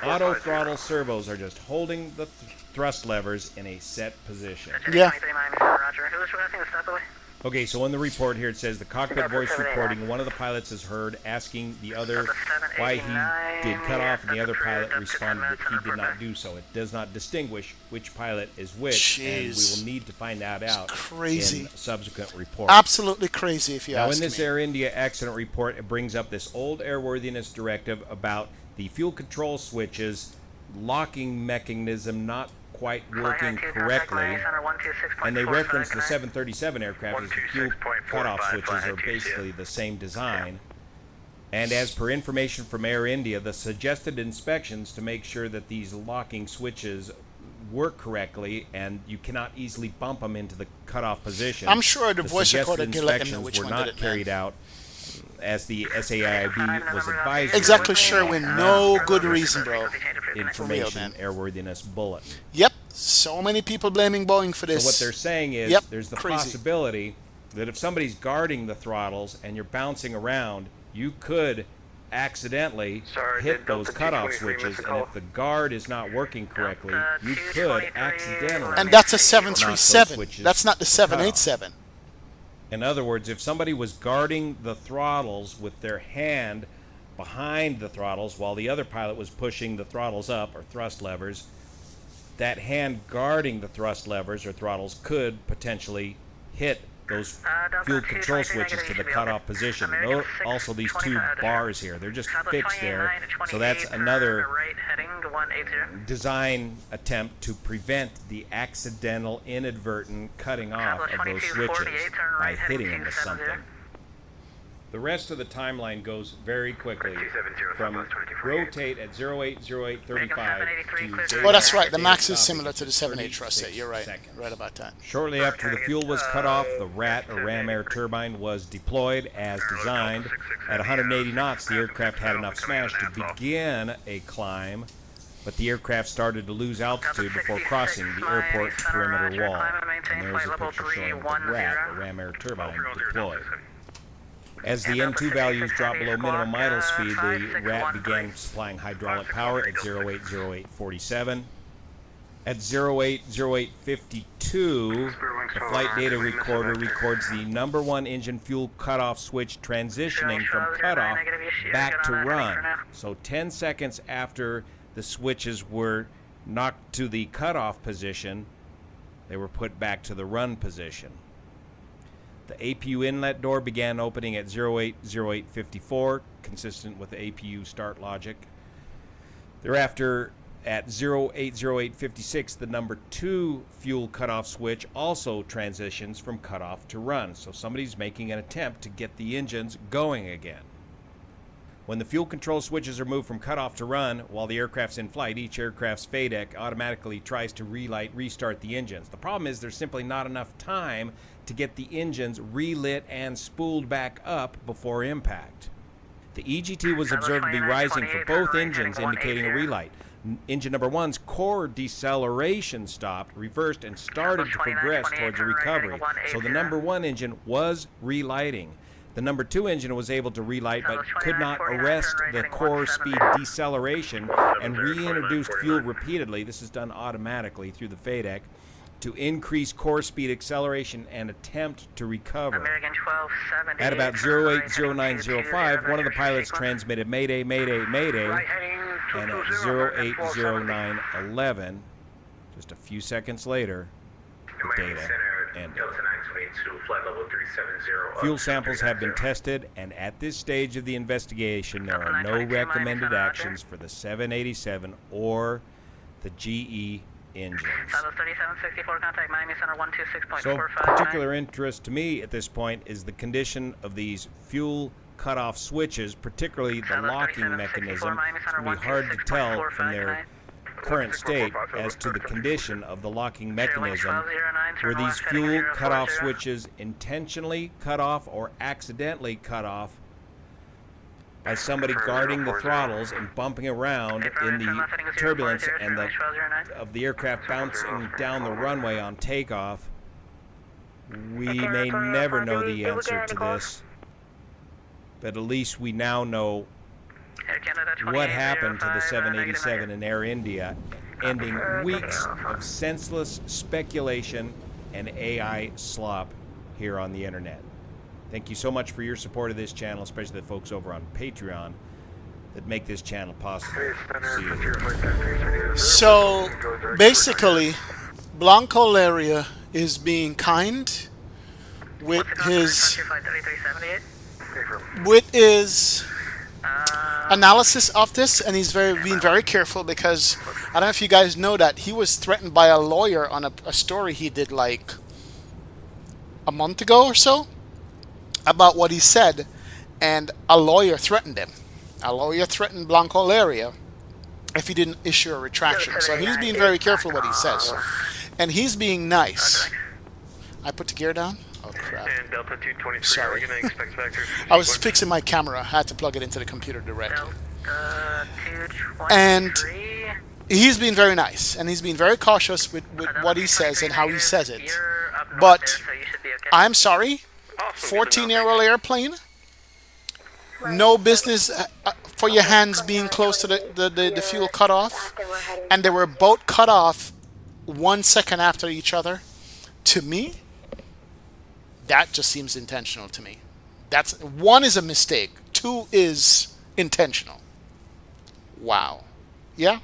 auto throttle servos are just holding the thrust levers in a set position. Yeah. Roger. Who was requesting the step away? Okay, so in the report here it says the cockpit voice recording, one of the pilots is heard asking the other why he did cut off, and the other pilot responded that he did not do so. It does not distinguish which pilot is which, and we will need to find that out in subsequent reports. Absolutely crazy, if you Now, ask in this me. Air India accident report, it brings up this old airworthiness directive about the fuel control switches locking mechanism not quite working correctly. And they reference the 737 aircraft as the fuel cutoff switches are basically the same design. And as per information from Air India, the suggested inspections to make sure that these locking switches work correctly and you cannot easily bump them into the cutoff position. I'm sure the voice recorder can let them know inspections which were one not did it, carried out as the SAIB was advised. Exactly, Sherwin. No good reason, bro. Information airworthiness bulletin. Yep. So many people blaming Boeing for this. So what they're saying is there's the possibility that if somebody's guarding the throttles and you're bouncing around, you could accidentally hit those cutoff switches, and if the guard is not working correctly, you could accidentally. And that's a 737. That's not the 787. In other words, if somebody was guarding the throttles with their hand behind the throttles while the other pilot was pushing the throttles up, or thrust levers, that hand guarding the thrust levers or throttles could potentially hit those fuel control switches to the cutoff position. Also, these two bars here, they're just fixed there. So that's another design attempt to prevent the accidental, inadvertent cutting off of those switches by hitting them with something. The rest of the timeline goes very quickly from rotate at 080835 to... Oh, that's right. The Max is similar to the 7.8 thrust set. You're right. Right about that. Shortly after the fuel was cut off, the RAT, or ram air turbine, was deployed as designed. At 180 knots, the aircraft had enough smash to begin a climb, but the aircraft started to lose altitude before crossing the airport perimeter wall. And there's a picture showing the RAT, or ram air turbine, deployed. As the N2 values dropped below minimum idle speed, the RAT began supplying hydraulic power at 080847. At 080852, the flight data recorder records the number one engine fuel cutoff switch transitioning from cutoff back to run. So 10 seconds after the switches were knocked to the cutoff position, they were put back to the run position. The APU inlet door began opening at 080854, consistent with the APU start logic. Thereafter, at 080856, the number 2 fuel cutoff switch also transitions from cutoff to run. So somebody's making an attempt to get the engines going again. When the fuel control switches are moved from cutoff to run while the aircraft's in flight, each aircraft's FADEC automatically tries to restart the engines. The problem is there's simply not enough time to get the engines relit and spooled back up before impact. The EGT was observed to be rising for both engines, indicating a relight. Engine number 1's core deceleration stopped, reversed, and started to progress towards a recovery. So the number 1 engine was relighting. The number 2 engine was able to relight but could not arrest the core speed deceleration and reintroduced fuel repeatedly. This is done automatically through the FADEC to increase core speed acceleration and attempt to recover. At about 080905, one of the pilots transmitted Mayday, Mayday, Mayday, and at 080911, just a few seconds later, the data ended. Fuel samples have been tested, and at this stage of the investigation, there are no recommended actions for the 787 or the GE engines. So of particular interest to me at this point is the condition of these fuel cutoff switches, particularly the locking mechanism. It's going to be hard to tell from their current state as to the condition of the locking mechanism. Were these fuel cutoff switches intentionally cut off or accidentally cut off by somebody guarding the throttles and bumping around in the turbulence and of the aircraft bouncing down the runway on takeoff? We may never know the answer to this, but at least we now know what happened to the 787 in Air India, ending weeks of senseless speculation and AI slop here on the internet. Thank you so much for your support of this channel, especially the folks over on Patreon that make this channel possible. See you. So basically, Blanco Laria is being kind with his analysis of this, and he's being very careful because I don't know if you guys know that he was threatened by a lawyer on a story he did like a month ago or so about what he said, and a lawyer threatened him. A lawyer threatened Blanco Laria if he didn't issue a retraction. So he's being very careful what he says, and he's being nice. I put the gear down. Oh crap! And Delta 223. Sorry. Are we gonna expect vectors? I was fixing my camera. I had to plug it into the computer directly. Delta 223. And he's been very nice, and he's been very cautious with what he says and how he says it. But I'm sorry, 14-year-old airplane, no business for your hands being close to the fuel cutoff, and they were both cut off 1 second after each other. To me, that just seems intentional to me. That's one is a mistake, two is intentional. Wow. Yeah?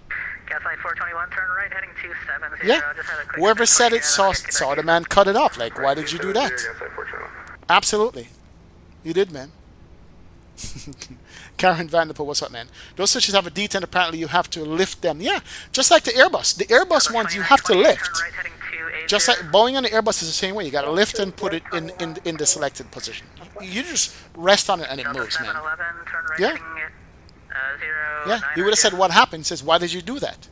Gaslight 421, turn right, heading 270. Yeah. Just had a quick Whoever said it check. saw the man cut it off. Like, why did you do that? Absolutely. You did, man. Karen Vanderpool, what's up, man? Those switches have a detent. Apparently, you have to lift them. Yeah, just like the Airbus. The Airbus ones, you have to lift. Just like Boeing and the Airbus is the same way. You got to lift and put it in the selected position. You just rest on it and it moves, man. Yeah. Yeah, he would have said what happened. He says, why did you do that?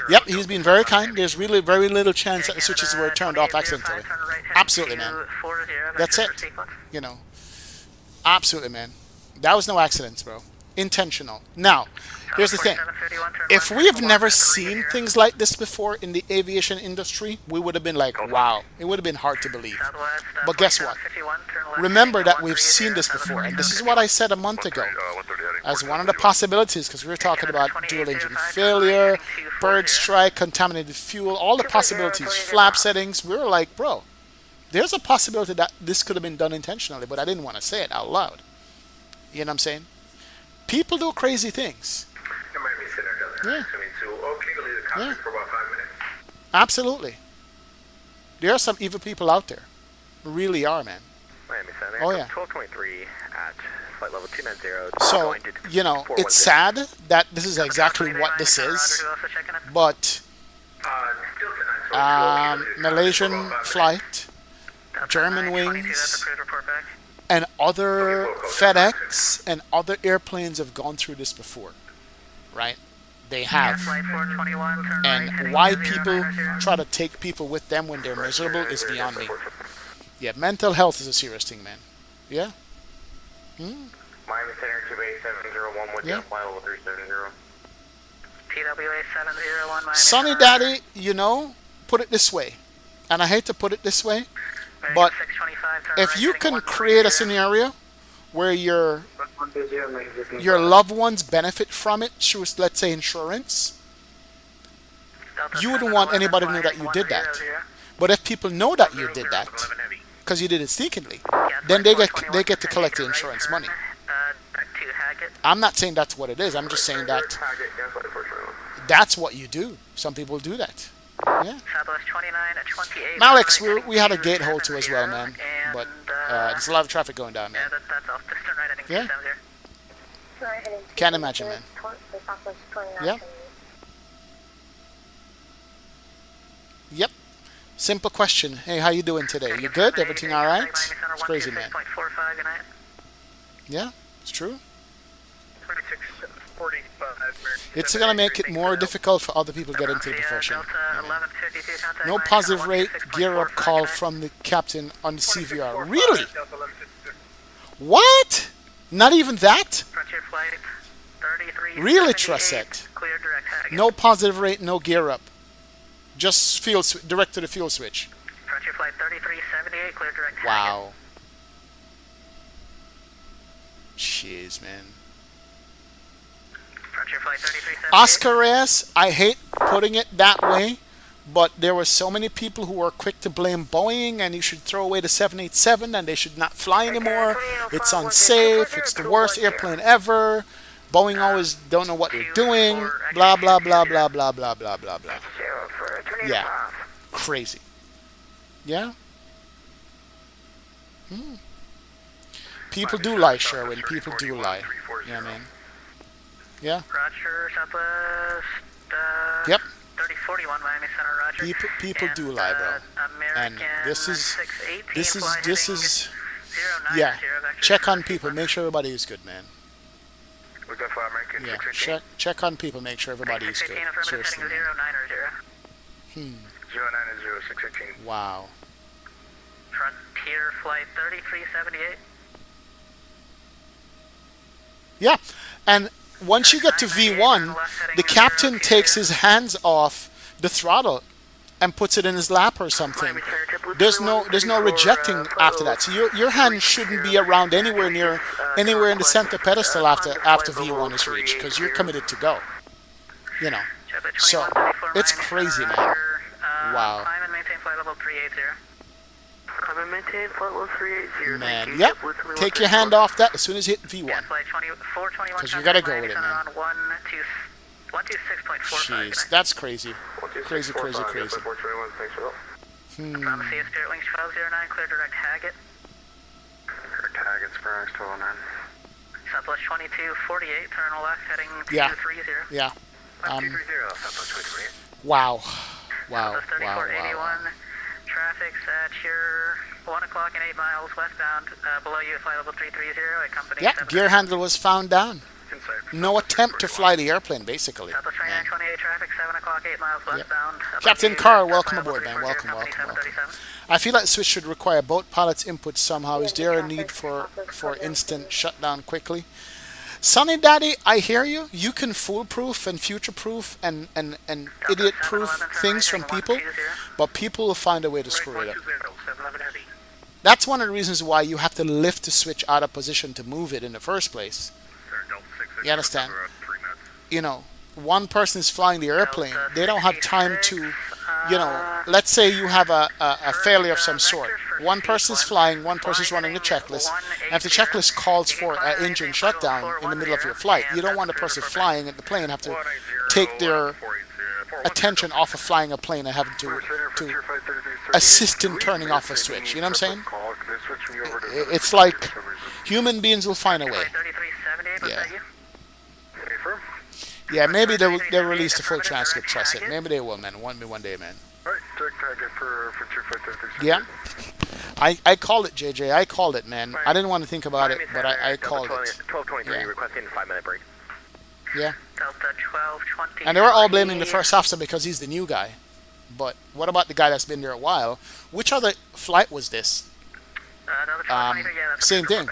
Yep, he's been very kind. There's really very little chance that the switches were turned off accidentally. Absolutely, man. That's it. You know. Absolutely, man. That was no accidents, bro. Intentional. Now, here's the thing. If we have never seen things like this before in the aviation industry, we would have been like, wow. It would have been hard to believe. But guess what? Remember that we've seen this before. And this is what I said a month ago as one of the possibilities, because we were talking about dual engine failure, bird strike, contaminated fuel, all the possibilities, flap settings. We were like, bro, there's a possibility that this could have been done intentionally, but I didn't want to say it out loud. You know what I'm saying? People do crazy things. Yeah. Yeah. Absolutely. There are some evil people out there. Really are, man. Oh, yeah. 1223 at flight level 290. So, you know, it's sad that this is exactly what this is, but Malaysian flight, German wings, and other FedEx and other airplanes have gone through this before, right? They have. And why people try to take people with them when they're miserable is beyond me. Yeah, mental health is a serious thing, man. Yeah? Miami Center 28701 with Yeah. flight level 370. TWA 701 Miami. Sonny Daddy, you know, put it this way, and I hate to put it this way, but if you can create a scenario where your loved ones benefit from it through, let's say, insurance, you wouldn't want anybody to know that you did that. But if people know that you did that, because you did it sneakily, then they get to collect the insurance money. I'm not saying that's what it is. I'm just saying that that's what you do. Some people do that. Yeah. Alex, we had a gate hold too as well, man. But there's a lot of traffic going down, man. Yeah. Can't imagine, man. Yeah. Yep. Simple question. Hey, how you doing today? You good? Everything all right? It's crazy, man. Yeah, it's true. It's going to make it more difficult for other people to get into the profession. No positive rate gear up call from the captain on the CVR. Really? What? Not even that? Really, Trusset? No positive rate, no gear up. Just direct to the fuel switch. Wow. Jeez, man. Oscar S, I hate putting it that way, but there were so many people who were quick to blame Boeing, and you should throw away the 787 and they should not fly anymore. It's unsafe. It's the worst airplane ever. Boeing always don't know what they're doing. Blah, blah, blah, blah, blah, blah, blah, blah, blah. Yeah. Crazy. Yeah? People do lie, Sherwin. People do lie. You know what I mean? Yeah. Roger, Southwest. Yep. 3041 Miami Center, Roger. People do lie, bro. And American this is 618, fly this heading yeah. 090, vector Check on 661. people. Make sure everybody is good, man. Was that flight American Yeah. 618? Check on people. Make sure everybody is good. 618, affirmative, Seriously. heading Man. 090. 090 618. Wow. Frontier Flight 3378. Yeah. And once you get to V1, the captain takes his hands off the throttle and puts it in his lap or something. There's no rejecting after that. So your hand shouldn't be around anywhere in the center pedestal after V1 is reached, because you're committed to go. You know. So it's crazy, man. Wow. Climb and maintain flight level 380. Climb and maintain flight level 380. Man, yep. Take your hand off that as soon as you hit V1. Flight 421. Because you gotta go with it, man. 126.45. Jeez, that's crazy. Crazy. From CS Spirit Wings 1209, clear direct Haggett. Target's for X209. Southwest 2248, turn left, heading Yeah. 230. Yeah. 230, Southwest 23. Wow. Southwest 3481, traffic's at your 1 o'clock and 8 miles westbound, below you, flight level 330, a company. Yeah, gear handle was found down. Inside. No attempt to fly the airplane, basically. Southwest Man. 2928, traffic 7 o'clock, 8 miles westbound. Captain Carr, welcome aboard, man. Welcome. I feel like the switch should require both pilots' input somehow. Is there a need for instant shutdown quickly? Sonny Daddy, I hear you. You can foolproof and future-proof and idiot-proof things from people, but people will find a way to screw it up. That's one of the reasons why you have to lift the switch out of position to move it in the first place. You understand? You know, one person is flying the airplane. They don't have time to, let's say you have a failure of some sort. One person is flying, one person is running the checklist. And if the checklist calls for an engine shutdown in the middle of your flight, you don't want the person flying at the plane have to take their attention off of flying a plane and having to assist in turning off a switch. You know what I'm saying? It's like human beings will find a way. Yeah. Yeah, maybe they'll release the full transcript, trust it. Maybe they will, man. One day, man. Alright, target for 2536. Yeah. I called it, JJ. I called it, man. I didn't want to think about it, but I called it. 1223, requesting a 5-minute break. Yeah. Delta 1220. And they were all blaming the first officer because he's the new guy. But what about the guy that's been there a while? Which other flight was this? Same thing.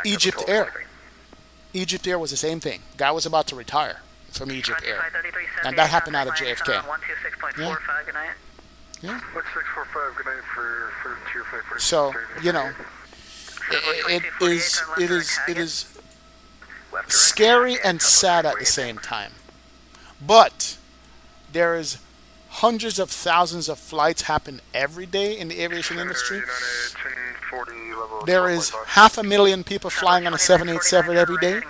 Egypt Air. Egypt Air was the same thing. Guy was about to retire from Egypt Air. And that happened out of JFK. Yeah. Yeah. 1645, good night for tier 5 for So, it is scary and sad at the same time. But there is hundreds of thousands of flights happen every day in the aviation industry. There is 500,000 people flying on a 787 every day.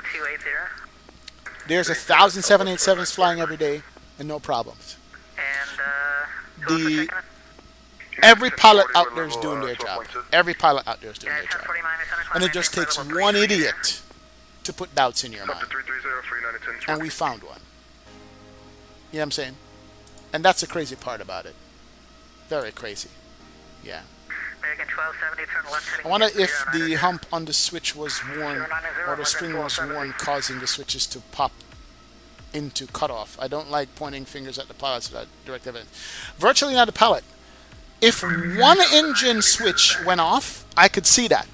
There's 1,000 787s flying every day, and no problems. Every pilot out there is doing their job. Every pilot out there is doing their job. And it just takes one idiot to put doubts in your mind. And we found one. You know what I'm saying? And that's the crazy part about it. Very crazy. Yeah. I wonder if the hump on the switch was worn, or the spring was worn, causing the switches to pop into cutoff. I don't like pointing fingers at the pilots without direct evidence. Virtually not the pilot. If one engine switch went off, I could see that.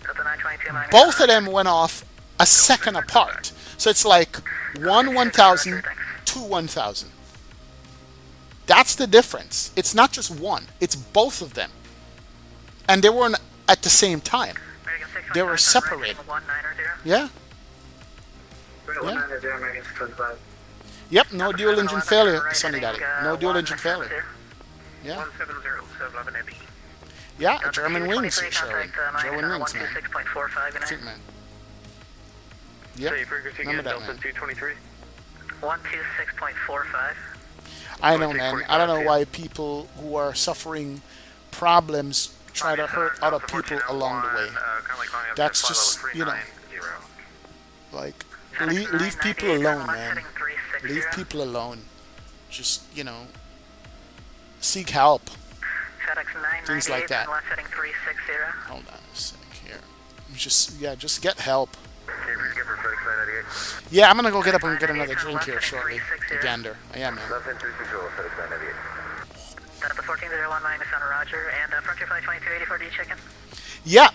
Both of them went off a second apart. So it's like 1,000, 1,000. That's the difference. It's not just one. It's both of them. And they weren't at the same time. They were separated. Yeah. Yeah. Yep, no dual engine failure, Sonny Daddy. No dual engine failure. Yeah. Yeah, German wings showing. German wings, man. That's it, man. Yep, remember that, man. 126.45. I know, man. I don't know why people who are suffering problems try to hurt other people along the way. That's just, like... leave people alone, man. Heading 360. Leave people alone. Just, you know, seek help. FedEx 998, Things like that. turn left heading 360. Hold on a sec here. Just get help. Can you please get for FedEx 998? Yeah, I'm gonna go get up and get another drink here shortly. Gander. I am, man. Left end 360, FedEx 998. Set up the 1401 minus on Roger, and Frontier Flight 2284, do you check in? Yeah.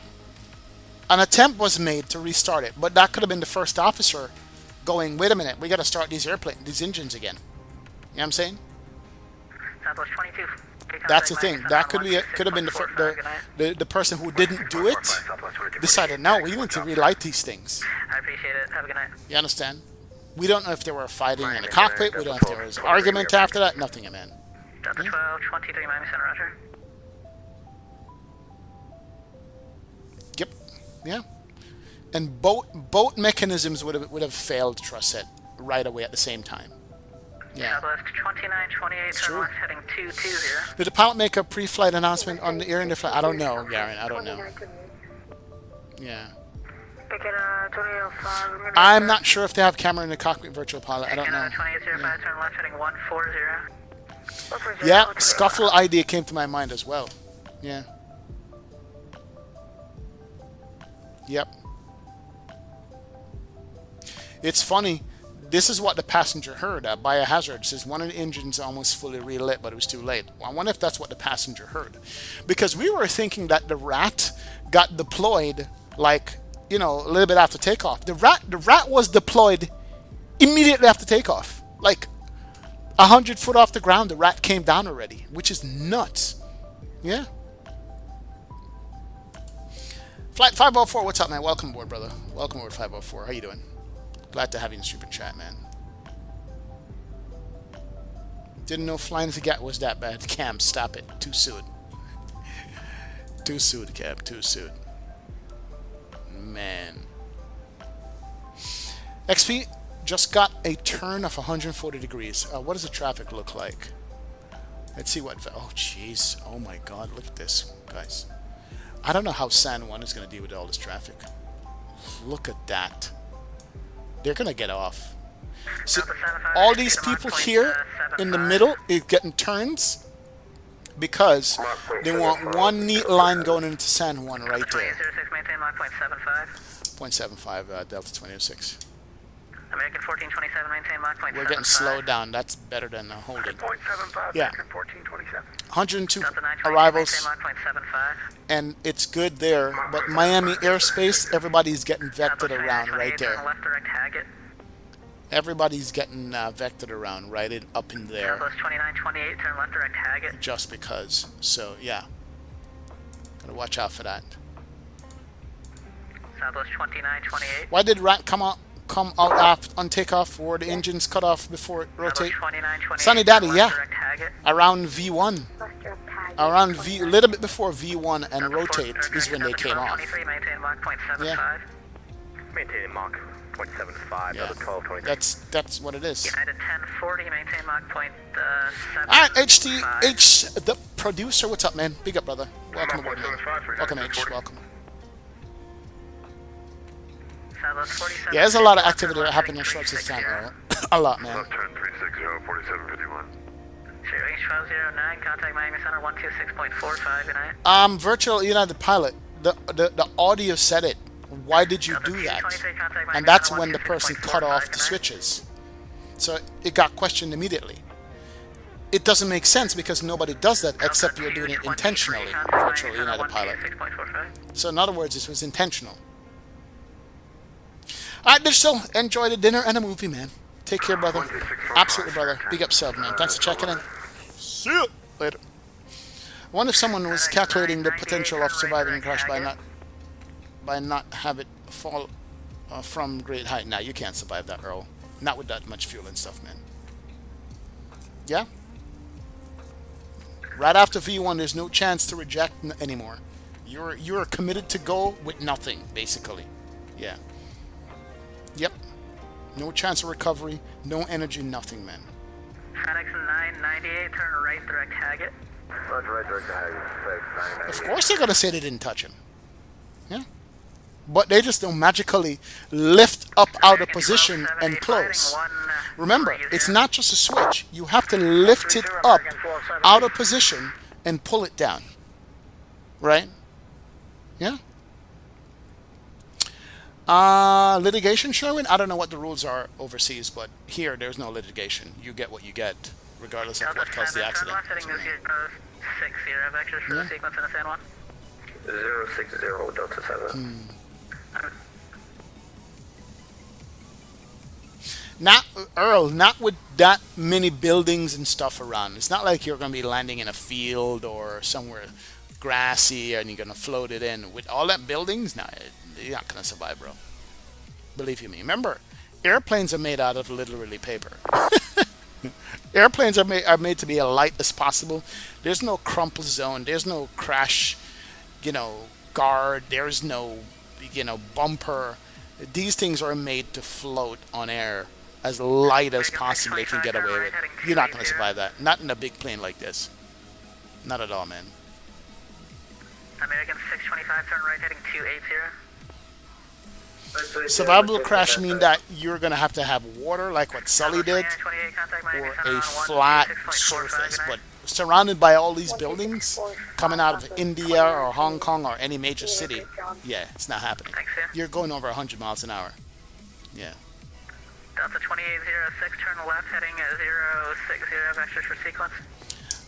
An attempt was made to restart it, but that could have been the first officer going, wait a minute, we gotta start these engines again. You know what I'm saying? Southwest 22. That's the thing. That could have been the person who didn't do it decided, no, we need to relight these things. I appreciate it. Have a good night. You understand? We don't know if they were fighting in the cockpit. We don't know if there was argument after that. Nothing, man. Delta 12, 23 minus on Roger. Yep. Yeah. And both mechanisms would have failed, trust it, right away at the same time. Yeah. Southwest 2928, turn left heading 220. Did the pilot make a pre-flight announcement on the air in the flight? I don't know, Garen. I don't know. Yeah. I'm not sure if they have camera in the cockpit virtual pilot. I don't know. 2805, turn left heading 140. Yeah, scuffle idea came to my mind as well. Yeah. Yep. It's funny. This is what the passenger heard. Biohazard says one of the engines almost fully relit, but it was too late. Well, I wonder if that's what the passenger heard. Because we were thinking that the rat got deployed, like, you know, a little bit after takeoff. The rat was deployed immediately after takeoff. Like, 100 foot off the ground, the rat came down already, which is nuts. Yeah. Flight 504, what's up, man? Welcome aboard, brother. Welcome aboard, 504. How you doing? Glad to have you in the super chat, man. Didn't know flying to Gat was that bad. Cam, stop it. Too soon. Too soon, Cam. Too soon. Man. XP just got a turn of 140 degrees. What does the traffic look like? Let's see what... Oh, jeez. Oh, my God. Look at this, guys. I don't know how San Juan is going to deal with all this traffic. Look at that. They're going to get off. So all these people here in the middle is getting turns because they want one neat line going into San Juan right there. 0.75 Delta 2006. American 1427, maintain Mach .75. We're getting slowed down. That's better than holding. 0.75, Yeah. American 1427. 102 Delta 928, arrivals, maintain Mach .75. and it's good there. But Miami airspace, everybody's getting vectored Southwest around 2928, right turn there. left direct Haggett. Everybody's getting vectored around right up in there. Southwest 2928, turn left direct Haggett. Just because. So, yeah. Gotta watch out for that. Southwest 2928. Why did Rat come out after, on takeoff? Were the engines cut off before it rotate? Southwest 2928, Sunny Daddy, turn yeah. left direct Haggett. Around V1. Around V, a little bit before V1 and rotate is when they came off. 23, maintain Mach .75. Yeah. Maintaining Mach 0.75, Yeah. Delta 1223. That's what it is. United 1040, maintain Mach .75. Alright, HTH, the producer, what's up, man? Big up, brother. Welcome aboard, man. 0.75 for Welcome, United H. 1040. Welcome. Southwest 47. Yeah, there's a lot of activity that happened in short time, Earl. A lot, man. Left turn 360, 4751. Zero H509, contact Miami Center 126.45, good night. Virtual United Pilot, the audio said it. Why did you do that? And that's when the person cut off the switches. So it got questioned immediately. It doesn't make sense because nobody does that except you're doing it intentionally, Virtual United Pilot. So in other words, this was intentional. Alright, Digital, enjoy the dinner and a movie, man. Take care, brother. Absolutely, brother. Big up, sub, man. Thanks for checking in. See you later. I wonder if someone was calculating the potential of surviving a crash by not have it fall from great height. Nah, you can't survive that, Earl. Not with that much fuel and stuff, man. Yeah? Right after V1, there's no chance to reject anymore. You're committed to go with nothing, basically. Yeah. Yep. No chance of recovery, no energy, nothing, man. FedEx 998, turn right direct Haggett. Roger, right direct to Haggett. FedEx 998. Of course they're going to say they didn't touch him. Yeah. but they just don't magically lift up out of position and close. Remember, it's not just a switch. You have to lift it up out of position and pull it down. Right? Yeah. Litigation, Sherwin? I don't know what the rules are overseas, but here there's no litigation. You get what you get, regardless of what caused the accident. Heading is 060 vectors for the sequence in the San Juan. 060 Delta 7. Not, Earl, not with that many buildings and stuff around. It's not like you're going to be landing in a field or somewhere grassy and you're going to float it in. With all that buildings, nah, you're not going to survive, bro. Believe you me. Remember, airplanes are made out of literally paper. Airplanes are made to be as light as possible. There's no crumple zone. There's no crash, guard. There's no, bumper. These things are made to float on air as light as possible they can get away with. You're not going to survive that. Not in a big plane like this. Not at all, man. American 625, turn right, heading 280. Survivable crash mean that you're going to have water like what Sully did, or a flat surface, but surrounded by all these buildings coming out of India or Hong Kong or any major city, yeah, it's not happening. You're going over 100 miles an hour. Yeah. Delta 2806, turn left, heading 060 vectors for sequence.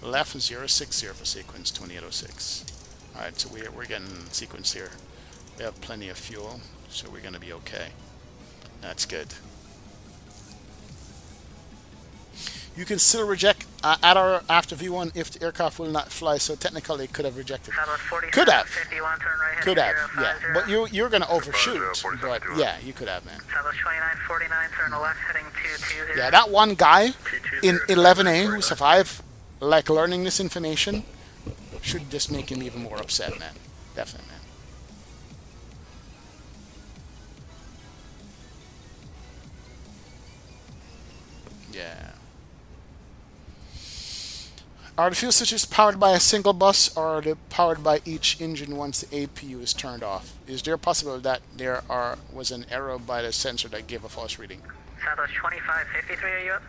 Left 060 for sequence 2806. Alright, so we're getting sequence here. We have plenty of fuel, so we're going to be okay. That's good. You can still reject at or after V1 if the aircraft will not fly, so technically it could have rejected. Could have. Could have, yeah. But you're going to overshoot. But yeah, you could have, man. Southwest 2949, turn left, heading 220. Yeah, that one guy in 11A who survived, like learning this information, should just make him even more upset, man. Definitely, man. Yeah. Are the fuel switches powered by a single bus, or are they powered by each engine once the APU is turned off? Is there a possibility that there was an error by the sensor that gave a false reading? Southwest 2553, are you up?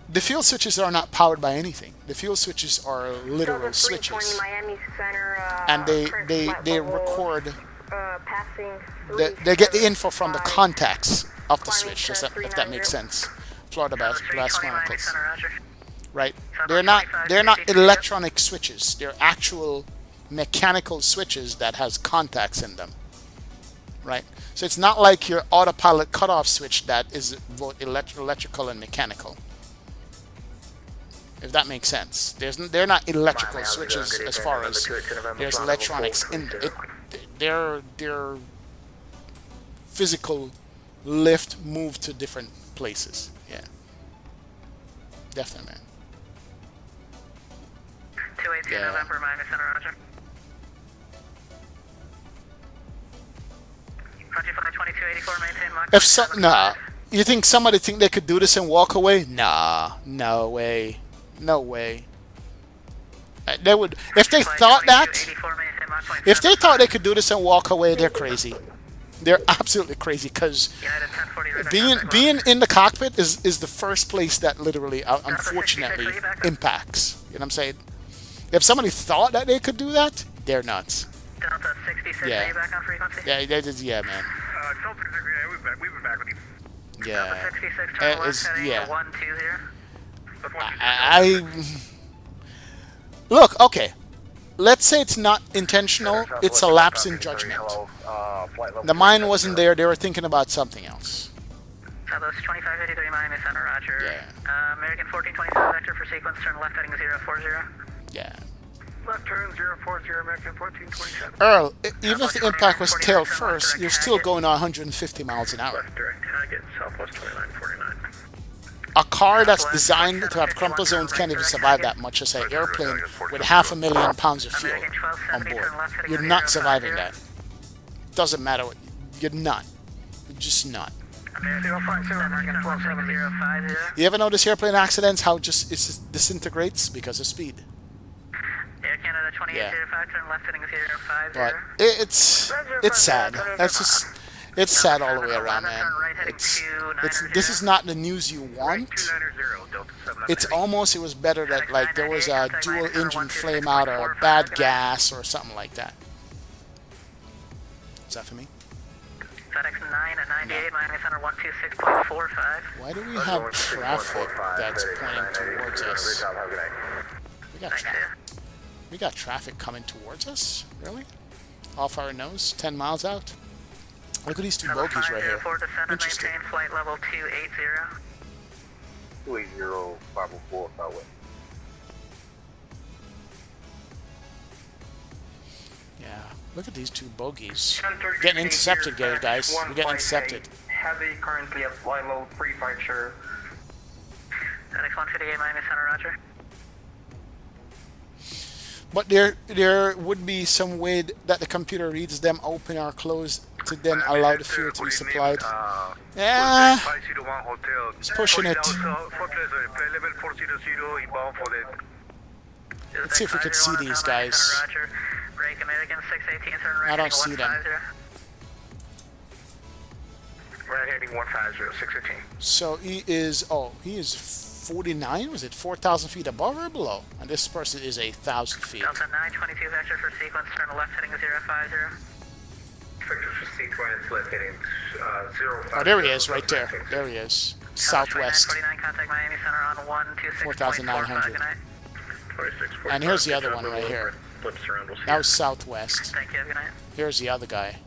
The fuel switches are not powered by anything. The fuel switches are literal switches, and they record. They get the info from the contacts of the switch, if that makes sense. Florida Blast Chronicles, right? They're not electronic switches. They're actual mechanical switches that has contacts in them, right? So it's not like your autopilot cutoff switch that is both electrical and mechanical. If that makes sense. They're not electrical switches as far as there's electronics in it. They're physical lift, move to different places. Yeah. Definitely, man. 218 November, Miami Center, roger. 2284, maintain Mach. Nah. You think somebody think they could do this and walk away? Nah. No way. No way. They would, if they thought that, if they thought they could do this and walk away, they're crazy. They're absolutely crazy, because being in the cockpit is the first place that literally, unfortunately, impacts. You know what I'm saying? If somebody thought that they could do that, they're nuts. Delta 66, yeah. back on frequency? Yeah, man. We've been back with you. Yeah. Delta 66, turn left, heading yeah. 120. Look, okay. Let's say it's not intentional. It's a lapse in judgment. The mind wasn't there. They were thinking about something else. Southwest 2553, Miami Center, roger. Yeah. American 1427 vector for sequence, turn left heading 040. Yeah. Left turn 040, American 1427. Earl, even if the impact was tail first, you're still going 150 miles an hour. Left direct target, Southwest 2949. A car that's designed to have crumple zones can't even survive that much as an airplane with 500,000 pounds of fuel on board. You're not surviving that. Doesn't matter what. You're not. You're just not. You ever notice airplane accidents, how it just disintegrates because of speed? Air Canada 2805, turn left heading 050. But it's sad. That's just it's sad all the way around, man. This is not the news you want. It's almost, it was better that like there was a dual engine flame out or a bad gas or something like that. Is that for me? FedEx 9 at 98, Miami Center 126.45. Why do we have traffic that's pointing towards us? We got traffic coming towards us? Really? Off our nose? 10 miles out? Look at these two bogies right here. Interesting. Maintain flight level 280. 280, 504, Southwest. Yeah, look at these two bogies. Getting intercepted, guys. We're getting intercepted. Heavy currently at flight level 35, sure. FedEx 158, Miami Center, roger. But there would be some way that the computer reads them open or closed to then allow the fuel to be supplied. Yeah, it's pushing it. Let's see if we could see these guys. I don't see them. We're heading 150, 618. So he is 49? Was it 4,000 feet above or below? And this person is 1,000 feet. Delta 922 vector for sequence, turn left heading 050. Vector for sequence, left heading 050. Oh, there he is, right there. There he is. Southwest. 49, contact Miami Center on 126.45. 4,900. And here's the other one right here. That was southwest. Thank you, good night. Here's the other guy.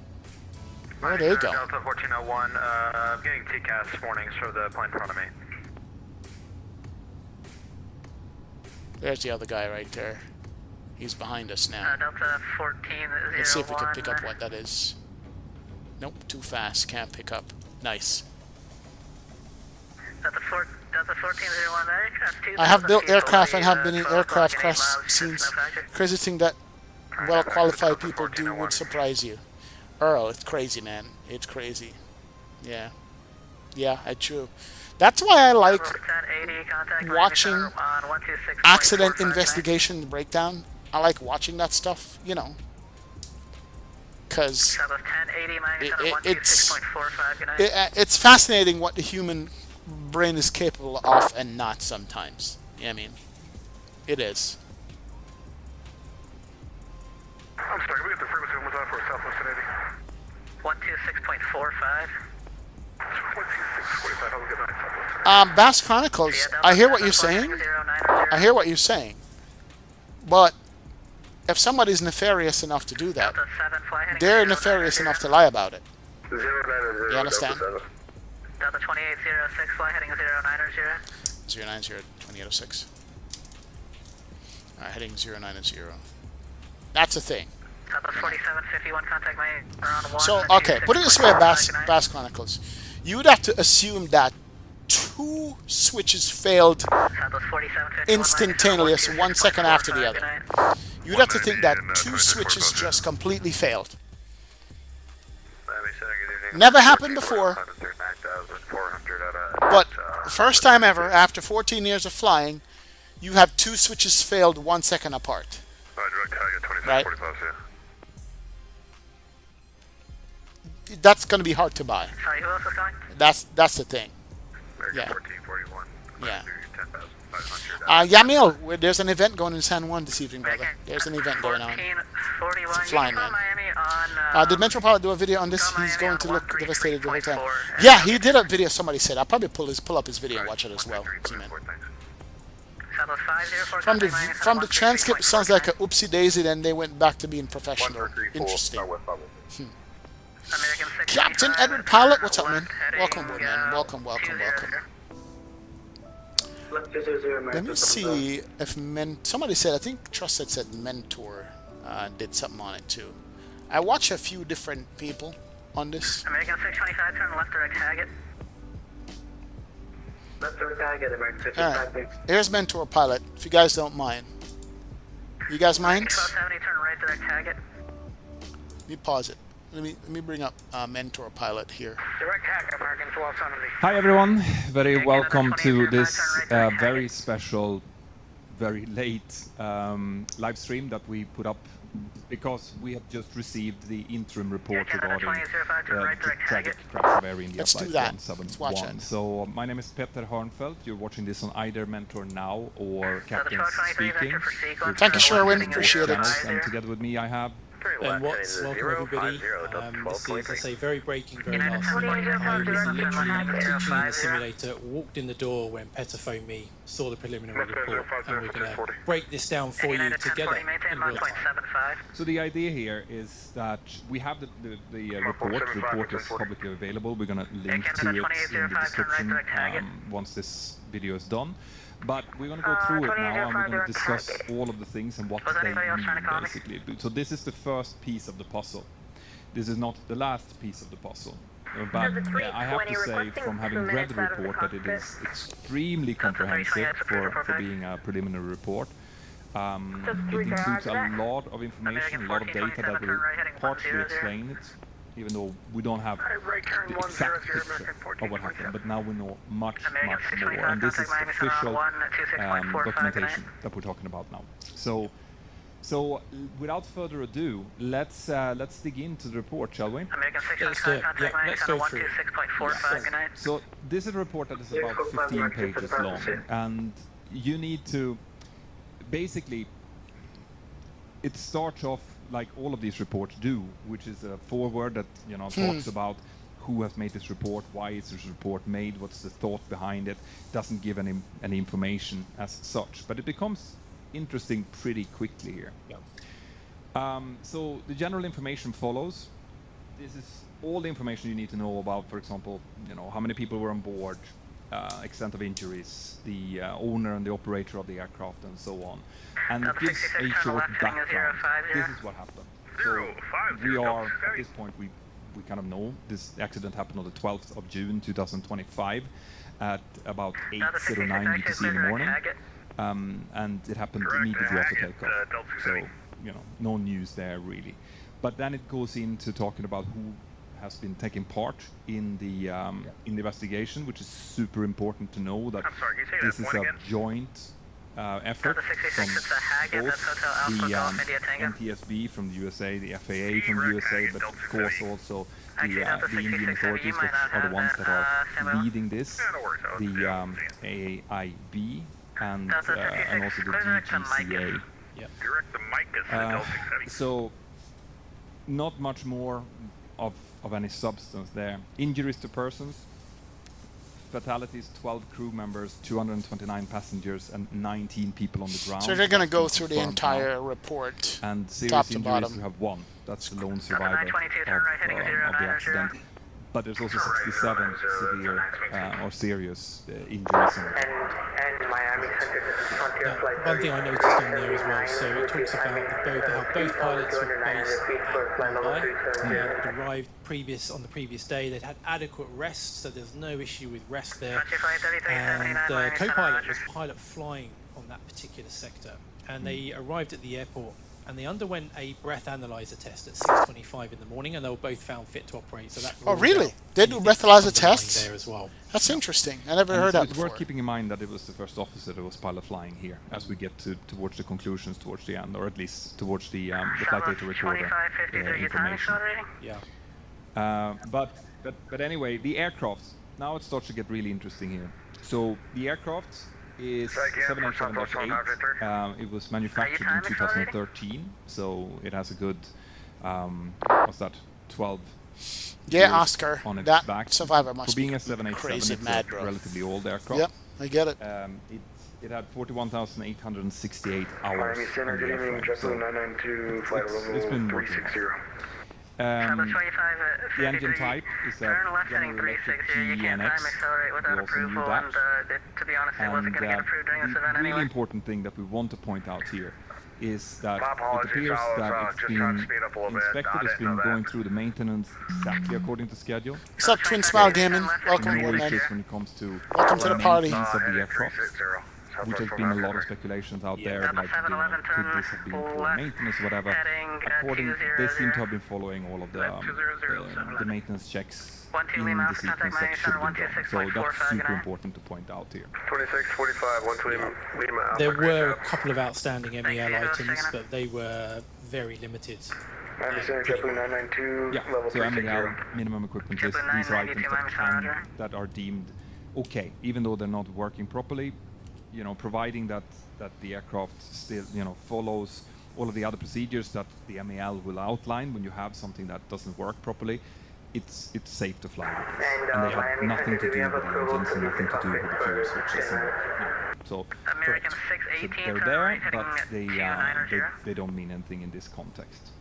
Where they go? Delta 1401, getting TCAS warnings for the plane in front of me. There's the other guy right there. He's behind us now. Delta 1401. Let's see if we can pick up what that is. Nope, too fast. Can't pick up. Nice. Delta 1401, that aircraft too. I have built aircraft and have been in aircraft crash scenes. Crazy thing that well-qualified people do would surprise you. Earl, it's crazy, man. It's crazy. Yeah. Yeah, it's true. That's why I like watching accident investigation breakdown. I like watching that stuff, you know, because it's fascinating what the human brain is capable of and not sometimes. You know what I mean? It is. I'm sorry, we got the frequency one more time for Southwest 126.45. Bass Chronicles, I hear what you're saying. I hear what you're saying. But if somebody's nefarious enough to do that, they're nefarious enough to lie about it. You understand? Delta 2806, fly heading 090. 090, 2806. Alright, heading 090. That's a thing. Delta 4751, contact my around 1. So, okay, put it this way, Bass Chronicles. You would have to assume that 2 switches failed instantaneously, 1 second after the other. You would have to think that 2 switches just completely failed. Never happened before. But first time ever, after 14 years of flying, you have 2 switches failed 1 second apart. Right? That's going to be hard to buy. Sorry, who else is going? That's the thing. Yeah. Yeah. Yamil, there's an event going in San Juan this evening, brother. There's an event going on. It's a flying, man. Did Metro Pilot do a video on this? He's going to look devastated the whole time. Yeah, he did a video, somebody said. I'll probably pull up his video and watch it as well. See, man. From the transcript, it sounds like a oopsie daisy, then they went back to being professional. Interesting. Captain Edward Pilot, what's up, man? Welcome aboard, man. Welcome. Let me see if somebody said, I think Trusted said Mentor did something on it too. I watch a few different people on this. American 625, turn left direct Haggett. Left direct Haggett, American 625. Alright, here's Mentor Pilot, if you guys don't mind. You guys mind? 1270, turn right direct Haggett. Let me pause it. Let me bring up Mentor Pilot here. Direct Haggett, American 1270. Hi everyone, very welcome to this very special very late live stream that we put up because we have just received the interim report regarding the tragic crash of Air India Flight 171. So my name is Peter Hörnfeldt. You're watching this on either Mentor Now or Captain Speaking. Thank you, Sherwin. Appreciate it. And together with me I have Ben Watts, welcome everybody. This is, let's say, very breaking, very last minute. I was literally teaching in the simulator, walked in the door when Petter phoned me, saw the preliminary report, and we're going to break this down for you together in real time. So the idea here is that we have the report. The report is publicly available. We're going to link to it in the description once this video is done. But we're going to go through it now and we're going to discuss all of the things and what they mean, basically. So this is the first piece of the puzzle. This is not the last piece of the puzzle. But I have to say, from having read the report, that it is extremely comprehensive for being a preliminary report. It includes a lot of information, a lot of data that will partially explain it, even though we don't have the exact picture of what happened, but now we know much more, and this is official documentation that we're talking about now. So without further ado, let's dig into the report, shall we? Let's do it. Yeah, let's go through it. So this is a report that is about 15 pages long, and you need to basically, it starts off like all of these reports do, which is a foreword that talks about who has made this report, why is this report made, what's the thought behind it. Doesn't give any information as such, but it becomes interesting pretty quickly here. Yeah. So the general information follows. This is all the information you need to know about, for example, how many people were on board, extent of injuries, the owner and the operator of the aircraft, and so on. And it gives a short background. This is what happened. So we are, at this point, we kind of know this accident happened on the 12th of June 2025 at about 8:09 UTC in the morning. And it happened immediately after takeoff. So, no news there really. But then it goes into talking about who has been taking part in the investigation, which is super important to know that this is a joint effort from both the NTSB from the USA, the FAA from the USA, but of course also the Indian authorities, which are the ones that are leading this, the AIB and also the VGA. So not much more of any substance there. Injuries to persons, fatalities, 12 crew members, 229 passengers, and 19 people on the ground. So they're going to go through the entire report, and serious top to injuries, bottom. we have one. That's the lone survivor of the accident. But there's also 67 severe or serious injuries. One thing I noticed on there as well, so it talks about how both pilots were based at Mumbai. They had arrived on the previous day. They'd had adequate rest, so there's no issue with rest there. And the co-pilot was pilot flying on that particular sector. And they arrived at the airport and they underwent a breath analyzer test at 6:25 in the morning, and they were both found fit to operate. So that really? They do breathalyzer tests there as well. That's interesting. I never heard that before. It's worth keeping in mind that it was the first officer that was pilot flying here, as we get towards the conclusions towards the end, or at least towards the flight data recorder information. Yeah. But anyway, the aircrafts. Now it starts to get really interesting here. So the aircraft is 787-8. It was manufactured in 2013, so it has a good, what's that, 12 yeah, Oscar, on its that back. Survivor must For being be a 787, crazy it's mad, a bro. relatively old aircraft. Yep, I get it. It had 41,868 hours on the airframe, so it's been working. The engine type is a General Electric GEnx. We also knew that. And the really important thing that we want to point out here is that it appears that it's been inspected, it's been going through the maintenance exactly according to schedule. What's up, Twin Smile Gaming? Welcome, no man. issues when it comes to Welcome to the party. maintenance of the aircraft. which has been a lot of speculations out there, like, you know, could this have been poor maintenance or whatever. According, they seem to have been following all of the maintenance checks in the sequence that should have been done. So that's super important to point out here. 2645, 120. There were a couple of outstanding MEL items, but they were very limited. I'm assuming JetBlue 992, Yeah, level so 360. MEL, minimum equipment list, these are items that are deemed okay, even though they're not working properly, you know, providing that the aircraft still, you know, follows all of the other procedures that the MEL will outline when you have something that doesn't work properly, it's safe to fly with this. And they have nothing to do with the engines and nothing to do with the fuel switches. And, so they're there, but they don't mean anything in this context.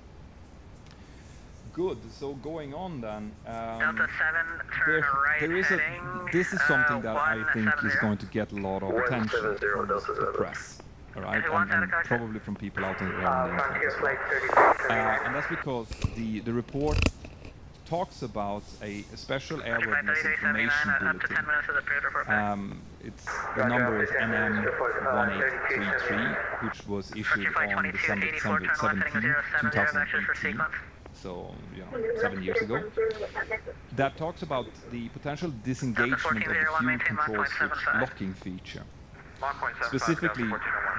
Good. So going on then, Delta 7, turn right heading, this is something that I think is going to get a lot of attention from the press, all right, and probably from people out in the air. And that's because the report talks about a special airworthiness information bulletin. The number is NM1833, which was issued on December 17, 2018. So, you know, 7 years ago, that talks about the potential disengagement of the fuel control switch locking feature. Specifically,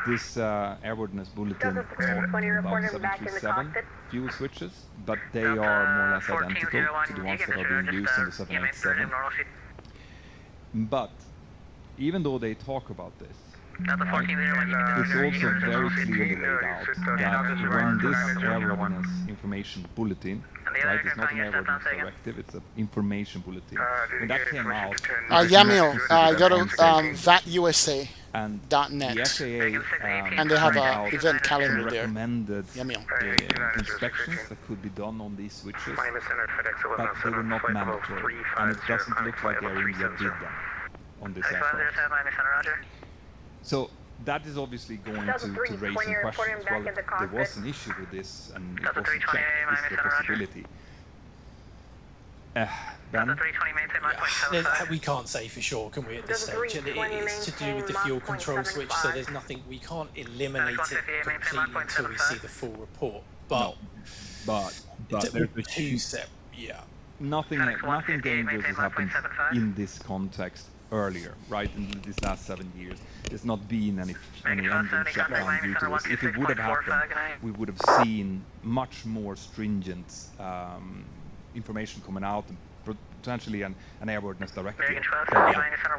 this airworthiness bulletin talks about 737 fuel switches, but they are more or less identical to the ones that are being used in the 787. But even though they talk about this, it's also very clearly laid out that when this airworthiness information bulletin, right, it's not an airworthiness directive, it's an information bulletin. When that came out, Yamil, go to VATUSA.net, and the FAA and they have an event calendar there. Recommended inspections that could be done on these switches, but they were not mandatory, and it doesn't look like Air India did them on this aircraft. So that is obviously going to raise some questions. Well, there was an issue with this, and it wasn't checked. Is the possibility? Ben? We can't say for sure, can we, at this stage? And it's to do with the fuel control switch, so there's nothing, we can't eliminate it completely until we see the full report. But, but there's a huge step. Yeah. Nothing dangerous has happened in this context earlier, right? In these last 7 years, there's not been any engine shutdown due to this. If it would have happened, we would have seen much more stringent information coming out, and potentially an airworthiness directive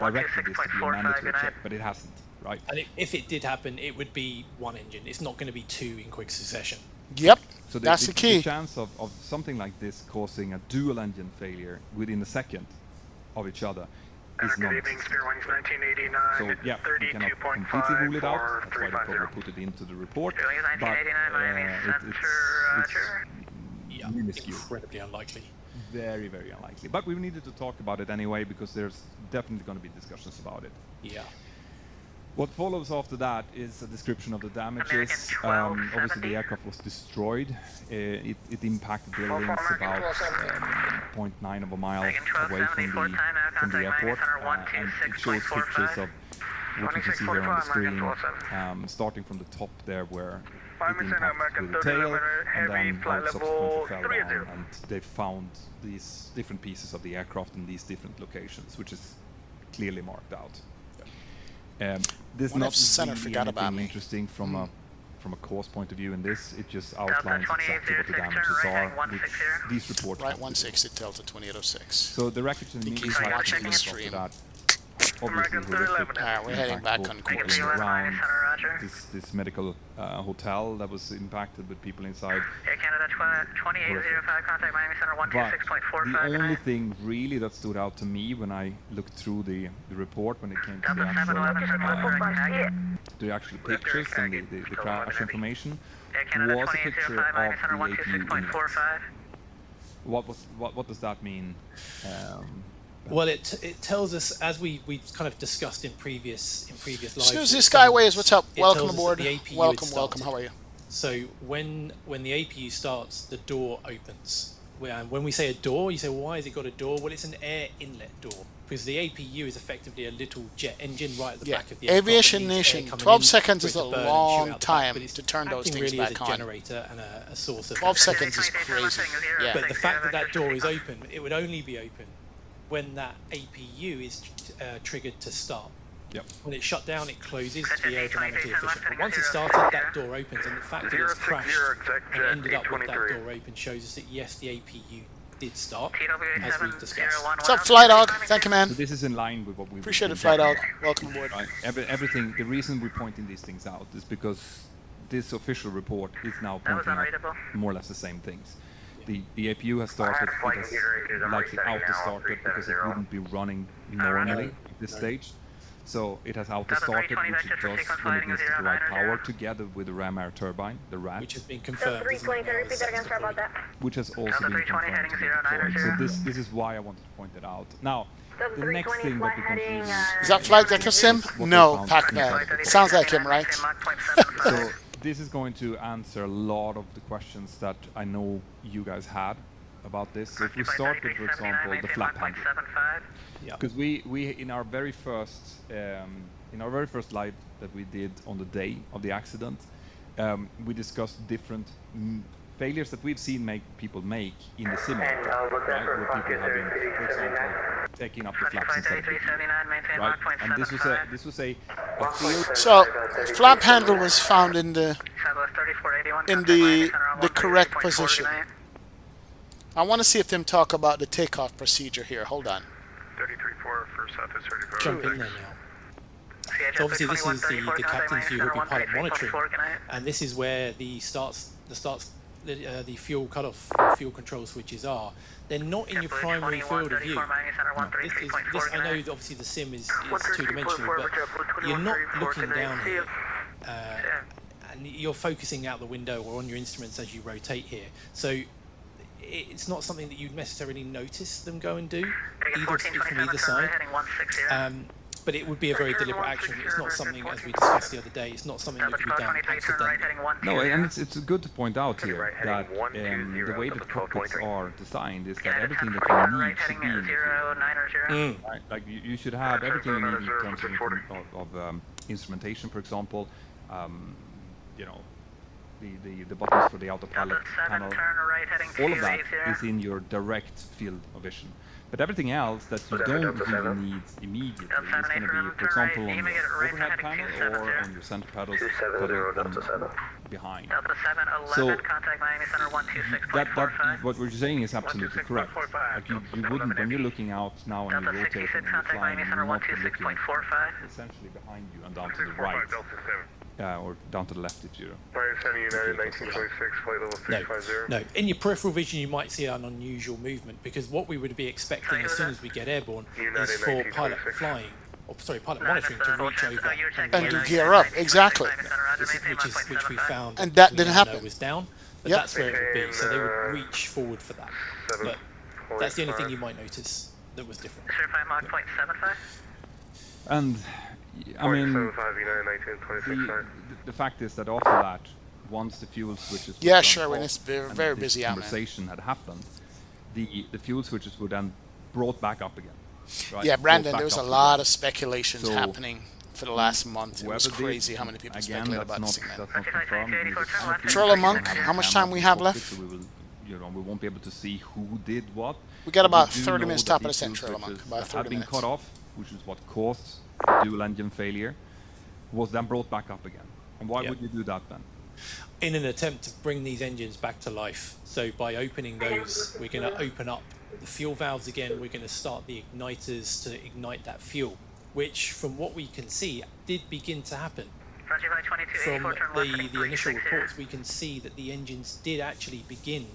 directed this to be a mandatory check, but it hasn't, right? And if it did happen, it would be one engine. It's not going to be two in quick succession. Yep, so that's the key. The chance of something like this causing a dual engine failure within a second of each other is non-existent. So yeah, we cannot completely rule it out. That's why they probably put it into the report. But it's minuscule. Incredibly unlikely. Very, very unlikely. But we needed to talk about it anyway because there's definitely going to be discussions about it. Yeah. What follows after that is a description of the damages. Obviously, the aircraft was destroyed. It impacted buildings about 0.9 of a mile away from the airport, and it shows pictures of what you can see here on the screen, starting from the top there where it impacted with the tail, and then how it subsequently fell down, and they found these different pieces of the aircraft in these different locations, which is clearly marked out. There's not really anything interesting from a cost point of view in this. It just outlines exactly what the damages are, which these reports Right 16 Delta 2806. So the wreckage and immediate watching the stream. That obviously we're heading back on course. Around this medical hotel that was impacted with people inside. Air Canada 2805, contact Miami Center 126.45. The only thing really that stood out to me when I looked through the report when it came to the actual pictures and the crash information was a picture of the APU unit. What does that mean? Well, it tells us, as we kind of discussed in previous lives. Susie Skyways, what's up? Welcome aboard. Welcome. How are you? So when the APU starts, the door opens. when we say a door, you say, well, why has it got a door? Well, it's an air inlet door because the APU is effectively a little jet engine right at the back of the aircraft. Aviation Nation, 12 seconds is a long time to turn those things really back a on. generator and a source of 12 seconds is crazy. Yeah. But the fact that that door is open, it would only be open when that APU is triggered to start. Yep. When it's shut down, it closes to be aerodynamically efficient. But once it started, that door opens, and the fact that it's crashed and ended up with that door open shows us that yes, the APU did start, as we discussed. What's up, Fly Dog? Thank you, man. So this is in line with what we appreciate it, Fly Dog. Welcome aboard. Right. Everything. The reason we're pointing these things out is because this official report is now pointing out more or less the same things. The APU has started. It has likely auto-started because it wouldn't be running normally at this stage. So it has auto-started, which it does when it needs to provide power, together with the ram air turbine, the RAT. Which has been confirmed. Repeat that again, sorry about that. Which has also been confirmed to be deployed. So this is why I wanted to point it out. Now, the next thing that becomes really... Is that Flight Decker Sim? No, Pac-Man. Sounds like him, right? So this is going to answer a lot of the questions that I know you guys had about this. So if we start with, for example, the flap handle. Because we in our very first live that we did on the day of the accident, we discussed different failures that we've seen people make in the simulator, right? Where people have been, for example, taking up the flaps instead of right? And this was a field. So flap handle was found in the correct position. I want to see if them talk about the takeoff procedure here. Hold on. 33.4 for Southwest 35. Jump in there now. So obviously this is the captain's view will be pilot monitoring, and this is where the fuel cutoff, fuel control switches are. They're not in your primary field of view. This I know that obviously the sim is two-dimensional, but you're not looking down here, and you're focusing out the window or on your instruments as you rotate here. So it's not something that you'd necessarily notice them go and do, from either side. But it would be a very deliberate action. It's not something, as we discussed the other day, it's not something that could be done accidentally. No, and it's good to point out here that the way that cockpits are designed is that everything that you need should be in the field. Right? Like you should have everything you need in terms of instrumentation, for example. You know, the buttons for the autopilot panel, all of that is in your direct field of vision. But everything else that you don't really need immediately is going to be, for example, on the overhead panel or on your center pedals behind. So what we're saying is absolutely correct. Like you wouldn't, when you're looking out now and you're rotating and you're flying, you're not looking essentially behind you and down to the right. Or down to the left if you're... No. In your peripheral vision you might see an unusual movement, because what we would be expecting as soon as we get airborne is for pilot monitoring to reach over and to gear up, exactly. Which we found and that didn't happen. Was down, but that's where it would be, so they would reach forward for that. But that's the only thing you might notice that was different. And I mean, the fact is that after that, once the fuel switches when it's very busy out, conversation had happened, the fuel switches were then brought back up again. Right? Yeah, Brandon, there was a lot of speculations happening for the last month. It was crazy how many people speculated about this thing. Trailer Monk, how much time we have left? So we won't be able to see who did what. We got about 30 minutes top of the set, Trailer Monk. About 30 minutes. Cut off, which is what caused dual engine failure, was then brought back up again. And why would you do that then? In an attempt to bring these engines back to life. So by opening those, we're going to open up the fuel valves again. We're going to start the igniters to ignite that fuel, which from what we can see did begin to happen. From the initial reports, we can see that the engines did actually begin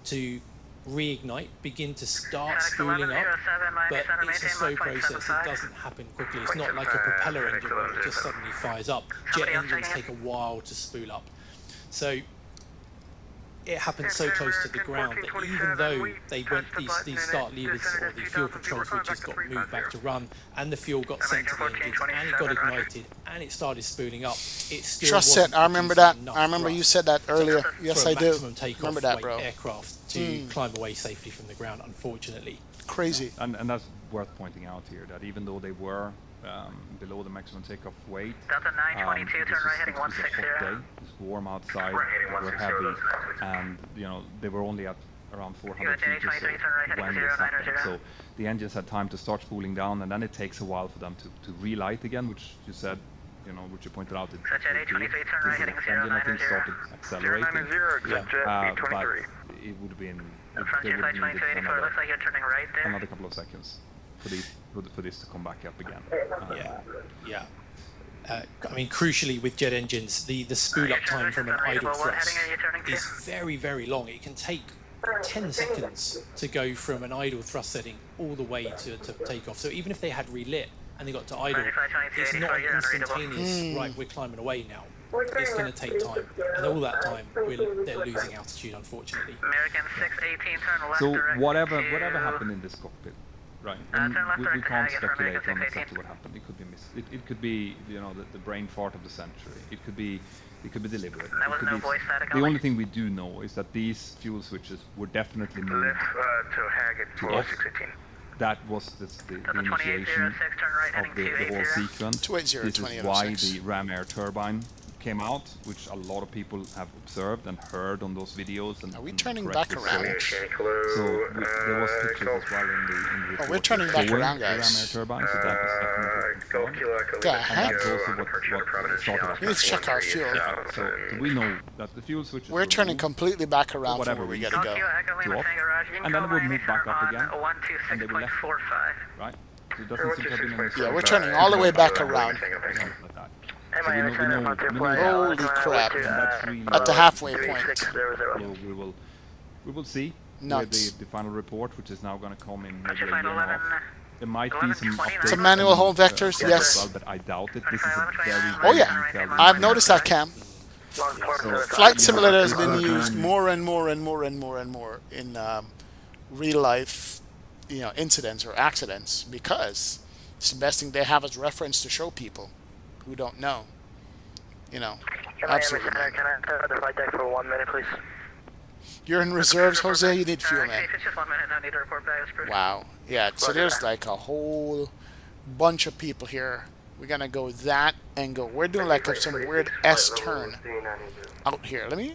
to reignite, begin to start spooling up, but it's a slow process. It doesn't happen quickly. It's not like a propeller engine where it just suddenly fires up. Jet engines take a while to spool up. So it happens so close to the ground that even though they went, these start levers or the fuel control switches got moved back to run, and the fuel got sent to the engines, and it got ignited, and it started spooling up, it still Trust it. I remember that. I remember you said that earlier. Yes, I do. Remember that, bro. Aircraft to climb away safely from the ground, unfortunately. Crazy. And that's worth pointing out here that even though they were below the maximum takeoff weight, Delta 922, turn right heading it was a 160. hot day. It's warm outside. They were heavy, and they were only at around 400 feet or so when this happened. So the engines had time to start cooling down, and then it takes a while for them to relight again, which you said, which you pointed out. Such at 823, turn right heading 090. I think started accelerating. But it would have been. Frontier Flight 2284, looks like you're turning right there. Another couple of seconds for this to come back up again. Yeah. I mean, crucially with jet engines, the spool up time from an idle thrust is very, very long. It can take 10 seconds to go from an idle thrust setting all the way to takeoff. So even if they had relit and they got to idle, it's not an instantaneous, right, we're climbing away now. It's going to take time. And all that time, they're losing altitude, unfortunately. American 618, turn left So direct. whatever happened in this cockpit, right? And we can't speculate on exactly what happened. It could be it could be the brain fart of the century. It could be deliberate. There was no voice static. The only thing we do know is that these fuel switches were definitely moved Lift to Haggett for 618. That was the initiation of the whole sequence. 280, This is why the ram air turbine came out, which a lot of people have observed and heard on those videos. And are we turning back around? So there was pictures as well in the report. Oh, we're turning back around, guys. The ram air turbine, so that is definitely confirmed. The And heck? that's also what started off. We need to check our fuel. So we know that the fuel switches We're turning completely back around from where we gotta go. to off, and then we'll move back up again, and they will left, right? So it doesn't seem to have been any Yeah, we're turning all the way back around. like that. So Holy crap. Really At the halfway point. We will see Nuts. with the final report, which is now going to come in maybe a year and a half. There might be some updates. Some manual home vectors, as yes. well, but I doubt it. This is a very, Oh very yeah, detailed I've noticed that, Cam. So, Flight Simulator has been used more and more and more and more and more in real life, incidents or accidents, because it's the best thing they have as reference to show people who don't know. Absolutely. Can I turn the flight deck for 1 minute, please? You're in reserves, Jose. You need fuel, man. If it's just 1 minute, I need to report back. Wow. Yeah. So there's like a whole bunch of people here. We're gonna go that angle. We're doing like some weird S turn out here. Let me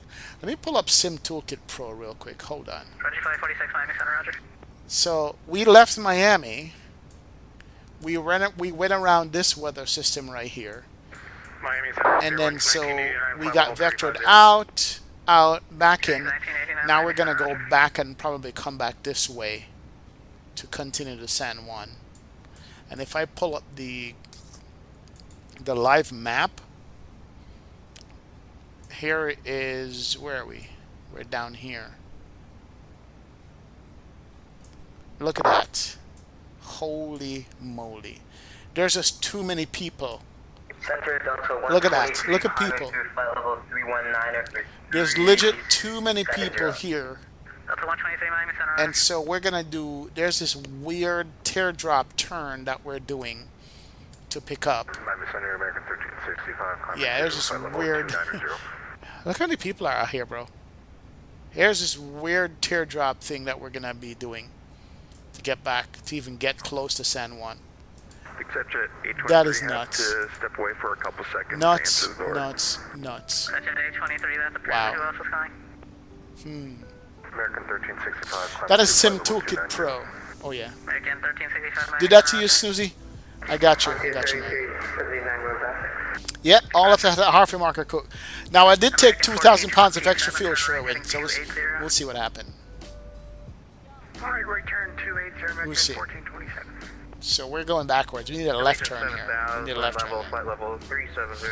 pull up Sim Toolkit Pro real quick. Hold on. 2546 Miami Center, Roger. So we left Miami. We went around this weather system right here. And then so we got vectored out, back in. Now we're gonna go back and probably come back this way to continue to San Juan. And if I pull up the live map, here is, where are we? We're down here. Look at that. Holy moly. There's just too many people. Look at that. Look at people. There's legit too many people here. And so we're going to do, there's this weird teardrop turn that we're doing to pick up. Yeah, there's this weird, look how many people are out here, bro. Here's this weird teardrop thing that we're going to be doing to get back, to even get close to San Juan. That is nuts. Step away for a couple seconds. Nuts, nuts, nuts. Wow. American 1365. That is Sim Toolkit Pro. Oh yeah. American 1365. Did that to you, Snoozy? I got you. I got you, man. Yep, all of that Harvey marker cook. Now I did take 2,000 pounds of extra fuel, Sherwin. So we'll see what happened. Alright, right turn 280, We'll see. 1427. So we're going backwards. We need a left turn here. We need a left turn. Flight level 370.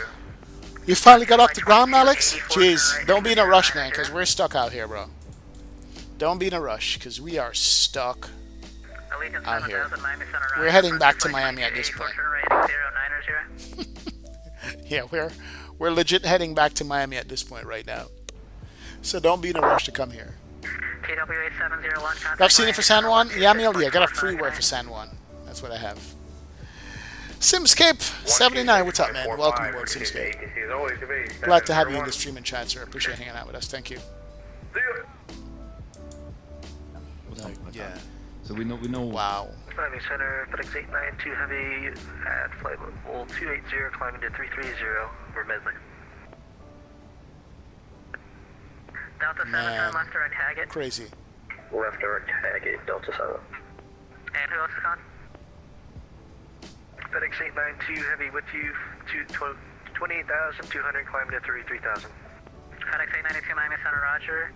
You finally got off the ground, Alex? Jeez, don't be in a rush, man, because we're stuck out here, bro. Don't be in a rush, because we are stuck out here. We're heading back to Miami at this point. Yeah, we're legit heading back to Miami at this point right now. So don't be in a rush to come here. I've seen it for San Juan. Yeah, I got a freeware for San Juan. That's what I have. Simscape79, what's up, man? Welcome aboard, Simscape. Glad to have you in the stream and chat, sir. Appreciate hanging out with us. Thank you. something like Yeah. that. So we know. Wow. Miami Center, FedEx 892 Heavy at flight level 280, climbing to 330 for Medley. Delta 7, turn left direct Haggett. Crazy. Left direct Haggett, Delta 7. And who else is on? FedEx 892 Heavy with you, 28,200, climbing to 33,000. FedEx 892 Miami Center, Roger.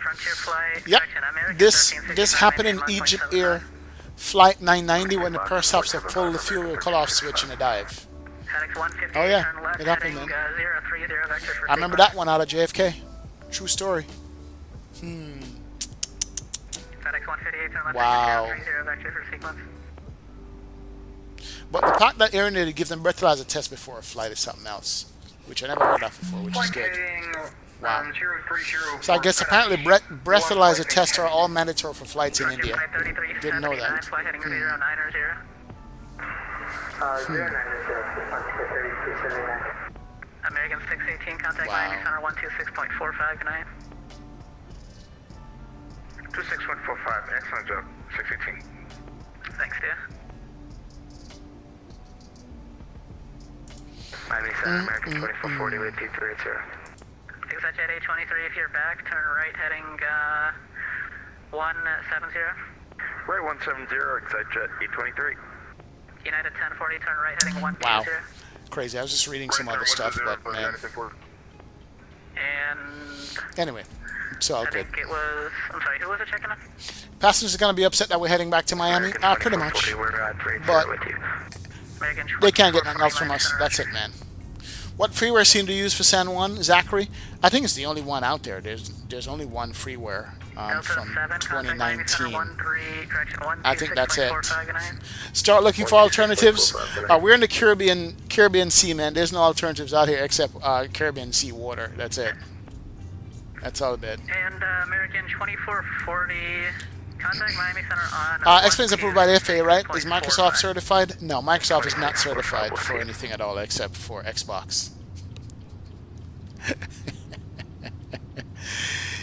Frontier flight. Yep. Correction, American This 1369, happened in maintain Egypt 1.75. Air Flight 990 when the purse officer pulled the fuel cutoff switch in a dive. FedEx 158, Oh yeah, turn left, it happened heading, then. 030 vector for I remember sequence. that one out of JFK. True story. FedEx 158, turn left, Wow. heading 030 vector for sequence. But the fact that Air needed to give them breathalyzer test before a flight is something else, which I never heard of before, which is good. Wow. So I guess apparently breathalyzer tests are all mandatory for flights in India. Didn't know that. Flight heading 090. American 618, contact Wow. Miami Center 126.45, good night. 26145, excellent job, 618. Thanks, dear. Miami Center, American 2440 with 230. Exit Jet 823, if you're back, turn right heading 170. Right 170, Excite Jet 823. United 1040, turn right heading 120. Wow. Crazy. I was just reading some other stuff, but man. And Anyway, it's all I good. think it was, I'm sorry, who was it checking in? Passengers are going to be upset that we're heading back to Miami. Pretty much. But they can't get nothing else from us. That's it, man. What freeware seem to use for San Juan, Zachary? I think it's the only one out there. There's only one freeware from 2019. I think that's it. Start looking for alternatives. We're in the Caribbean Sea, man. There's no alternatives out here except Caribbean Sea water. That's it. That's all of it. And American 2440, contact Miami Center on... Expense approved by the FAA, right? Is Microsoft certified? No, Microsoft is not certified for anything at all except for Xbox.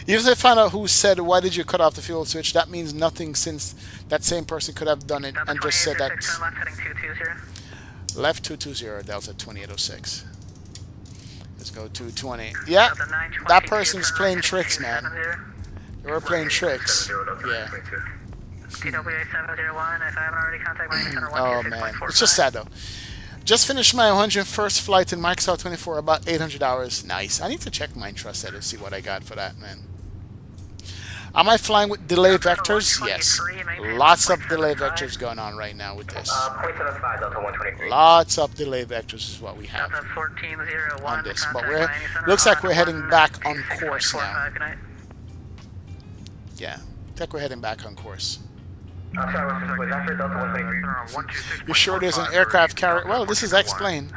Even if they find out who said, why did you cut off the fuel switch, that means nothing, since that same person could have done it and just said that. Left heading 220. Left 220, Delta 2806. Let's go 220. Yeah, that person's playing tricks, man. They were playing tricks. Yeah. TWA 701, if I haven't already contacted Miami Center Oh man, it's just sad though. Just finished my 101st flight in Microsoft 24, about 800 hours. Nice. I need to check my trust set to see what I got for that, man. Am I flying with delay vectors? Yes. Lots of delay vectors going on right now with this. Lots of delay vectors is what we have on this. But looks like we're heading back on course now. Yeah, looks like we're heading back on course. You sure there's an aircraft carrier? Well, this is X-Plane.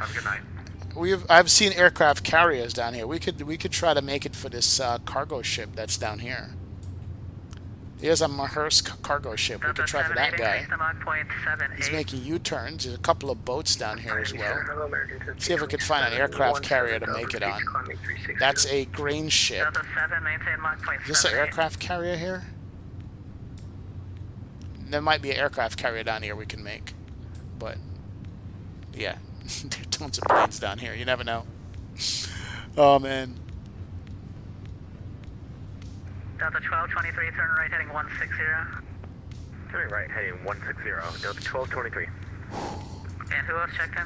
I've seen aircraft carriers down here. We could try to make it for this cargo ship that's down here. Here's a Mahersk cargo ship. We could try for that guy. He's making U-turns. There's a couple of boats down here as well. See if we could find an aircraft carrier to make it on. That's a grain ship. Is this an aircraft carrier here? There might be an aircraft carrier down here we can make. But, yeah. There are tons of planes down here. You never know. Oh, man. Delta 1223, turn right heading 160. Turning right heading 160, Delta 1223. And who else checked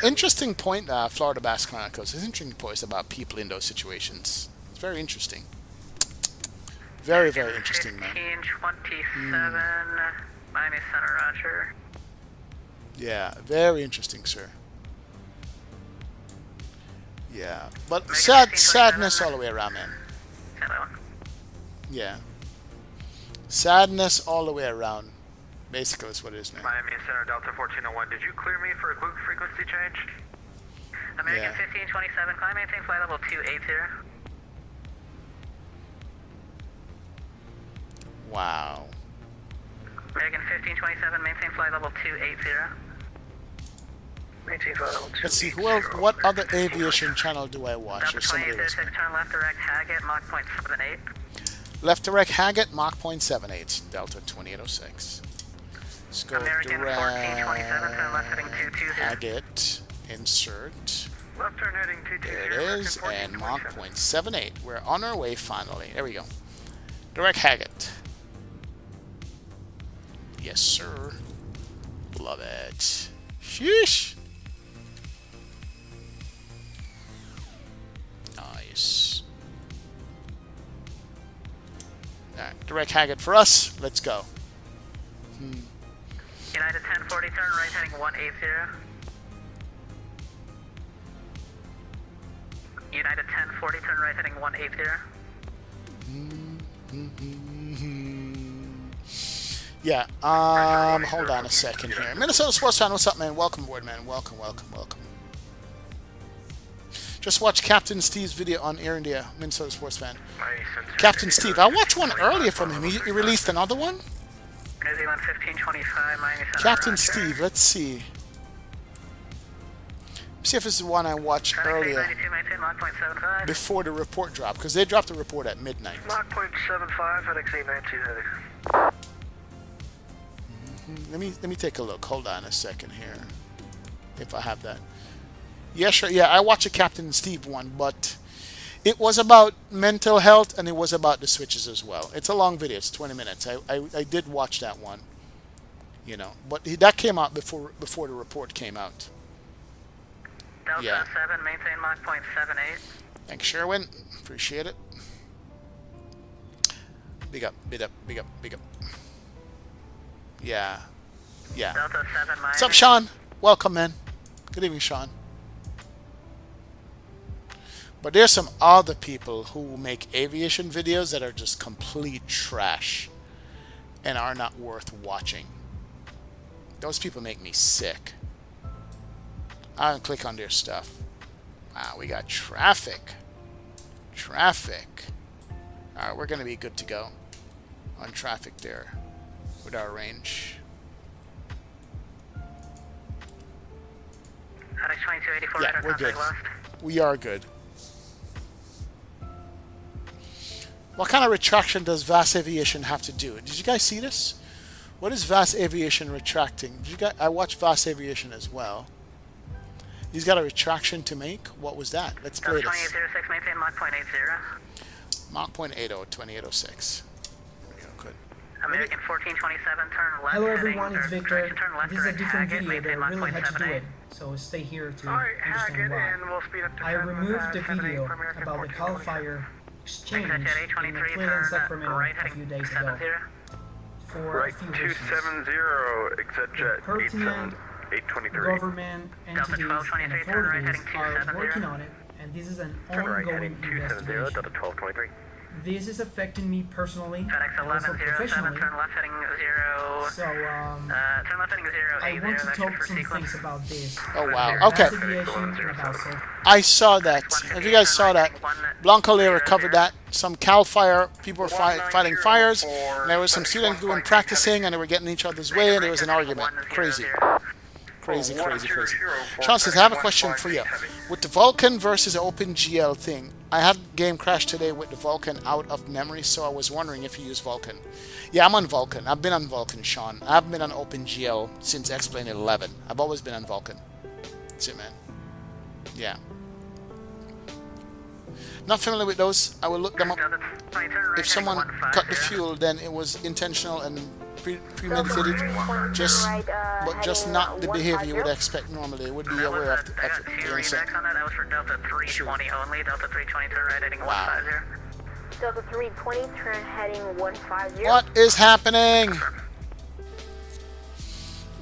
in? Interesting point, Florida Bass Chronicles. It's an interesting point about people in those situations. It's very interesting. Very, very interesting, man. 1527, Miami Center, Roger. Yeah, very interesting, sir. Yeah, but sadness all the way around, man. Yeah. Sadness all the way around. Basically, that's what it is, man. Miami Center, Delta 1401. Did you clear me for a boot frequency change? American 1527, climb maintain flight level 280. Wow. American 1527, maintain flight level 280. Maintain flight level 280. Let's see, what other aviation channel do I watch? Delta 2806, turn left direct Haggett, Mach .78. Left direct Haggett, Mach 0.78, Delta 2806. Let's go American direct 1427, turn left heading 220. Haggett, insert. Left turn heading 220. There it is, and Mach 0.78. We're on our way finally. There we go. Direct Haggett. Yes, sir. Love it. Sheesh. Nice. Alright, direct Haggett for us. Let's go. United 1040, turn right heading 180. United 1040, turn right heading 180. Yeah, hold on a second here. Minnesota Sports Fan, what's up, man? Welcome aboard, man. Welcome. Just watch Captain Steve's video on Air India, Minnesota Sports Fan. Captain Steve, I watched one earlier from him. He released another one? New Zealand 1525, Miami Center. Captain Steve, let's see. See if this is the one I watched earlier before the report dropped, because they dropped the report at midnight. Mach 0.75 at X892 heading. Let me take a look. Hold on a second here. If I have that. Yeah, sure. Yeah, I watched a Captain Steve one, but it was about mental health and it was about the switches as well. It's a long video. It's 20 minutes. I did watch that one. You know, but that came out before the report came out. Delta yeah. 7, maintain Mach 0.78. Thanks, Sherwin. Appreciate it. Big up. Yeah. Delta 7, Miami. What's up, Sean? Welcome, man. Good evening, Sean. But there's some other people who make aviation videos that are just complete trash and are not worth watching. Those people make me sick. I don't click on their stuff. Wow, we got traffic. Alright, we're going to be good to go on traffic there with our range. Yeah, we're good. We are good. What kind of retraction does VAS Aviation have to do? Did you guys see this? What is VAS Aviation retracting? Did you guys? I watched VAS Aviation as well. He's got a retraction to make. What was that? Let's play this. 2806, maintain Mach 0.80. Mach 0.80, 2806. Yeah, good. American 1427, turn left. Hello everyone, it's Victor. Turn left, This is a different Haggett, video, but I maintain really Mach had to do 0.78. it, so stay here to Alright, understand Haggett, why. and we'll speed up to I 10, removed the 78 video for American about the 1427. CAL-FIRE exchange Exit in A23, McLean, turn Sacramento right a few heading days ago 70. for Right a few reasons. 270, exit jet Pertinent 823. government entities and 1223, turn right heading authorities are 270. working on it, and this is an Turn right ongoing heading 270, investigation. Delta 1223. This is affecting me personally FedEx and also 1107, professionally. turn left heading 0. So turn left heading 080. I want to that's talk for some sequence. things about this. Oh, wow. Okay. VAS Aviation and about so I saw that. If you guys saw that, Blanco Lera covered that. Some CAL-FIRE, people were fighting fires, and there was some students doing practicing, and they were getting in each other's way, and there was an argument. Crazy. Crazy. Sean says, I have a question for you. With the Vulcan versus OpenGL thing, I had game crash today with the Vulcan out of memory, so I was wondering if you use Vulcan. Yeah, I'm on Vulcan. I've been on Vulcan, Sean. I haven't been on OpenGL since X-Plane 11. I've always been on Vulcan. That's it, man. Yeah. Not familiar with those. I will look them up. If someone cut the fuel, then it was intentional and premeditated, but just not the behavior you would expect normally. It would be aware of the incident. That was for Delta 320 only. Delta 320, turn right heading 150. Delta 320, turn heading 150. What is happening?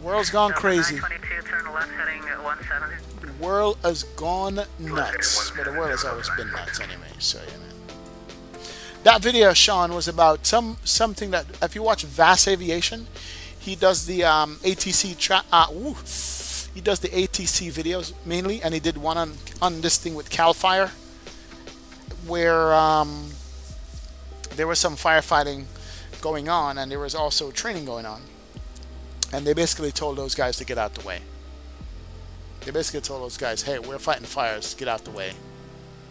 World's gone Delta crazy. 922, turn left heading 170. The world has gone nuts, but the world has always been nuts anyway. So yeah, man. That video, Sean, was about something that if you watch VAS Aviation, he does the ATC he does the ATC videos mainly, and he did one on this thing with CAL-FIRE, where there was some firefighting going on, and there was also training going on, and they basically told those guys to get out the way. They basically told those guys, hey, we're fighting fires, get out the way,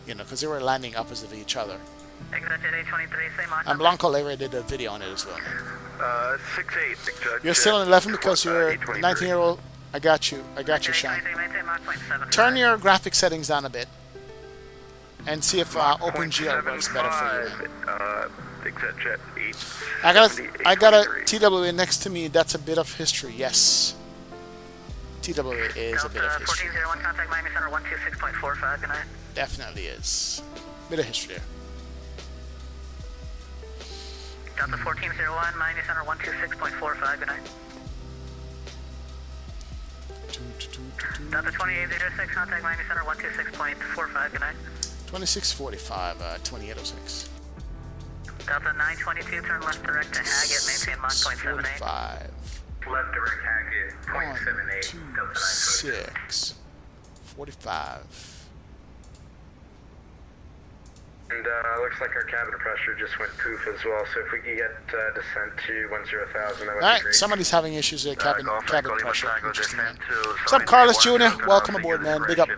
you know, because they were landing opposite of each other. Exit 823, same Mach And number. Blanco already did a video on it as well. 6-8, Big Judge. You're still in 11 because you're a 19-year-old. I got you. I got you, Sean. Maintain Mach 0.7. Turn your graphic settings down a bit. And see if OpenGL works better for you, man. Exit jet 8. I got a TWA next to me. That's a bit of history. Yes. TWA is a bit of history. 1401, contact Miami Center 126.45, good night. Definitely is. Bit of history there. Delta 1401, Miami Center 126.45, good night. Delta 2806, contact Miami Center 126.45, good night. 2645, 2806. Delta 922, turn left direct to Haggett, maintain Mach 0.78. 45. Left direct Haggett, 0.78, Delta 922. 6. 45. And looks like our cabin pressure just went poof as well, so if we could get descent to 10,000, that would be Alright, great. somebody's having issues with cabin pressure. Interesting, man. What's up, What's Carlos Jr.? Welcome aboard, man. Big up,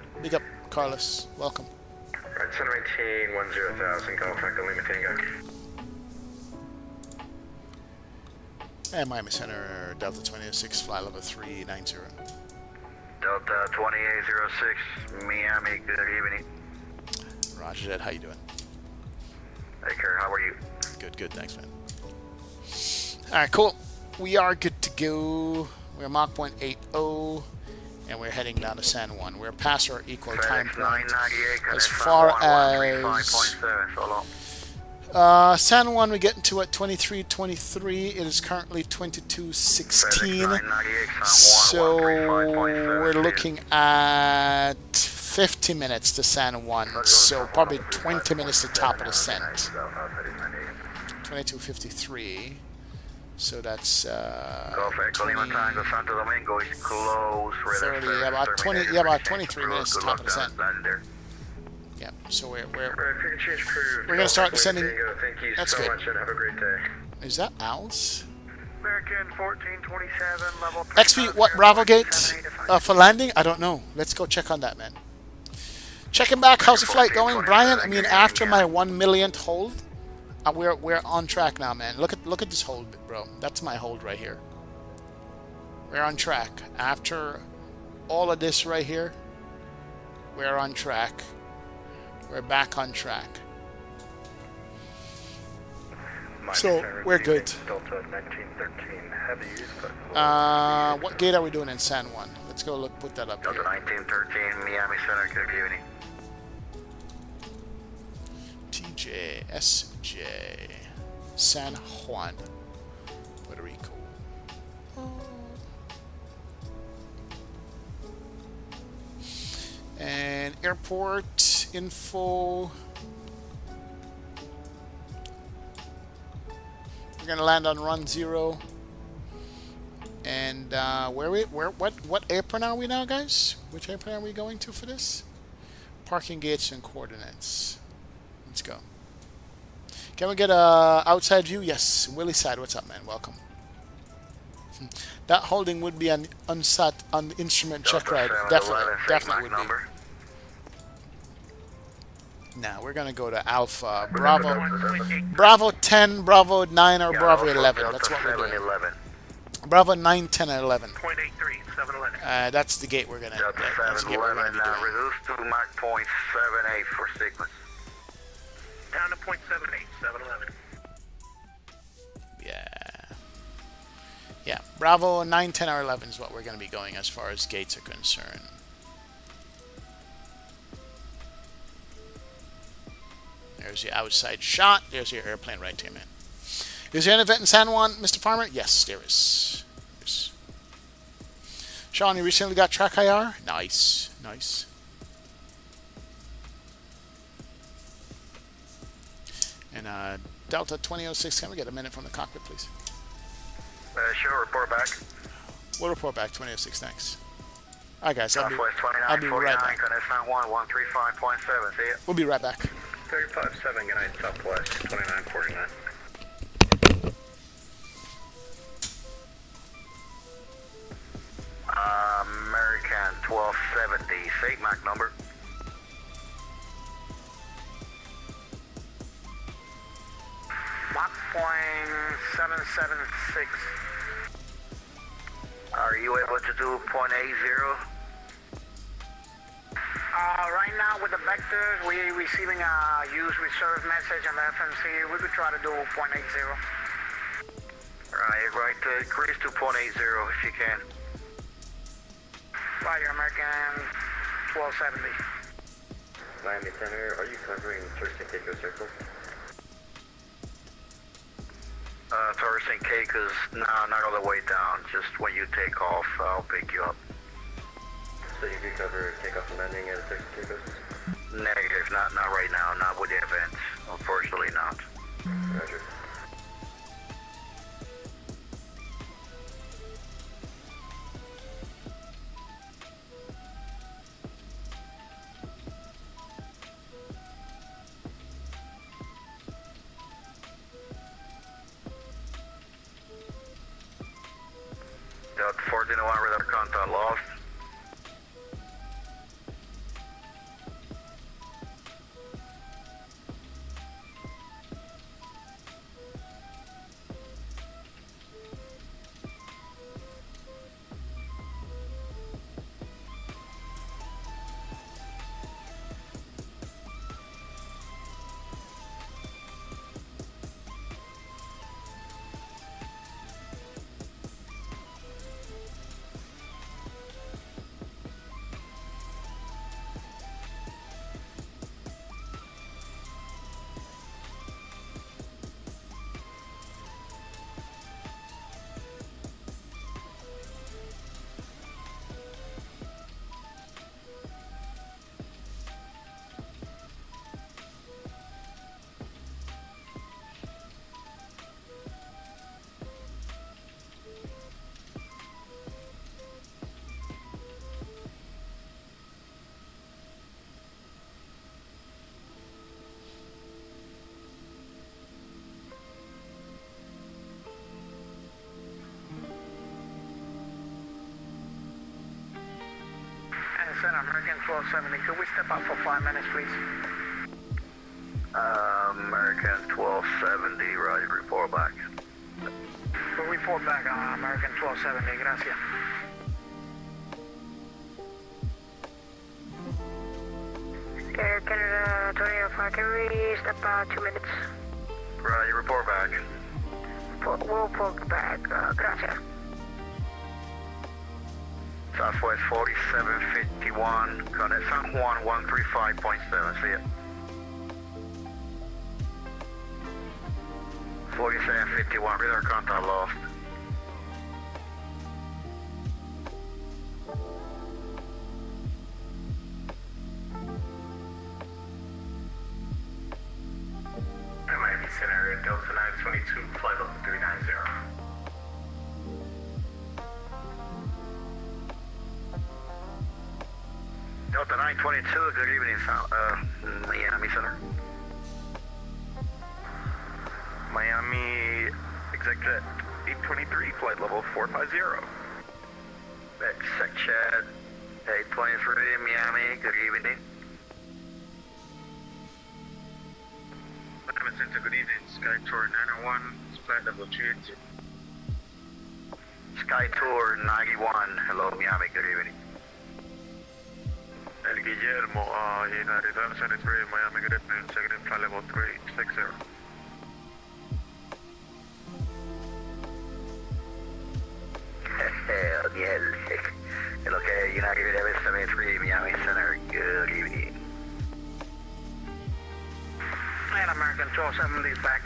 Carlos. Welcome. Alright, center maintain 10,000, Golf Echo Lima Tango. And Miami Center, Delta 2006, fly level 390. Delta 2806, Miami, good evening. Roger that, how you doing? Hey, Kerr, how are you? Good, thanks, man. Alright, cool. We are good to go. We're Mach 0.80, and we're heading down to San Juan. We're past our equal time point. As far as San Juan, we're getting to at 23:23. It is currently 22:16. So we're looking at 50 minutes to San Juan. So probably 20 minutes to top of descent. 22:53. So that's 20, 30, about 20, about 23 minutes to top of descent. Yeah, so we're gonna start descending. Thank you That's so good. much and have a great day. Is that owls? American 1427, level 3. XP, what Bravo gate for landing? I don't know. Let's go check on that, man. Checking back. How's the flight going, Brian? I mean, after my 1 millionth hold, we're on track now, man. Look at this hold, bro. That's my hold right here. We're on track. After all of this right here, we're on track. We're back on track. So we're good. Delta 1913, heavy use, What gate are we doing in San Juan? Let's go look. Put that up Delta here. 1913, Miami Center, good evening. TJSJ, San Juan, Puerto Rico. And airport info. We're gonna land on run 0. And what apron are we now, guys? Which apron are we going to for this? Parking gates and coordinates. Let's go. Can we get a outside view? Yes. Willie Side, what's up, man? Welcome. That holding would be an unsat on instrument check ride. Definitely would be. Now we're gonna go to Alpha Bravo 10, Bravo 9, or Bravo 11. That's what we're doing. Bravo 9, 10, and 11. 0.83, 711. That's the gate we're gonna. That's the gate we're gonna be doing. Reduce to Mach 0.78 for Sigma. Down to 0.78, 711. Yeah. Bravo 9, 10, or 11 is what we're gonna be going as far as gates are concerned. There's your outside shot. There's your airplane right here, man. Is there an event in San Juan, Mr. Farmer? Yes, there is. Sean, you recently got track IR? Nice. And Delta 2006, can we get a minute from the cockpit, please? Sure, report back. We'll report back, 2006, thanks. Alright, guys, I'll be right 2949, back. connect San Juan 135.7, see ya. We'll be right back. 357, good night, Southwest, 2949. American 1270, state Mach number. Boeing 776. Are you able to do 0.80? Right now with the vectors, we're receiving a use reserve message on the FMC. We could try to do 0.80. Right, increase to 0.80 if you can. Roger, American 1270. Miami Center, are you covering Turks and Caicos Circle? Taurus and Caicos, no, not all the way down. Just when you take off, I'll pick you up. So you could cover takeoff and landing at Turks and Caicos? Negative, not right now, not with the event. Unfortunately not. Roger. Delta 1401 radar contact lost. American 1270, could we step up for 5 minutes, please? American 1270, Roger, report back. We'll report back on American 1270, gracias. Air Canada 2005, can we step out 2 minutes? Roger, report back. We'll report back, gracias. Southwest 4751, connect San Juan 135.7, see ya. 4751, radar contact lost. Miami Center, Delta 922, flight level 390. Delta 922, good evening, Miami Center. Miami Executive 823, flight level 450. Exec Chad 823, Miami, good evening. Miami Center, good evening. Sky Tour 901, flight level 380. Sky Tour 91, hello, Miami, good evening. El Guillermo, United 73, Miami, good evening. Checking in flight level 360. Hello, United 73, Miami Center, good evening. And American 1270 is back.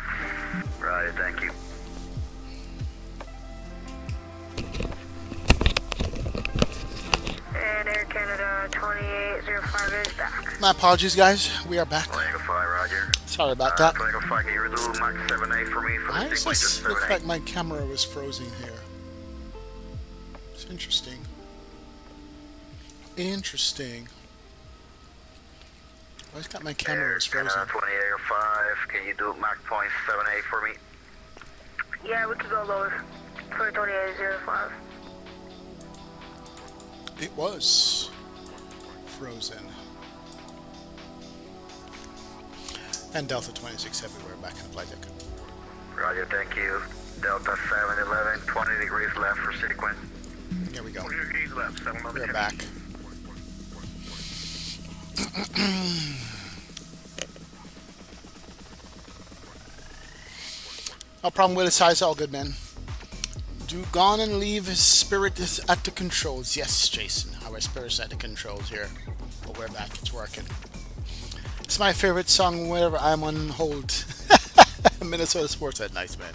Right, thank you. And Air Canada 2805 is back. My apologies, guys. We are back. Tango 5, Roger. Sorry about that. Tango 5, can you do Mach 7A for me? Why does this look like my camera was frozen here? It's interesting. Interesting. Why has got my camera was frozen? 2805, can you do Mach 7A for me? Yeah, we could go lower for 2805. It was frozen. And Delta 26 everywhere back in the flight deck. Roger, thank you. Delta 711, 20 degrees left for sequence. Here we go. 20 degrees left, 711. We're back. No problem with the size, all good, man. Do gone and leave his spirit is at the controls. Yes, Jason, our spirit's at the controls here. But we're back, it's working. It's my favorite song whenever I'm on hold. Minnesota Sports at night, man.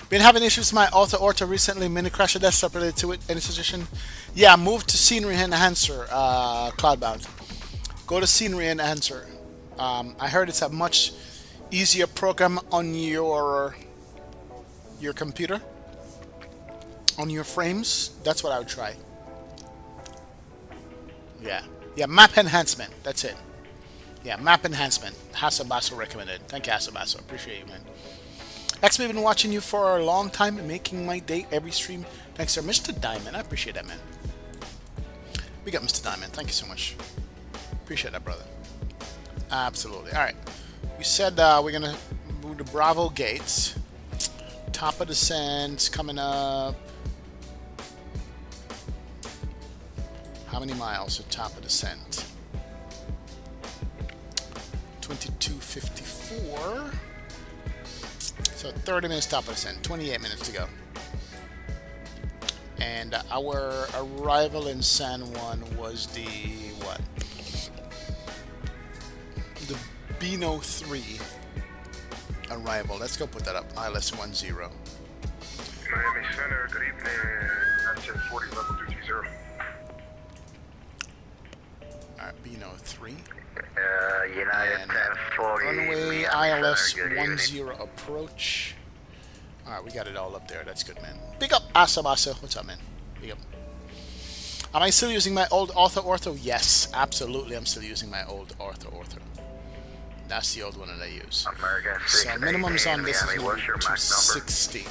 Been having issues with my auto recently. Mini crash of desktop related to it. Any suggestion? Yeah, move to Scenery Enhancer, Cloudbound. Go to Scenery Enhancer. I heard it's a much easier program on your computer, on your frames. That's what I would try. Yeah, map enhancement. That's it. Yeah, map enhancement. Hasabasso recommended. Thank you, Hasabasso. Appreciate you, man. XP, been watching you for a long time and making my day every stream. Thanks, sir. Mr. Diamond. I appreciate that, man. Big up, Mr. Diamond. Thank you so much. Appreciate that, brother. Absolutely. All right. We said we're going to move to Bravo Gates. Top of descent coming up. How many miles to top of descent? 2254. So 30 minutes top of descent. 28 minutes to go. And our arrival in San Juan was the what? The Beano 3 arrival. Let's go put that up. ILS 10. Miami Center, good evening. 1940, level 330. Alright, Beano 3. United 1040. Runway ILS 10 approach. Alright, we got it all up there. That's good, man. Big up, Asabasa. What's up, man? Big up. Am I still using my old ortho? Yes, absolutely. I'm still using my old ortho. That's the old one that I use. So minimums on this is 260.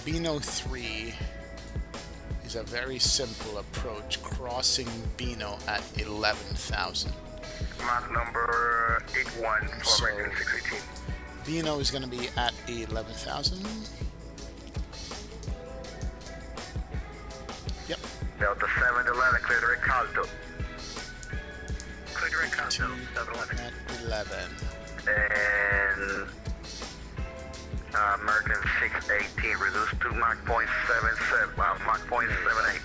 Beano 3 is a very simple approach, crossing Beano at 11,000. Mach number 81 for So American 618. Beano is going to be at 11,000. Yep. Delta 711, clear direct Caldo. Clear direct Caldo, 711. At 11. And American 618, reduced to Mach 0.77, Mach 0.78.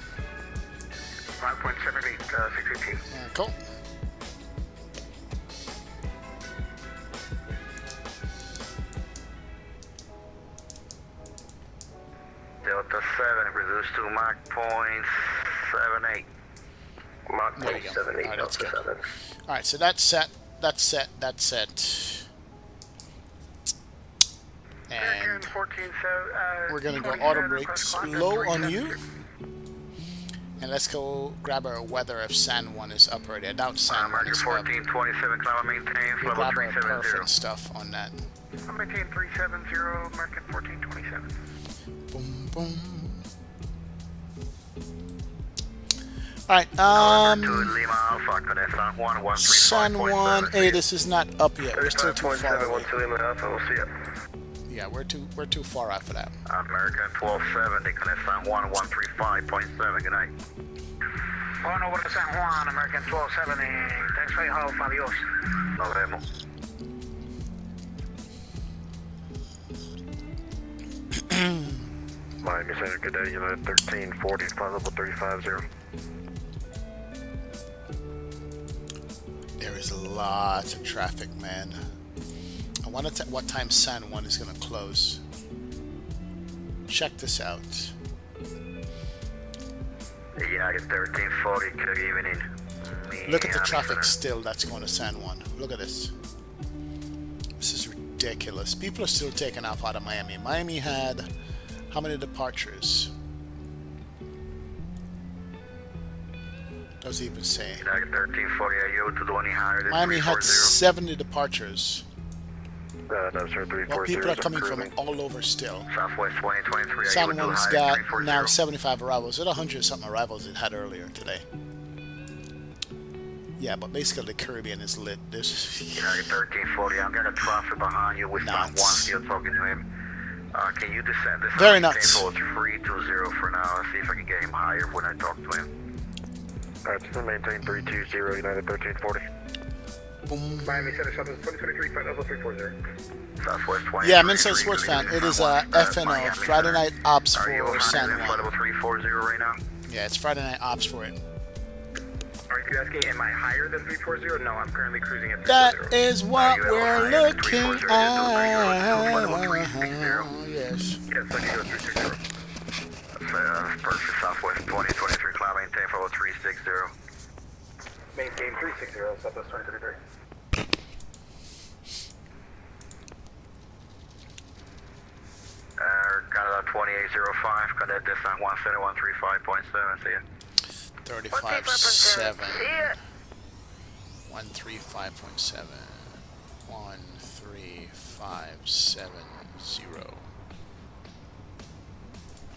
Mach 0.78, 618. Cool. Delta 7, reduced to Mach 0.78. Mach There you go. 0.78, Alright, that's Delta good. 7. Alright, so that's set. And we're gonna go auto brakes low on you. And let's go grab our weather if San Juan is up already. I doubt San Juan is up. 1427, climb maintains, We'll level grab our 370. perf and stuff on that. Maintain 370, American 1427. Boom, boom. Alright, San Juan, hey, this is not up yet. We're still too far away. Yeah, we're too far out for that. American 1270, connect San Juan 135.7, good night. Going over to San Juan, American 1270, thanks for your help, adios. Nos vemos. Miami Center, good day, United 1340, flight level 350. There is lots of traffic, man. I wonder what time San Juan is going to close. Check this out. Yeah, 1340, good evening. Look at the traffic still that's going to San Juan. Look at this. This is ridiculous. People are still taking off out of Miami. Miami had how many departures? Does it even say? 1340, are you able to do any higher than Miami had 70 departures. No, sir, 340. Well, people are coming from all over still. Southwest 2023, San Juan's got now 75 arrivals. It had 100 something arrivals it had earlier today. Yeah, but basically the Caribbean is lit. This United 1340, I'm getting traffic behind you. We're on one, still talking to him. Can you descend this? Very nuts. 320 for now. See if I can get him higher when I talk to him. Alright, just maintain 320, United 1340. Boom. Miami Center, Southwest 2023, flight level 340. Southwest 20. Yeah, Minnesota Sports Fan. It is FNO, Friday Night Ops for San Juan. Flight level 340 right now? Yeah, it's Friday Night Ops for it. Are you asking, am I higher than 340? No, I'm currently cruising at 340. 340. That is what we're looking at. Yes. Yes, I can go 360. Perfect, Southwest 2023, climb, maintain for 360. Maintain 360, Southwest 2033. Canada 2805, Cadet Descent 17135.7, see ya. 35.7. 135.7. 13570.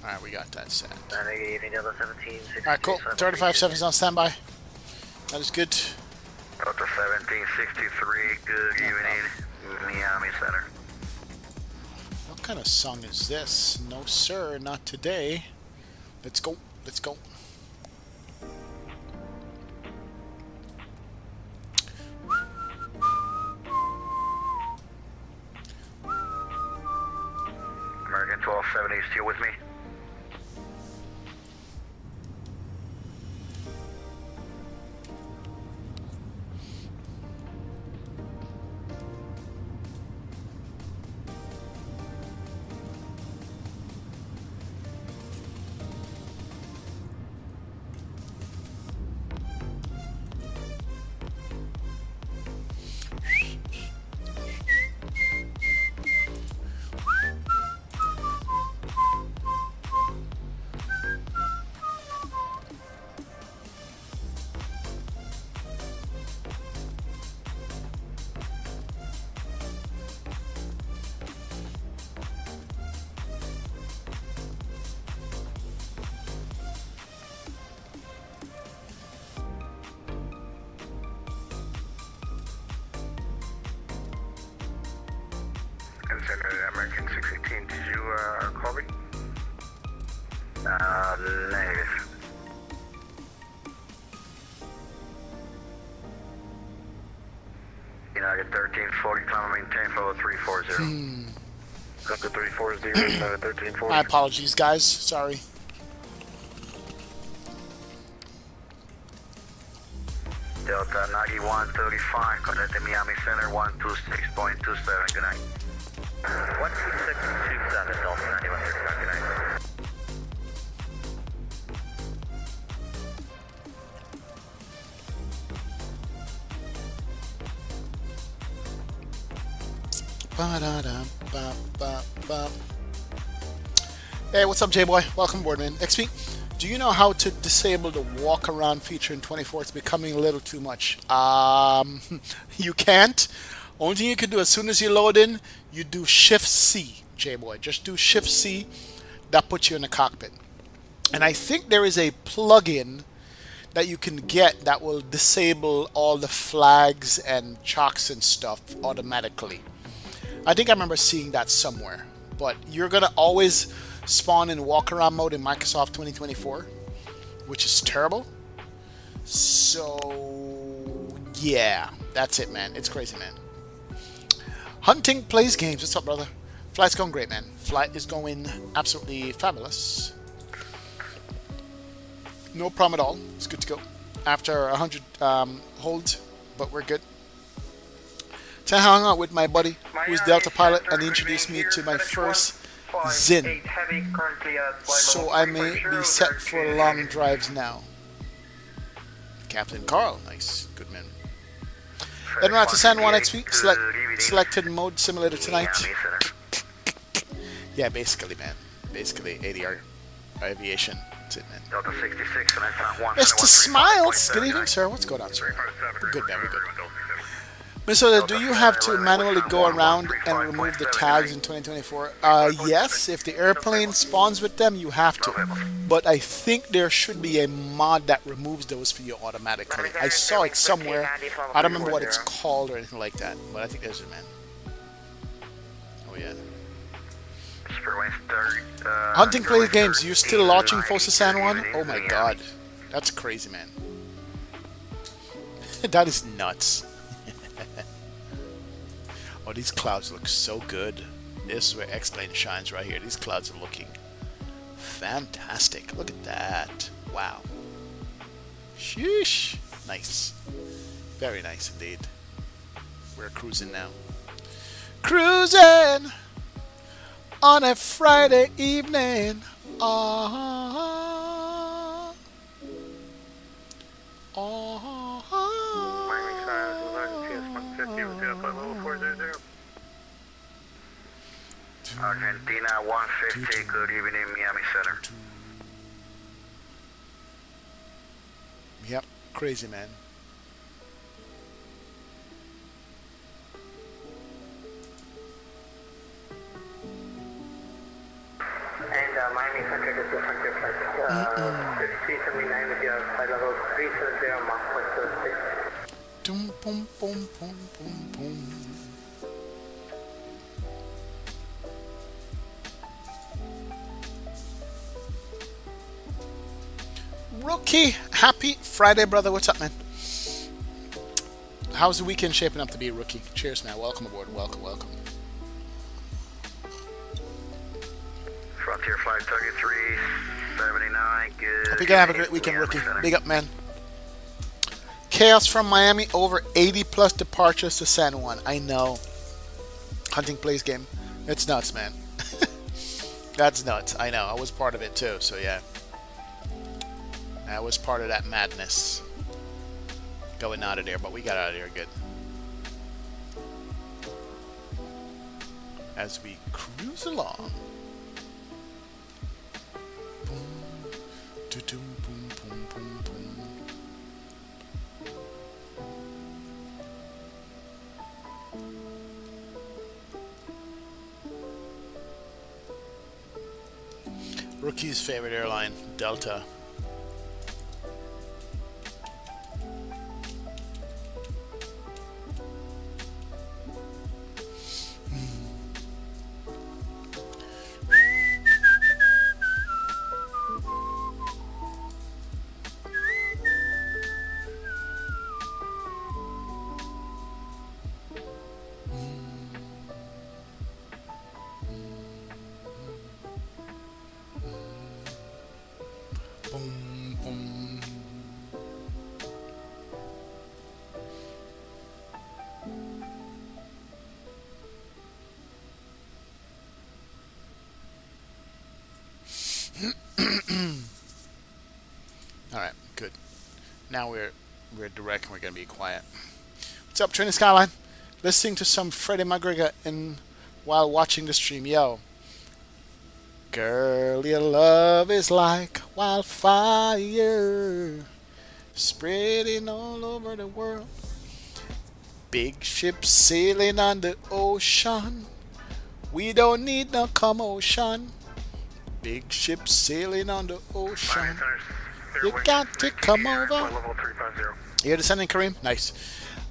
Alright, we got that set. Alright, cool. 35.7 is on standby. That is good. Delta 1763, good evening, Miami Center. What kind of song is this? No, sir, not today. Let's go. Let's go. American 1270, still with me? American 618, did you call me? Negative. United 1340, climb maintain, follow 340. Delta 340, United 1340. My apologies, guys. Sorry. Delta 9135, connect to Miami Center 126.27, good night. 12627, Delta 9135, good night. Ba-da-da-ba-ba-ba. Hey, what's up, J-Boy? Welcome aboard, man. XP, do you know how to disable the walk-around feature in 24? It's becoming a little too much. You can't. Only thing you can do as soon as you load in, you do Shift-C, J-Boy. Just do Shift-C. That puts you in the cockpit. And I think there is a plugin that you can get that will disable all the flags and chocks and stuff automatically. I think I remember seeing that somewhere. But you're going to always spawn in walk-around mode in Microsoft 2024, which is terrible. So, yeah. That's it, man. It's crazy, man. Hunting plays games. What's up, brother? Flight's going great, man. Flight is going absolutely fabulous. No problem at all. It's good to go. After 100 holds, but we're good. So I hung out with my buddy, who's Delta pilot, and he introduced me to my first Zin. So I may be set for long drives now. Captain Carl, nice, good man. Then we're out to San Juan XP, selected mode simulator tonight. Yeah, basically, man. Basically, ADR aviation. That's it, man. Mr. Smiles! Good evening, sir. What's going on, sir? We're good, man. We're good. So do you have to manually go around and remove the tags in 2024? Yes, if the airplane spawns with them, you have to. But I think there should be a mod that removes those for you automatically. I saw it somewhere. I don't remember what it's called or anything like that, but I think there's it, man. Oh yeah. Hunting Play Games, you still launching Fossa San Juan? Oh my god. That's crazy, man. That is nuts. Oh, these clouds look so good. This is where X-Plane shines right here. These clouds are looking fantastic. Look at that. Wow. Sheesh. Nice. Very nice indeed. We're cruising now. Cruising on a Friday evening. Argentina 150, good evening, Miami Center. Yep, crazy, man. And Miami Center, this is Hunter Flight 5379 with your flight level 370, Mach 106. Boom, boom, boom, boom, boom, boom. Rookie, happy Friday, brother. What's up, man? How's the weekend shaping up to be, Rookie? Cheers, man. Welcome aboard. Welcome, welcome. Frontier Flight 3379, good. Hope you guys have a great weekend, Rookie. Big up, man. Chaos from Miami, over 80 plus departures to San Juan. I know. Hunting Plays game. It's nuts, man. That's nuts. I know. I was part of it too, so yeah. I was part of that madness. Going out of there, but we got out of there good. As we cruise along. Boom, boom, boom, boom, boom, boom. Rookie's favorite airline, Delta. Boom, boom. All right, good. Now we're direct and we're gonna be quiet. What's up, Trinity Skyline? Listening to some Freddie McGregor while watching the stream. Yo. Girl, your love is like wildfire, spreading all over the world. Big ships sailing on the ocean. We don't need no commotion. Big ships sailing on the ocean. You got to come over. You're descending, Kareem? Nice.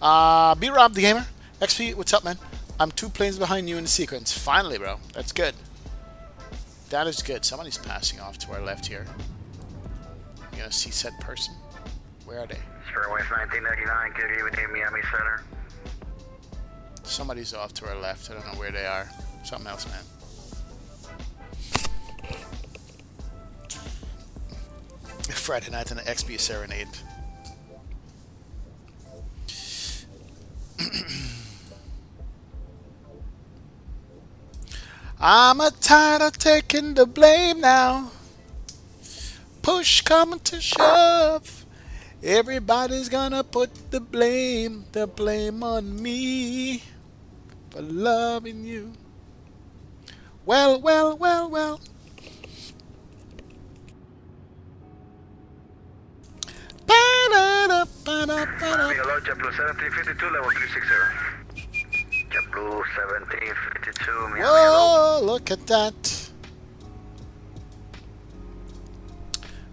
B-Rob the Gamer. XP, what's up, man? I'm 2 planes behind you in the sequence. Finally, bro. That's good. That is good. Somebody's passing off to our left here. You gonna see said person? Where are they? West 1999, good evening, Miami Center. Somebody's off to our left. I don't know where they are. Something else, man. Friday night on the XP Serenade. I'm tired of taking the blame now. Push coming to shove. Everybody's gonna put the blame on me for loving you. Well, well, well, well. Ba-da-da, ba-da. Hello, JetBlue 1752, level 360. JetBlue 1752, Miami. Whoa, look at that.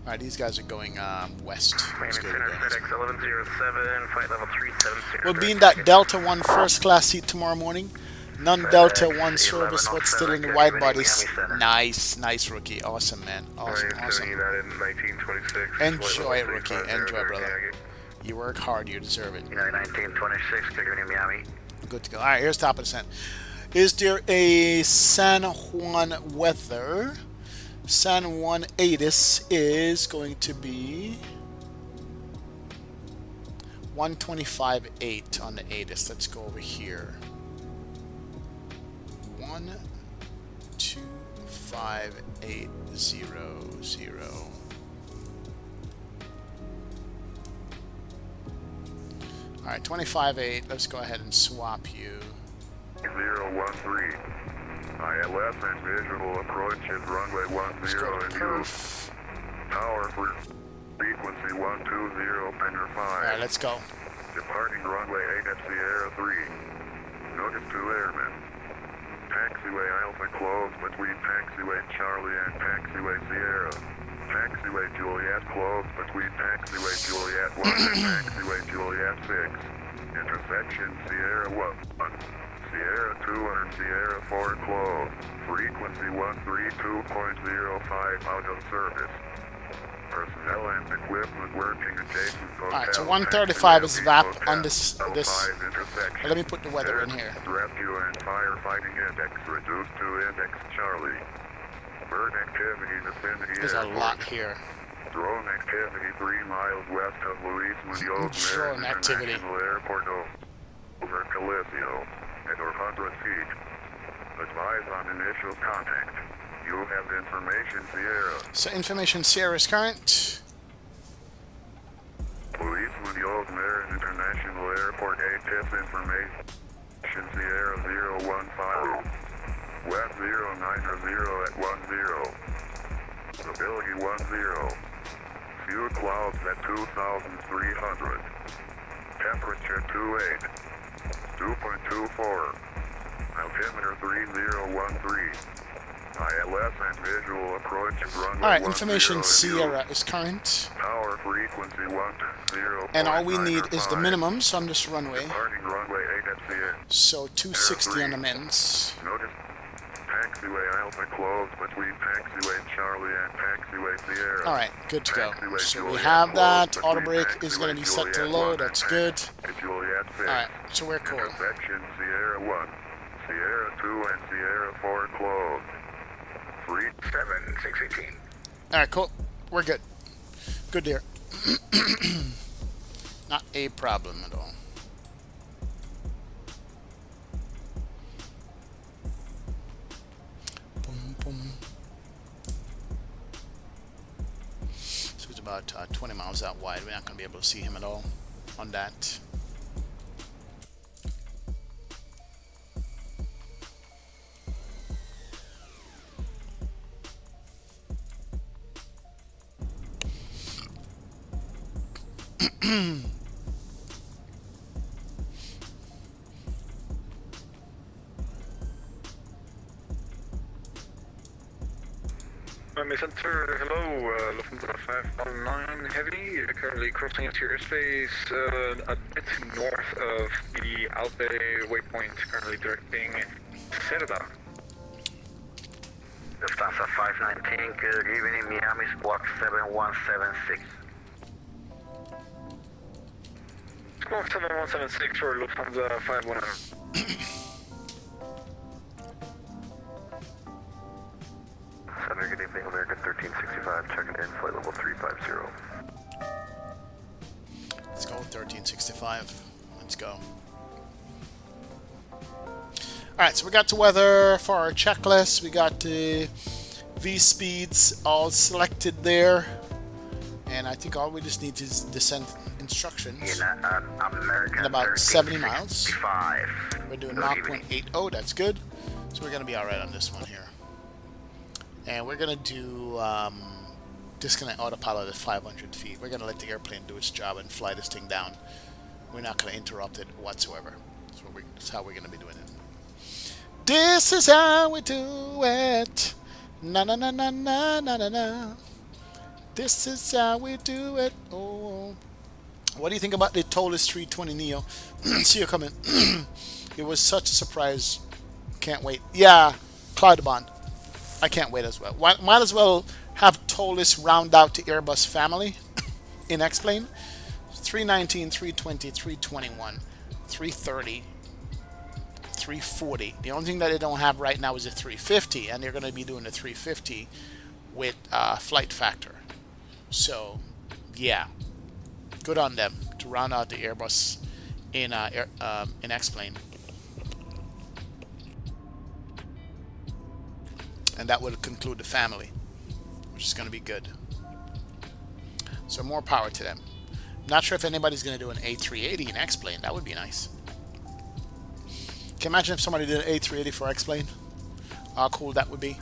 Alright, these guys are going west. Let's go Center FedEx 1107, flight level 370. we'll be in that Delta 1 first class seat tomorrow morning. Non-Delta 1 service, but still in the wide bodies. Nice, nice, rookie. Awesome, man. Awesome, awesome. Enjoy it, rookie. Enjoy, brother. You work hard, you deserve it. 1926, taking in Miami. Good to go. Alright, here's top of the descent. Is there a San Juan weather? San Juan ATIS is going to be 125.8 on the ATIS. Let's go over here. 125.800. Alright, 25.8. Let's go ahead and swap you. 013. ILS and visual approach is runway 10 and use. Tower for frequency 120, Pender 5. Alright, let's go. Departing runway 8 at Sierra 3. Notice 2 airmen. Taxiway Alpha closed between taxiway Charlie and taxiway Sierra. Taxiway Juliet closed between taxiway Juliet 1 and taxiway Juliet 6. Intersection Sierra 1. Sierra 2 and Sierra 4 closed. Frequency 132.05 out of service. Personnel and equipment working adjacent to Alright, so 135 is VAP on this. Let me put the weather in here. Rescue and firefighting index reduced to index Charlie. Bird activity vicinity There's a lot here. Drone activity 3 miles west of Luis Munoz Drone activity. International Airport over Coliseo at 100 feet. Advise on initial contact. You have information Sierra. So information Sierra is current. Luis Munoz Marin International Airport ATIS information Sierra 015. West 090 at 10. Stability 10. Few clouds at 2,300. Temperature 28. 2.24. Altimeter 3013. ILS and visual approach runway. Alright, information Sierra is current. Power frequency 10. And all we need is the minimums on this runway. Departing runway 8 at Sierra. So 260 on the mins. Notice taxiway Alpha closed between taxiway Charlie and taxiway Sierra. Alright, good to go. So we have that. Auto brake is going to be set to low. That's good. Alright, so we're cool. Intersection Sierra 1, Sierra 2 and Sierra 4 closed. 37618. Alright, cool. We're good. Good there. Not a problem at all. Boom, boom. So it's about 20 miles out wide. We're not going to be able to see him at all on that. Center, hello, Lufthansa 519 Heavy, currently crossing into your airspace a bit north of the Alpe waypoint, currently directing Cerda. Lufthansa 519, good evening, Miami Squawk 7176. Squawk 7176 for Lufthansa 519. Center, good evening, American 1365, checking in, flight level 350. Let's go 1365. Let's go. Alright, so we got the weather for our checklist. We got the V-speeds all selected there. And I think all we just need is descent instructions. In about 70 miles. We're doing Mach 180. That's good. So we're going to be alright on this one here. And we're going to do disconnect autopilot at 500 feet. We're going to let the airplane do its job and fly this thing down. We're not going to interrupt it whatsoever. That's how we're going to be doing it. This is how we do it. Na na na na na na na na. This is how we do it. Oh. What do you think about the Toliss 320 Neo? See you coming. It was such a surprise. Can't wait. Yeah, Cloudbond. I can't wait as well. Might as well have Toliss round out the Airbus family in X-Plane. 319, 320, 321, 330, 340. The only thing that they don't have right now is a 350, and they're going to be doing the 350 with flight factor. So, yeah, good on them to round out the Airbus in X-Plane. And that will conclude the family, which is going to be good. So more power to them. Not sure if anybody's going to do an A380 in X-Plane. That would be nice. Can you imagine if somebody did an A380 for X-Plane? How cool that would be.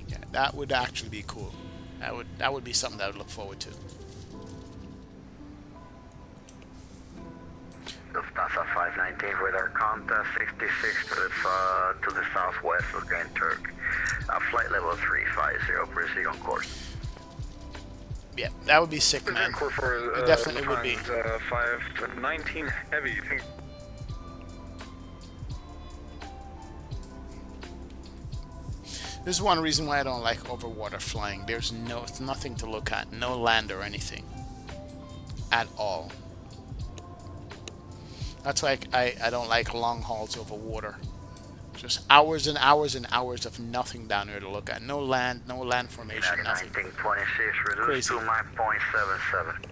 Yeah, that would actually be cool. That would be something that I would look forward to. Lufthansa 519 radar contact 66 to the southwest of Grand Turk. Flight level 350, proceed on course. Yeah, that would be sick, man. It definitely would be. 519 heavy. You think? This is one reason why I don't like overwater flying. There's nothing to look at, no land or anything at all. That's why I don't like long hauls over water. Just hours and hours and hours of nothing down there to look at. No land formation, nothing. 1926, reduce to Mach 0.77.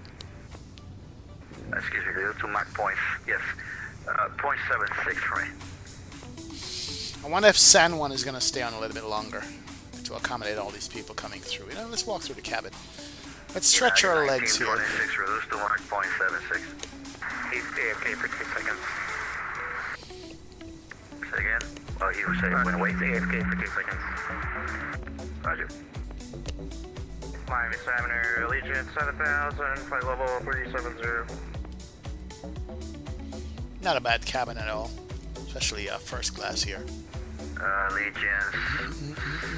Excuse me, reduce to Mach 0.76 for me. I wonder if San Juan is going to stay on a little bit longer to accommodate all these people coming through. You know, let's walk through the cabin. Let's stretch our legs here. 1926, reduce to Mach 0.76. He's AFK for 2 seconds. Say again? Oh, he was saying when away. He's AFK for 2 seconds. Roger. Miami Examiner, Allegiant 7000, flight level 370. Not a bad cabin at all, especially first class here. Allegiant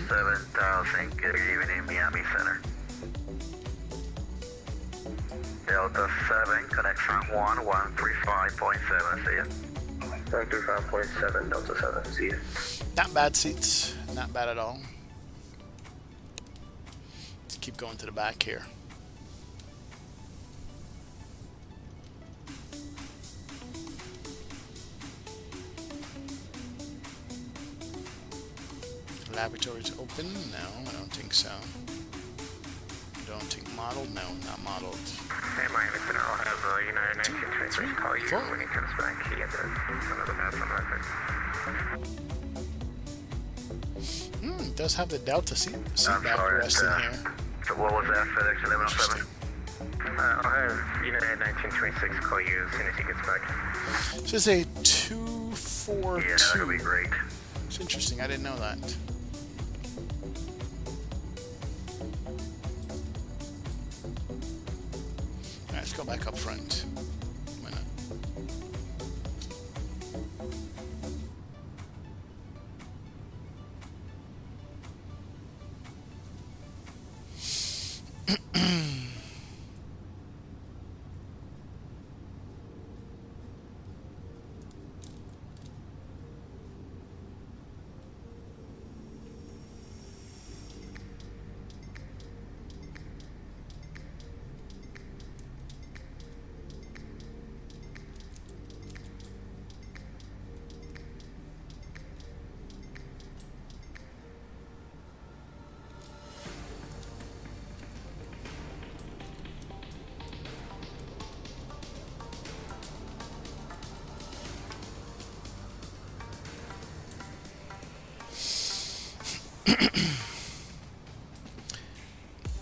7000, good evening, Miami Center. Delta 7, connect San Juan 135.7, see ya. 135.7, Delta 7, see ya. Not bad seats, not bad at all. Let's keep going to the back here. Laboratories open? No, I don't think so. Don't think modeled? No, not modeled. Hey, Miami Center, I'll have United 1923 call you when he comes back. He gets another map on record. It does have the Delta seat back rest in here. So what was that, FedEx 1107? I'll have United 1926 call you as soon as he gets back. This is a 242. Yeah, that'll be great. It's interesting, I didn't know that. Let's go back up front. Why not?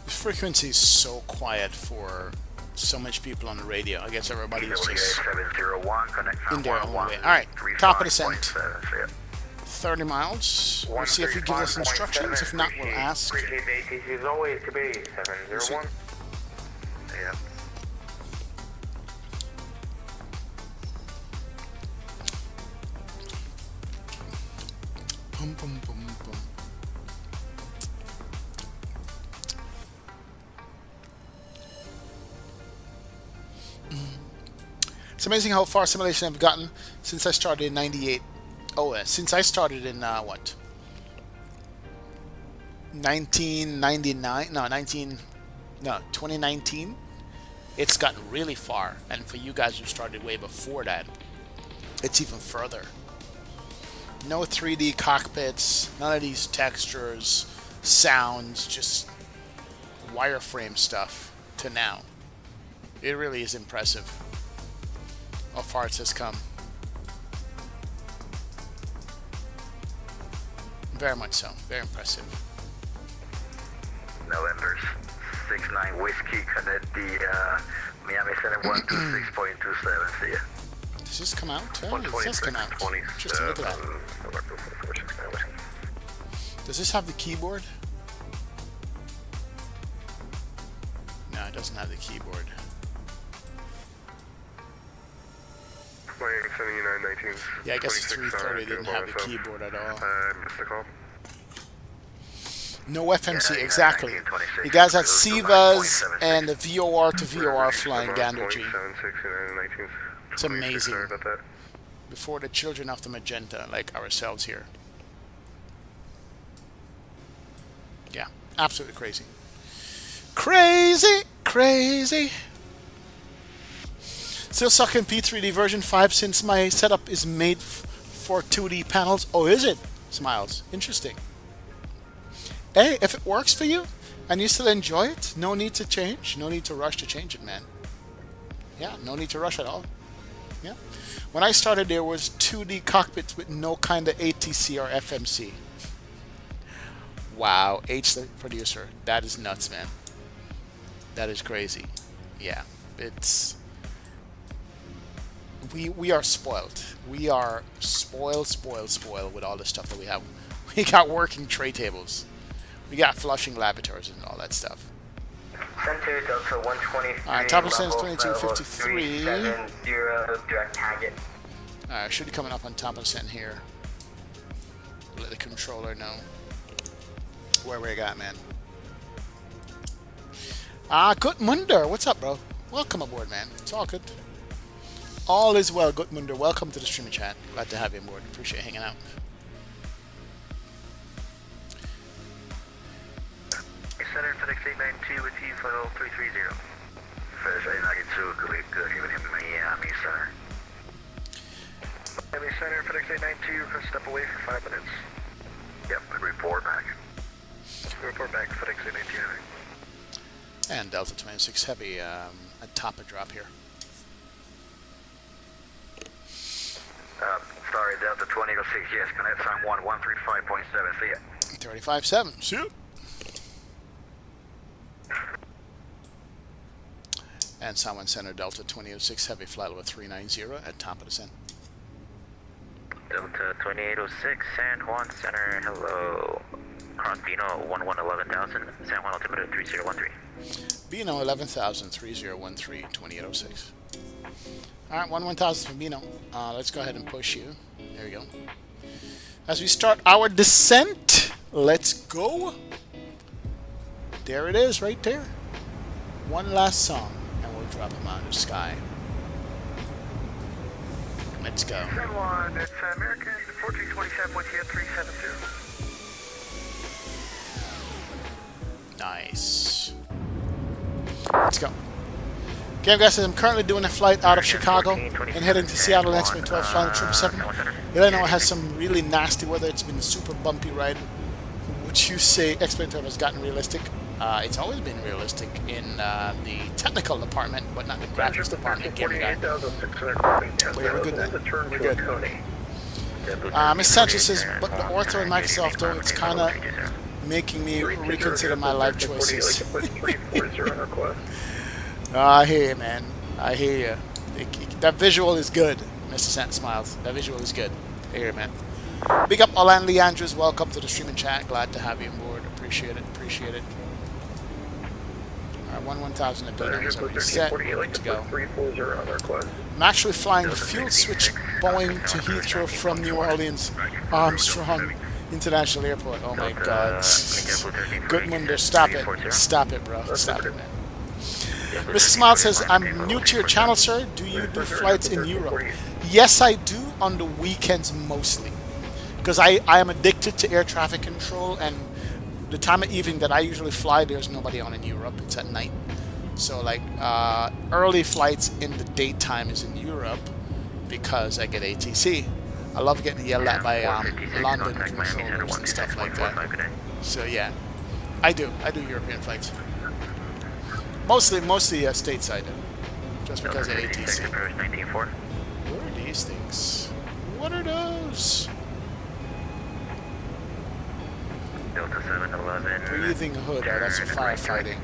Frequency is so quiet for so much people on the radio. I guess everybody is just 701, connect in their own way. Alright, top of descent. 30 miles. We'll see if he gives us instructions. If not, we'll ask. Appreciate the ATC as always, TB 701. Yeah. Boom, boom, boom, boom. It's amazing how far simulation I've gotten since I started in 98. Oh, since I started in, what? 1999? No, 2019. It's gotten really far. And for you guys who started way before that, it's even further. No 3D cockpits, none of these textures, sounds, just wireframe stuff to now. It really is impressive how far it has come. Very much so. Very impressive. November 69 Whiskey, connect the Miami Center 126.27. See ya. Does this come out? Oh, it says come out. Just look at that. Does this have the keyboard? No, it doesn't have the keyboard. Boeing 7919. Yeah, I guess the 330 didn't have the keyboard at all. Missed the call. No FMC, exactly. You guys had SIVAs and the VOR to VOR flying Gander G. It's amazing. Before the children of the magenta, like ourselves here. Yeah, absolutely crazy. Crazy, crazy. Still sucking P3D version 5 since my setup is made for 2D panels. Oh, is it? Smiles. Interesting. Hey, if it works for you and you still enjoy it, no need to change. No need to rush to change it, man. Yeah, no need to rush at all. Yeah. When I started, there was 2D cockpits with no kind of ATC or FMC. Wow, H the producer. That is nuts, man. That is crazy. Yeah, it's... We are spoiled. We are spoiled with all the stuff that we have. We got working tray tables. We got flushing laboratories and all that stuff. Center Delta 123. Alright, top of sense 2253. 370, direct target. Alright, should be coming up on top of cent here. Let the controller know where we got, man. Gutmunder, what's up, bro? Welcome aboard, man. It's all good. All is well, Gutmunder. Welcome to the streaming chat. Glad to have you aboard. Appreciate hanging out. Center FedEx 892 with you, Funnel 330. FedEx 892 could be good even in Miami Center. Miami Center FedEx 892 can step away for 5 minutes. Yep, report back. Report back, FedEx 892. And Delta 26 Heavy, a top a drop here. Sorry, Delta 2006, yes, connect sign 1135.7, see ya. 35-7, see ya. And San Juan Center Delta 2006 Heavy, flight level 390 at top of the San. Delta 2806, San Juan Center, hello. Cross Bino 111000, San Juan altimeter 3013. Bino 11,000, 3013, 2806. Alright, 11,000 from Bino. Let's go ahead and push you. There we go. As we start our descent, let's go. There it is, right there. One last song, and we'll drop him out of the sky. Let's go. San Juan, it's American 1427 with you at 372. Nice. Let's go. Game guys, I'm currently doing a flight out of Chicago and heading to Seattle next week, 12 flying 777. Illinois has some really nasty weather. It's been a super bumpy ride. Would you say X-Plane has gotten realistic? It's always been realistic in the technical department, but not the graphics department. Game guy. We're good, man. We're good. Miss Sanchez says, but the Ortho and Microsoft, though, it's kind of making me reconsider my life choices. I hear you, man. I hear you. That visual is good, Mr. Sant Smiles. That visual is good. I hear you, man. Big up Alan Lee Andrews. Welcome to the streaming chat. Glad to have you on board. Appreciate it. Appreciate it. Alright, 1000 Abino is already set. We're good to go. I'm actually flying the fuel switch Boeing to Heathrow from New Orleans Armstrong International Airport. Oh my god. Gutmunder, stop it. Stop it, bro. Stop it, man. Mr. Smile says, I'm new to your channel, sir. Do you do flights in Europe? Yes, I do, on the weekends mostly. Because I am addicted to air traffic control, and the time of evening that I usually fly, there's nobody on in Europe. It's at night. So, like, early flights in the daytime is in Europe because I get ATC. I love getting yelled at by London controllers and stuff like that. So, yeah. I do European flights. Mostly stateside, just because of ATC. What are these things? What are those? Delta 711. Breathing hood. Oh, that's for firefighting.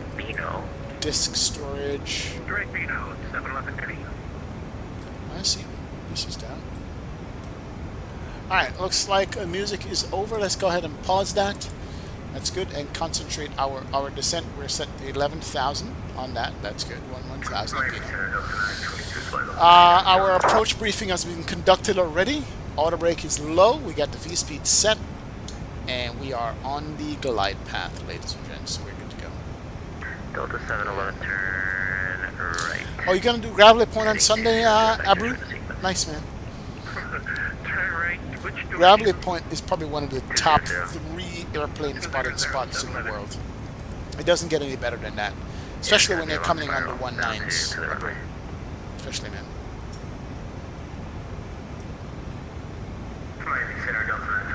Disk storage. Direct Beano, 711 heavy. I see. This is down. Alright, looks like music is over. Let's go ahead and pause that. That's good. And concentrate our descent. We're set to 11,000 on that. That's good. 11,000. Our approach briefing has been conducted already. Auto brake is low. We got the V-speed set. And we are on the glide path, ladies and gents. So we're good to go. Delta 711, turn right. Oh, you're going to do Gravelly Point on Sunday, Abru? Nice, man. Turn right. Gravelly Point is probably one of the top 3 airplane spotting spots in the world. It doesn't get any better than that. Especially when they're coming on the 19s. Especially, man.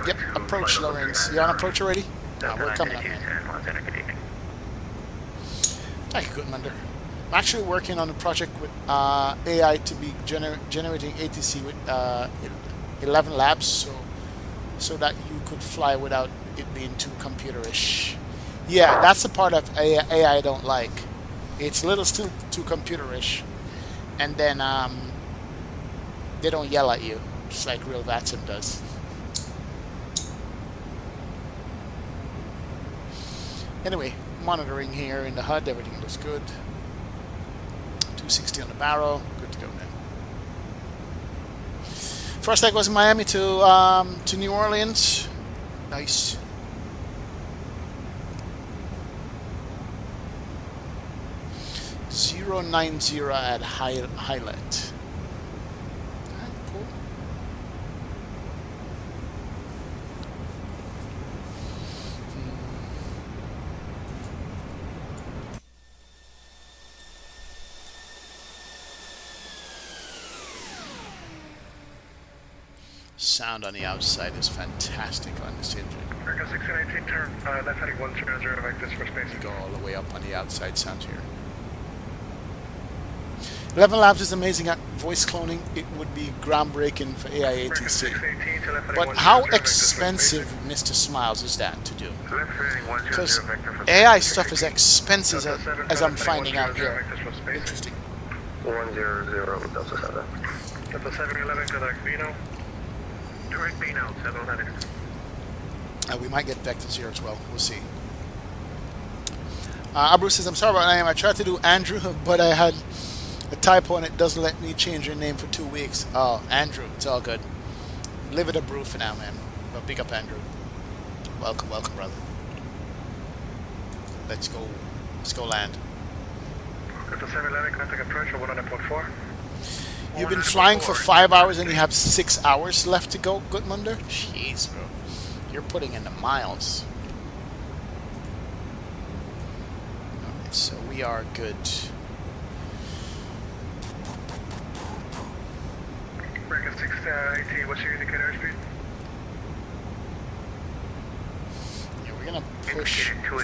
Yep, approach low rings. You on approach already? No, we're coming up, man. Thank you, Gutmunder. I'm actually working on a project with AI to be generating ATC with 11 labs, so that you could fly without it being too computerish. Yeah, that's the part of AI I don't like. It's still too computerish, and then they don't yell at you, just like real VATSIM does. Anyway, monitoring here in the HUD, everything looks good. 260 on the barrel, good to go now. First leg was in Miami to New Orleans. Nice. .090 at highlight. Cool. Sound on the outside is fantastic on this engine. America 1618, turn left heading 100, vectors for space. You go all the way up on the outside sound here. 11 Labs is amazing at voice cloning. It would be groundbreaking for AI ATC. But how expensive, Mr. Smiles, is that to do? Because AI stuff is expensive as I'm finding out here. Interesting. 100, Delta 7. Delta 711, contact Beano. Direct Beano, 711. We might get Vector 0 as well. We'll see. Abru says, I'm sorry about name. I tried to do Andrew, but I had a typo and it doesn't let me change your name for 2 weeks. Oh, Andrew, it's all good. Live it Abru for now, man. But pick up Andrew. Welcome, welcome, brother. Let's go. Let's go land. Delta 711, contact approach for 100.4. You've been flying for 5 hours and you have 6 hours left to go, Gutmunder? Jeez, bro. You're putting in the miles. Alright, so we are good. American 618, what's your indicator airspeed? Yeah, we're gonna push for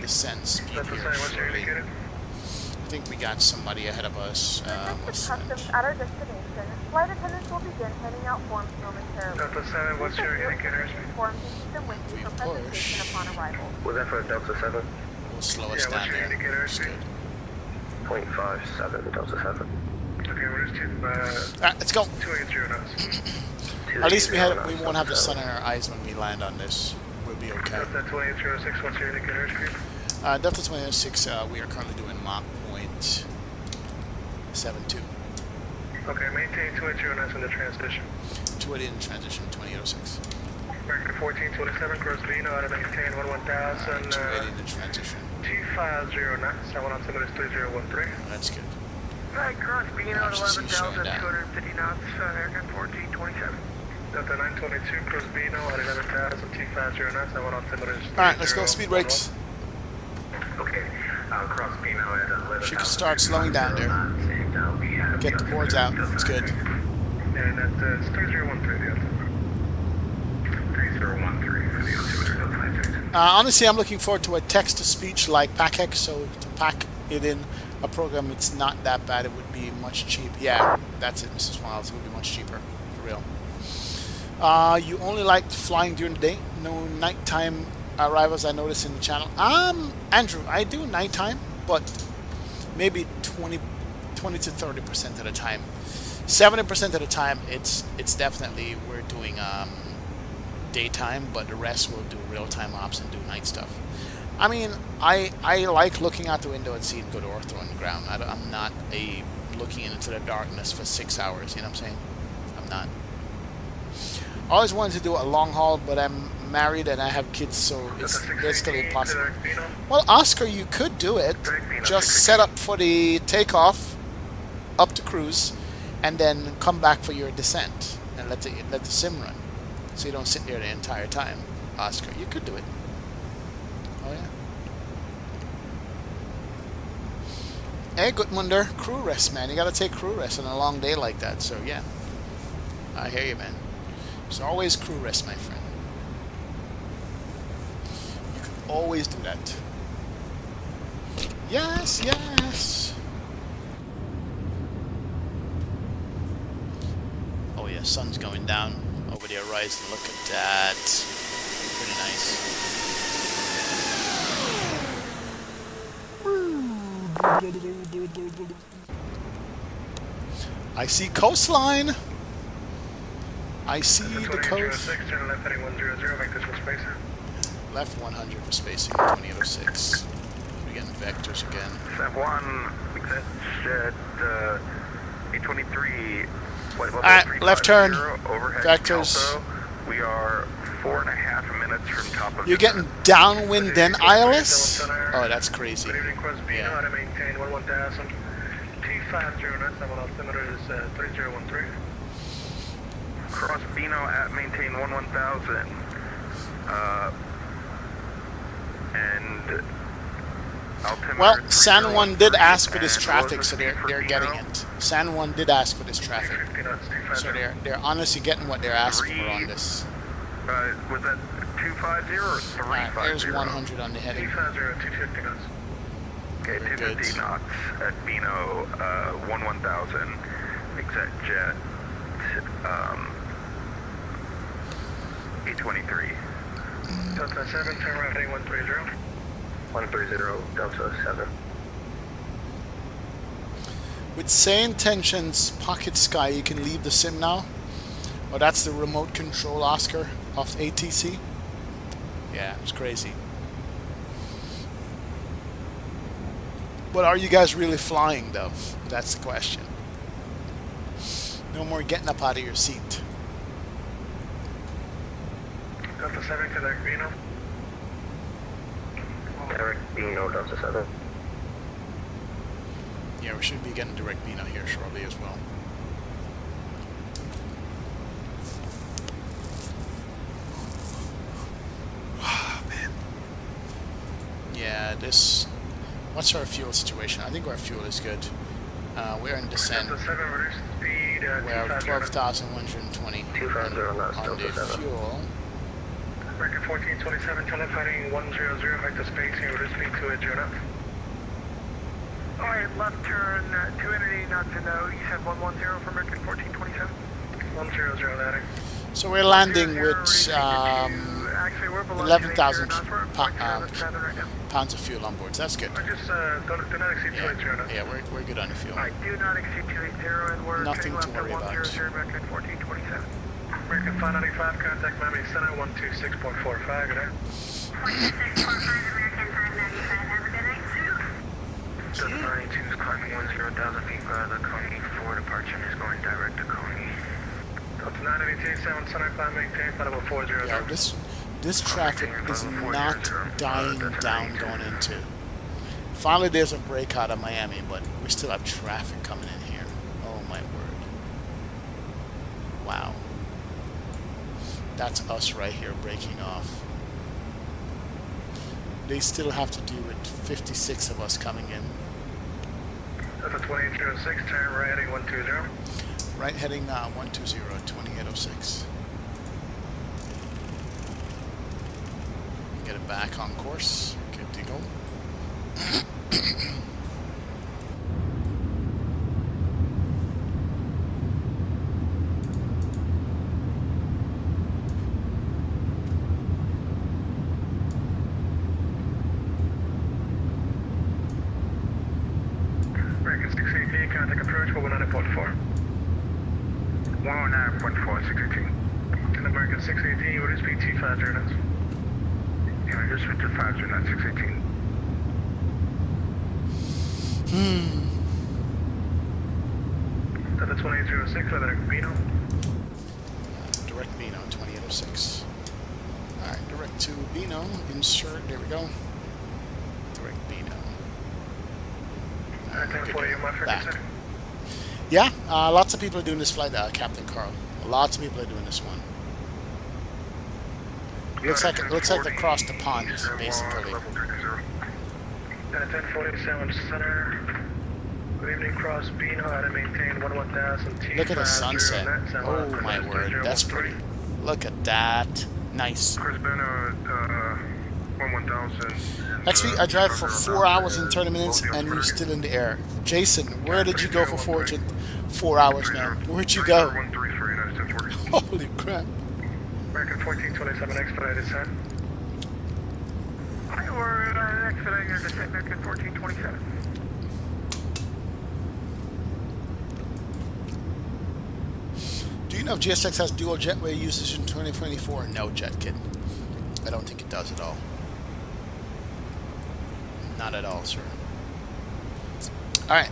descent speed here shortly. I think we got somebody ahead of us. Customs at our destination. Flight attendants will begin handing out forms momentarily. Delta 7, what's your indicator airspeed? Forms will be with you for presentation upon arrival. Was that for Delta 7? We'll slow us down there. It's good. 0.57, Delta 7. Okay, we're just in, Alright, let's go. 280 knots. At least we won't have the sun in our eyes when we land on this. We'll be okay. Delta 2806, what's your indicator speed? Delta 2806, we are currently doing Mach 0.72. Okay, maintain 280 knots in the transition. 280 in transition, 2806. American 1427, cross Vino, out of maintain 11000. 280 in the transition. 250 knots, I want altimeter is 3013. That's good. Right, cross Vino at 11,000, 250 knots, American 1427. Delta 922, cross Vino at 11,000, 250 knots, I want altimeter is 3013. Alright, let's go speed brakes. Okay, cross Pino at 11,000. She can start slowing down there. Get the boards out. It's good. And that's 3013, the altimeter. 3013 for the altimeter. Honestly, I'm looking forward to a text-to-speech like PACX, so to pack it in a program, it's not that bad. It would be much cheaper. Yeah, that's it, Mrs. Miles. It would be much cheaper, for real. You only like flying during the day? No nighttime arrivals, I noticed in the channel. Andrew, I do nighttime, but maybe 20 to 30% of the time. 70% of the time, it's definitely we're doing daytime, but the rest we'll do real-time ops and do night stuff. I mean, I like looking out the window and seeing good ortho on the ground. I'm not looking into the darkness for 6 hours, you know what I'm saying? I'm not. I always wanted to do a long haul, but I'm married and I have kids, so it's basically impossible. Well, Oscar, you could do it. Just set up for the takeoff, up to cruise, and then come back for your descent and let the sim run, so you don't sit there the entire time. Oscar, you could do it. Oh yeah. Hey, Gutmunder, crew rest, man. You gotta take crew rest on a long day like that. So yeah, I hear you, man. There's always crew rest, my friend. You can always do that. Yes, yes. Oh yeah, sun's going down over the horizon. Look at that. Pretty nice. I see coastline. I see the coast. Left 100 for spacing, 2806. We're getting vectors again. Step 1, jet 823. Alright, left turn. Vectors. We are 4.5 minutes from top of. You're getting downwind then ILS? Oh, that's crazy. Yeah. To maintain 11,000. 250 knots, I want altimeter is 3013. Cross Bino at maintain 11,000. And altimeter. Well, San Juan did ask for this traffic, so they're getting it. San Juan did ask for this traffic, so they're honestly getting what they're asking for on this. Was that 250 or 350? There's 100 on the heading. 250, 250 knots. Okay, 250 knots at Bino, 11,000, exact jet, 823. Delta 7, turn right heading 130. 130, Delta 7. With sane tensions, pocket sky, you can leave the sim now. Oh, that's the remote control, Oscar, of ATC. Yeah, it's crazy. But are you guys really flying, though? That's the question. No more getting up out of your seat. Delta 7 to Derek Bino. Derek Bino, Delta 7. Yeah, we should be getting direct Bino here shortly as well. Oh, man. Yeah, this... What's our fuel situation? I think our fuel is good. We're in descent. We're at 12,120 on the fuel. American 1427, turn left heading 100, back to spacing, reduce speed to a Juno. Alright, left turn, 280 knots to know. You said 110 for American 1427? 100 landing. So we're landing with actually, we're 11,000 pounds of fuel on board. So that's good. Just do not exceed 280. Yeah, we're good on the fuel. Alright, do not exceed 280 and we're Nothing to worry about. American 1427. American 595, contact Miami Center 126.45, good night. 126.45, American 595, have a good night, too. So the 92 is climbing 10,000 feet by the Coney 4 departure and is going direct to Coney. Delta 982, 7 Center, climb maintain, flight level 40. Yeah, this traffic is not dying down going into. Finally, there's a break out of Miami, but we still have traffic coming in here. Oh my word! Wow, that's us right here breaking off. They still have to deal with 56 of us coming in. Delta 2806, turn right heading 120. Right heading 120, 2806. Get it back on course. Good to go. American 618, contact approach 109.4. 109.4, 618. And American 618, what is PT 509? Yeah, just with the 509, 618. Delta 2806, weather Bino. Direct Bino, 2806. Alright, direct to Bino. Insert, there we go. Direct Bino. Back. Yeah, lots of people are doing this flight, Captain Carl. Lots of people are doing this one. Looks like they crossed the pond, basically. 1047 Center. Good evening, cross Bino, how to maintain 11,000 T. Look at the sunset. Oh my word, that's pretty. Look at that. Nice. Next week I drive for 4 hours and 30 minutes and you're still in the air. Jason, where did you go for 4 hours, man? Where'd you go? Holy crap. American 1427 expedited, sir. We're expediting your descent, American 1427. Do you know if GSX has dual jetway usage in 2024? No, Jetkid. I don't think it does at all. Not at all, sir. Alright,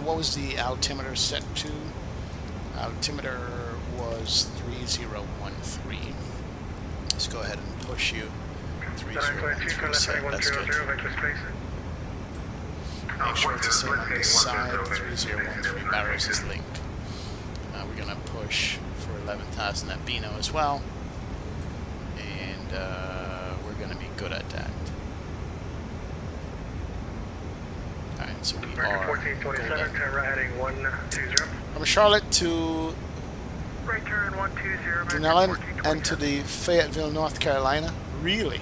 what was the altimeter set to? Altimeter was 3013. Let's go ahead and push you. 3013 set, that's good. Make sure it's the same on this side. 3013 Barrows is linked. We're going to push for 11,000 at Bino as well. And we're going to be good at that. Alright, so we are 1427, turn right heading 120. From Charlotte to Right turn 120, Denellen and to the Fayetteville, North Carolina. Really?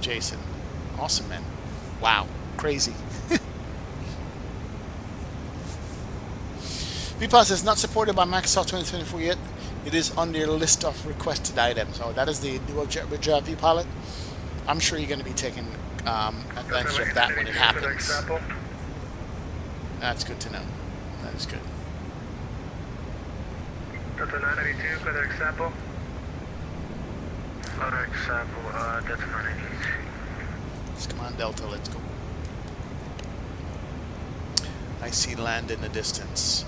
Jason. Awesome, man. Wow. Crazy. VPOS is not supported by Microsoft 2024 yet. It is on their list of requested items. Oh, that is the dual jet with vPilot. I'm sure you're going to be taking advantage of that when it happens. That's good to know. That is good. Delta 982, clear example. Example, Delta 982. Let's come on, Delta, let's go. I see land in the distance.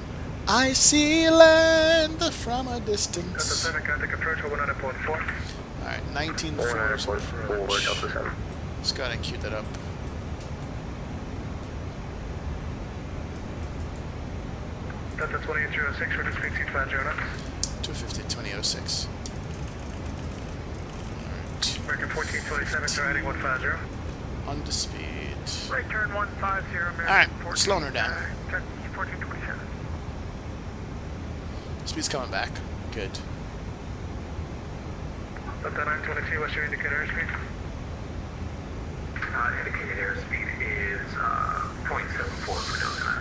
I see land from a distance. Delta 7, contact approach 109.4. Alright, 19.4 is approach. Let's go ahead and cue that up. Delta 2806, reduce speed to 50 knots. 250, 2006. Alright. American 1427, turn heading 150. On the speed. Right turn 150, American. Alright, slowing her down. 1427. Speed's coming back. Good. Delta 922, what's your indicator airspeed? Indicated airspeed is 0.74 for Delta 9.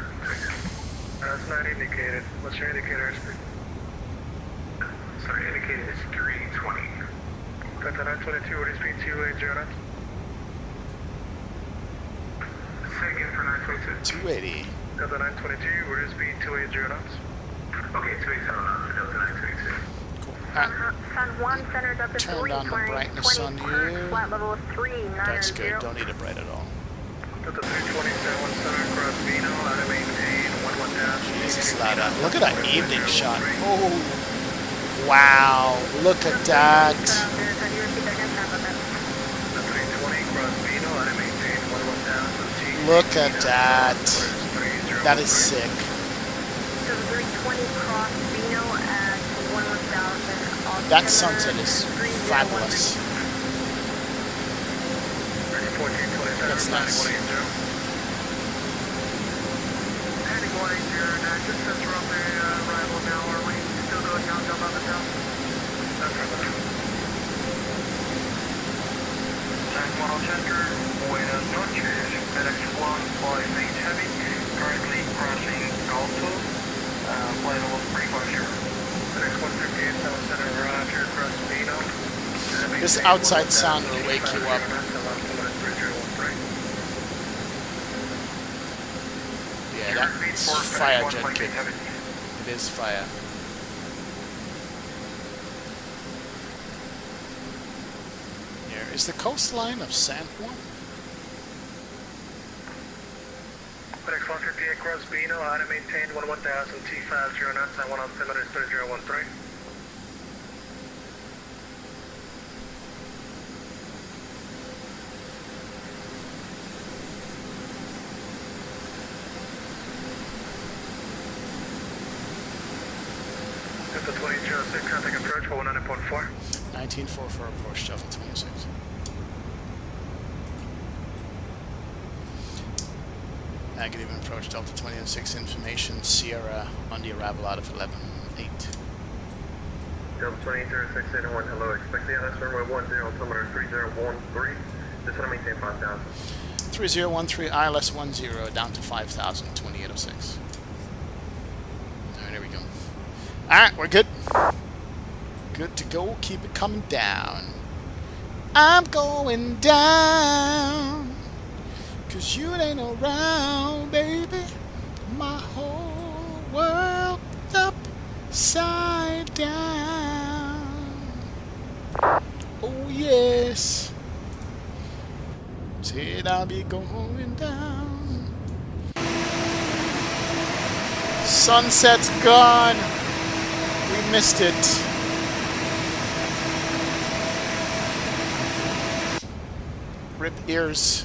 That's not indicated. What's your indicator airspeed? Sorry, indicated is 320. Delta 922, what is speed 280 knots? Say again for 922. 280. Delta 922, what is speed 280 knots? Okay, 280 knots for Delta 922. San Juan centers up to Turn 3, down the brightness on you. flat level is 390. That's good. Don't need it bright at all. Delta 320, San Juan center, cross Vino, out of maintain, 11 dash. Jesus, Lada. Look at that evening shot. Oh, wow. Look at that. The 320, cross Vino, out of maintain, 11 dash. Look at that. That is sick. So the 320 cross Vino at 11,000. That sunset is fabulous. That's nice. Heading 180, just since we're on the arrival now, are we still going down, down, down, down? That's right. San Juan Center, buenas noches, FedEx 158 Heavy, currently crossing Alto, flight level 350. FedEx 158 South Center, Roger, cross Vino. This outside sound will wake you up. Yeah, that's fire jet kick. It is fire. Here is the coastline of San Juan. FedEx 158 cross Vino, out of maintained 11,000 T50 knots, and 1 altimeter 3013. Delta 2006, contact approach, 19.4. 1944 approach, Delta 26. Negative approach, Delta 26, information, Sierra on the arrival out of 11-8. Delta 200681, hello, expect the LS runway 10, altimeter 3013, just want to maintain 5,000. 3013, ILS 10, down to 5,000, 2806. Alright, there we go. Alright, we're good. Good to go. Keep it coming down. I'm going down. 'Cause you ain't around, baby. My whole world upside down. Oh, yes. Said I'll be going down. Sunset's gone. We missed it. Rip ears.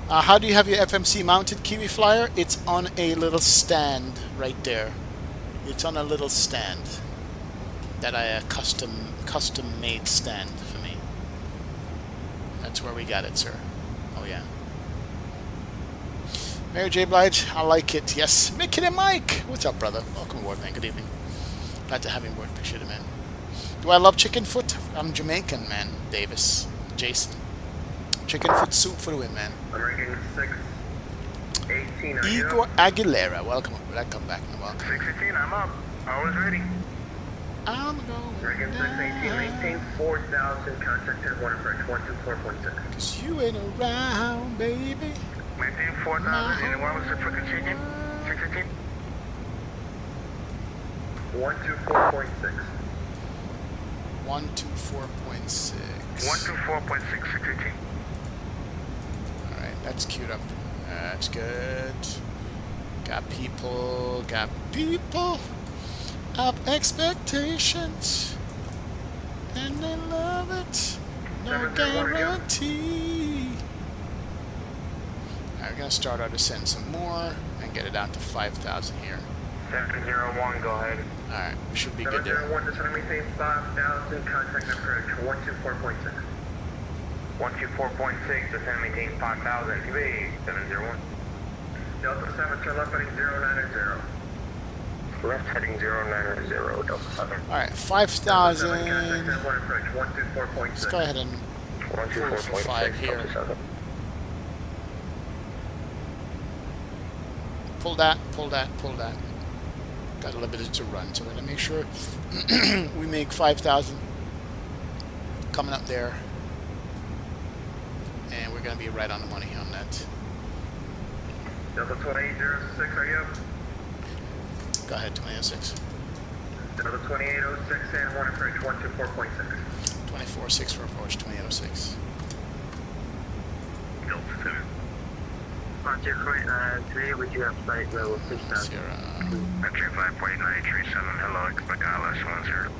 How do you have your FMC mounted, Kiwi Flyer? It's on a little stand right there. It's on a little stand that I custom made stand for me. That's where we got it, sir. Oh yeah. Mary J. Blige, I like it. Yes, Mickey and Mike. What's up, brother? Welcome aboard, man. Good evening. Glad to have you aboard. Appreciate it, man. Do I love chicken foot? I'm Jamaican, man. Davis, Jason. Chicken foot soup for the win, man. American 618. Igor Aguilera, welcome aboard. I come back in a while. 618, I'm up. Always ready. I'm going American 618, maintain 4,000, contact 10-1 approach, 124.6. 'Cause you ain't around, baby. Maintain 4,000, anyone with the frequency again? 618? 124.6. 124.6. 124.6, 618. Alright, that's queued up. That's good. Got people have expectations, and they love it. No guarantee. Alright, we're gonna start our descent some more and get it down to 5,000 here. 701, go ahead. Alright, we should be good there. 701, just want to maintain 5,000, contact approach, 124.6. 124.6, just want to maintain 5,000, TB 701. Delta 7, turn left heading 090. Left heading 090, Delta 7. Alright, 5,000. Approach, 124.6. Let's go ahead and pull for 5 here. Pull that, pull that, pull that. Got a little bit to run, so we're going to make sure we make 5,000. coming up there. And we're going to be right on the money on that. Delta 2806, are you up? Go ahead, 2006. Delta 2806 and 1 approach, 124.6. 24.6 for approach, 2006. Delta 2. 124.3, would you have flight level 6000? Entry 5.937, hello, expect ILS 10.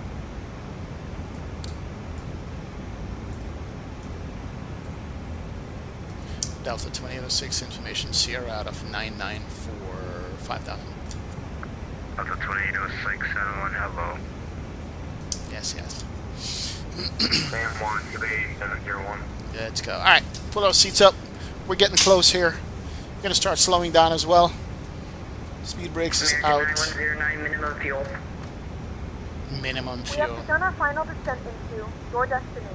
Delta 2806 information, Sierra out of 994 5000. Delta 2806, 71, hello. Yes, yes. Sam 1, QB 701. Yeah, let's go. Alright, pull those seats up. We're getting close here. We're going to start slowing down as well. Speed brakes is out. 9109, minimum fuel. Minimum We fuel. have begun our final descent into your destination.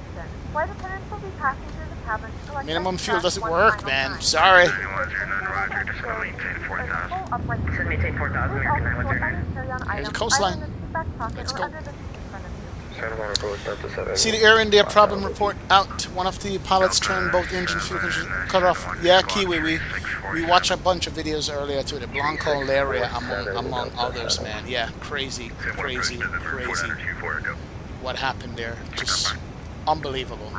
Flight attendants will be passing through the cabin to collect Minimum extract fuel doesn't one work, final man. time. Sorry. 9109, roger, just gonna maintain 4000. Maintain 4000, Please American also store 9109. any carry-on items coastline. either in the seat back pocket Let's or go. under the seat in front of you. Santa Monica approach, Delta 7. See the Air India problem report out. One of the pilots turned both engine fuel cut off. Yeah, Kiwi, we watched a bunch of videos earlier to the Blanco area among others, man. Yeah, crazy. What happened there? Just unbelievable.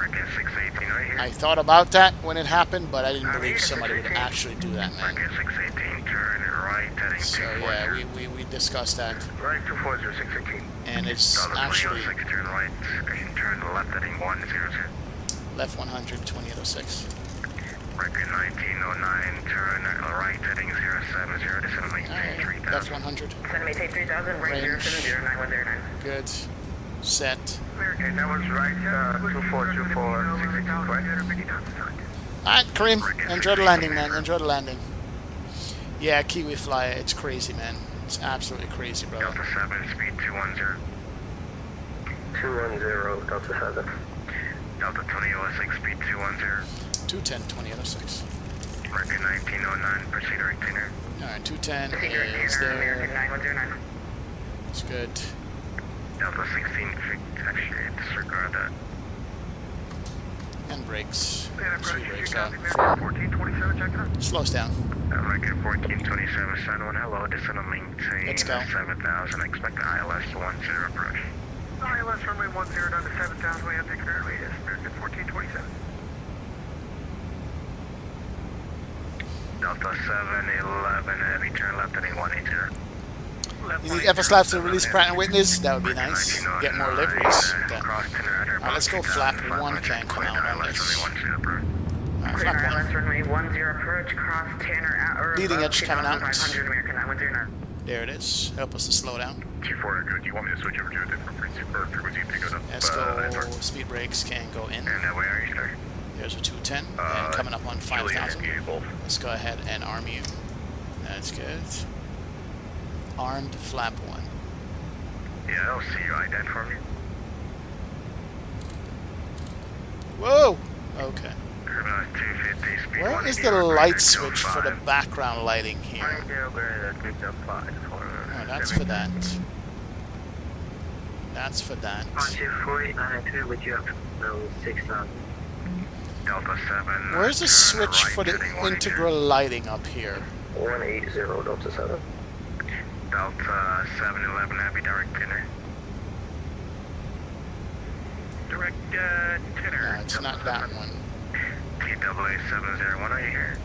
I thought about that when it happened, but I didn't believe somebody would actually do that, man. So yeah, we discussed that. Right, 240, And it's actually turn right, turn left heading 100. left 100, 2806. Record 1909, turn right heading 070, descend maintain 3000. Left 100. Descend maintain 3000, range 070, 9109. Good. Set. American, that was right, 2424, 662, correct? Alright, Kareem. Enjoy the landing, man. Enjoy the landing. Yeah, Kiwi Fly. It's crazy, man. It's absolutely crazy, brother. Delta 7, speed 210. 210, Delta 7. Delta 2006, speed 210. 210, 2806. Record 1909, proceed direct dinner. Alright, 210 is American there. 9109. It's good. Delta 16, actually, disregard that. And brakes. Speed brakes out. 1427, check it out. Slows down. Record 1427, San Juan, hello, descend and maintain Let's go. 7000, expect the ILS 10 approach. ILS runway 10 down to 7000, we have the current rate is American 1427. Delta 711, heavy turn left heading 180. You need FS Labs to release Pratt & Whitney's? That would be nice. Get more liveries. Alright, let's go flap 1 can come out on this. Alright, flap 1. ILS runway 10 approach, cross Tanner at or Leading above edge coming out. 2500, American 9109. There it is. Help us to slow down. T4, good. Do you want me to switch over to a different frequency to pick it up? Let's go. Speed brakes can go in. And that way, are you, sir? There's a 210. And coming up on 5,000. Let's go ahead and arm you. That's good. Armed flap 1. Yeah, I'll see you ident for me. Whoa! Okay. 250 speed. Where is the light switch for the background lighting here? Oh, that's for that. That's for that. 240, would you have no 6000? Delta 7. Where's the switch for the integral lighting up here? 180, Delta 7. Delta 711, heavy direct dinner. Direct dinner. No, it's not that one. TAA 701, are you here?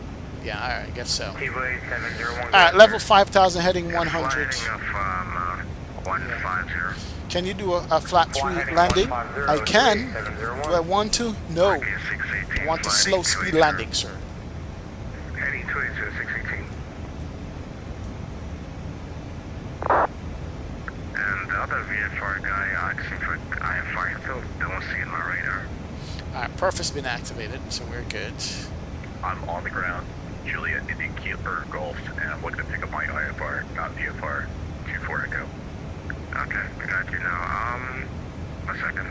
Yeah, alright, I guess so. TBA 701. Alright, level 5,000 heading 100. Flying of 150. Can you do a flat 3 landing? I can. Do I want to? No. I want a slow speed landing, sir. Heading 22618. And the other VFR guy asking for IFR, still don't see in my radar. Alright, Perf's been activated, so we're good. I'm on the ground, Juliet, Indian Keeper, Golf, and I'm looking to pick up my IFR, not VFR, 24 Echo. Okay, we got you now. A second.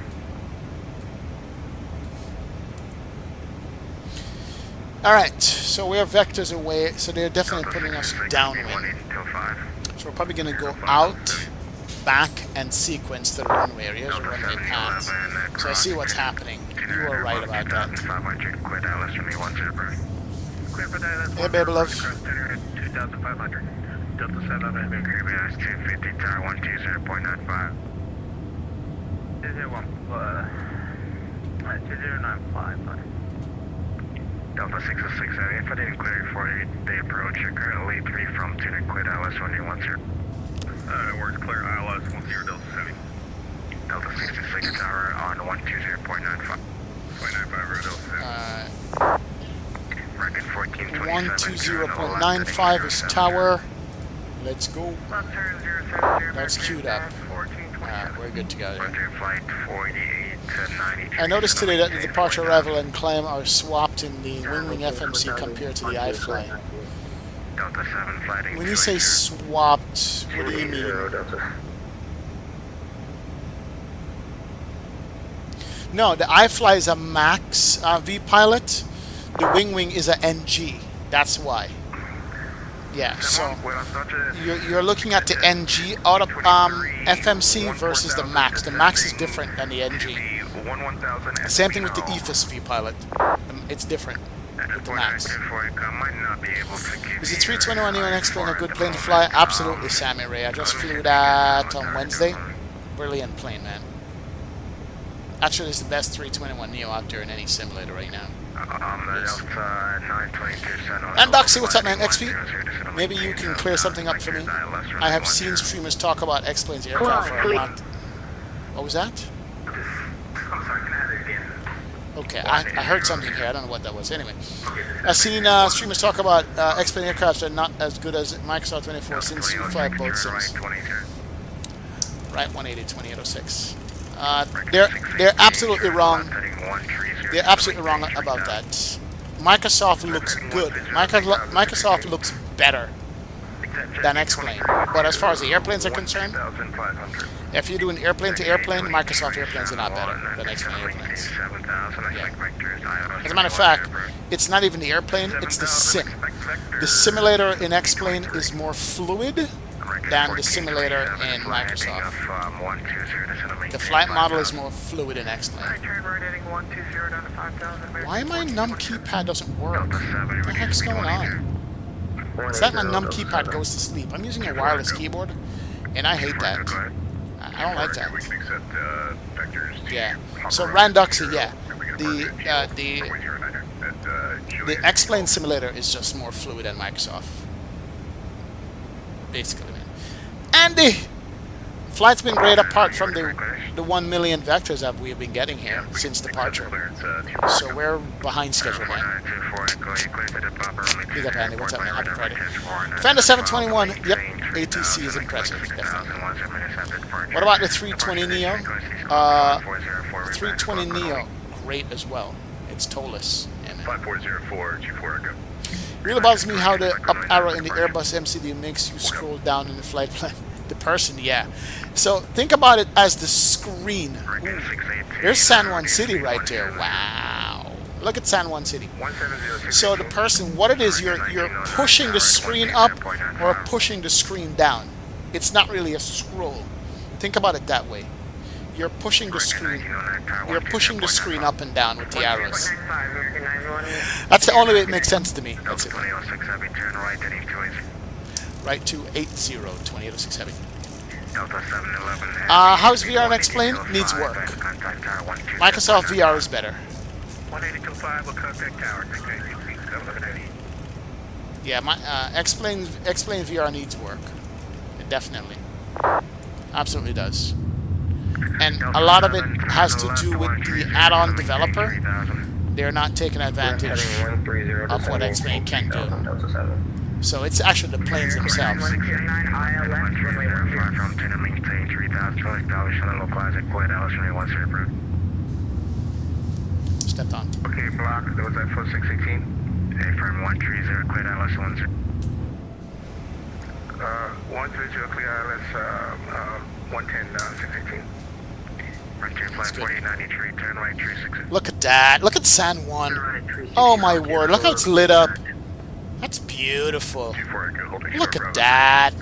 Alright, so we're vectors away, so they're definitely putting us downwind. So we're probably going to go out back and sequence to the runway area, the runway paths. So I see what's happening. You are right about that. Hey, baby love. 2500. Delta 7, KBS 250, tower 120.95. 2095, buddy. Delta 6 is 6 if I didn't clear you for you, they approach. You're currently 3 from 2 to quit ILS 110. Words clear ILS 10 Delta 7. Delta 66 tower on 120.95. 0.95 Delta 7. Record 120.95 is tower. Let's go. That's queued up. We're good to go there. I noticed today that the departure, arrival, and climb are swapped in the wing FMC compared to the iFly. When you say swapped, what do you mean? No, the iFly is a Max V pilot. The wing is a NG. That's why. Yeah, so you're looking at the NG out of FMC versus the Max. The Max is different than the NG. Same thing with the EFIS V pilot. It's different with the Max. Is the 321 Neo X-Plane a good plane to fly? Absolutely, Sammy Ray. I just flew that on Wednesday. Brilliant plane, man. Actually, it's the best 321 Neo out there in any simulator right now. And Doxy, what's up, man? XP? Maybe you can clear something up for me. I have seen streamers talk about X-Planes aircraft for a lot. What was that? Okay, I heard something here. I don't know what that was. Anyway, I've seen streamers talk about X-Plane aircraft are not as good as Microsoft 24 since you fly both sims. Right, 180, 2806. They're absolutely wrong. They're absolutely wrong about that. Microsoft looks good. Microsoft looks better than X-Plane. But as far as the airplanes are concerned, if you're doing airplane to airplane, Microsoft airplanes are not better than X-Plane airplanes. Yeah. As a matter of fact, it's not even the airplane, it's the sim. The simulator in X-Plane is more fluid than the simulator in Microsoft. The flight model is more fluid in X-Plane. Why my num keypad doesn't work? What the heck's going on? It's that my num keypad goes to sleep. I'm using a wireless keyboard, and I hate that. I don't like that. Yeah. So Randoxy, yeah. The X-Plane simulator is just more fluid than Microsoft. Basically, man. Andy! Flight's been great apart from the 1 million vectors that we've been getting here since departure. So we're behind schedule, man. Big up, Andy. What's up, man? Happy Friday. Fender 721. Yep. ATC is impressive. Definitely. What about the 320 Neo? 320 Neo. Great as well. It's Toliss. Yeah, man. 5404 G4 Echo. Really bothers me how the up arrow in the Airbus MCD makes you scroll down in the flight plan. The person, yeah. So think about it as the screen. Ooh. There's San Juan City right there. Wow. Look at San Juan City. So the person, what it is, you're pushing the screen up or pushing the screen down. It's not really a scroll. Think about it that way. You're pushing the screen. You're pushing the screen up and down with the arrows. That's the only way it makes sense to me. That's it. Right to 802806 heavy. How's VR on X-Plane? Needs work. Microsoft VR is better. Yeah, my X-Plane VR needs work. Definitely. Absolutely does. And a lot of it has to do with the add-on developer. They're not taking advantage of what X-Plane can do. So it's actually the planes themselves. Stepped on. Okay, block. That was at 4618. Affirm 130, clear ILS 10. 130, clear ILS 110, 618. Turn right, 36. Look at that. Look at San Juan. Oh my word. Look how it's lit up. That's beautiful. Look at that.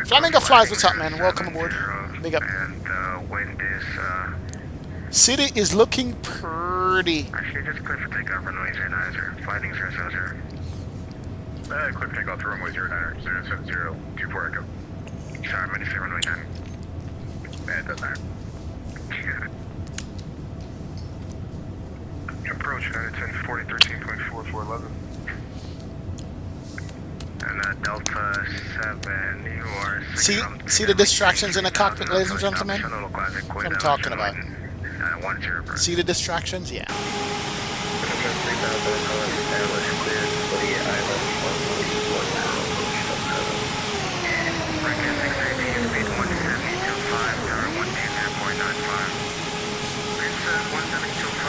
Flamingo Flies, what's up, man? Welcome aboard. Big up. And wind is, City is looking pretty. actually just clear for takeoff, runway 09, flighting 070. Clear for takeoff to runway 09, 070, 24 Echo. Sorry, I'm going to say runway 9. It doesn't matter. Approach United 1040, 13.4411. And Delta 7, you are... See the distractions in the cockpit, ladies and gentlemen? That's what I'm talking about. See the distractions? Yeah.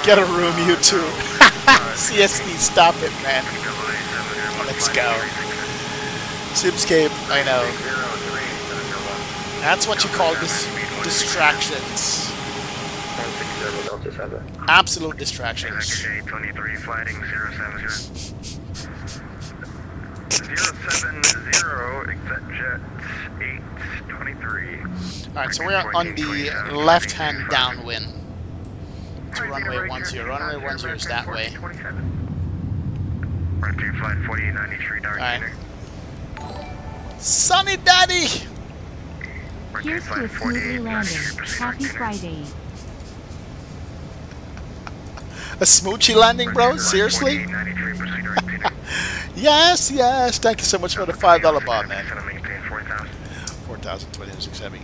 Get a room, you two. CSD, stop it, man. Let's go. Sibscape, I know. That's what you call distractions. Absolute distractions. 23 flighting 070. 070, exit jet 823. Alright, so we're on the left-hand downwind. To runway 10. Runway 10 is that way. Flight 4893, Alright. Sunny Daddy! Here's to a smoothly landing. Happy Friday. A smoochy landing, bro? Seriously? Yes, yes. Thank you so much for the $5 bond, man. 4,026 heavy.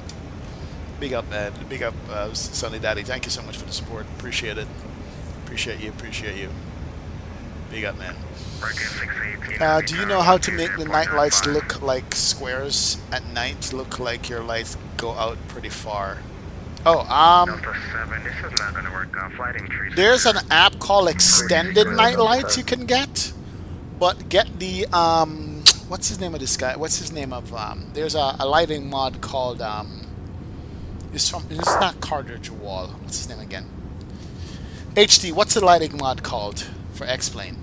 Big up, man. Big up, Sunny Daddy. Thank you so much for the support. Appreciate it. Appreciate you. Appreciate you. Big up, man. Do you know how to make the night lights look like squares at night? Look like your lights go out pretty far. Oh, there's an app called Extended Night Lights you can get, but get the what's his name of this guy? What's his name of there's a lighting mod called it's not Cartridge Wall. What's his name again? HD. What's the lighting mod called for X-Plane?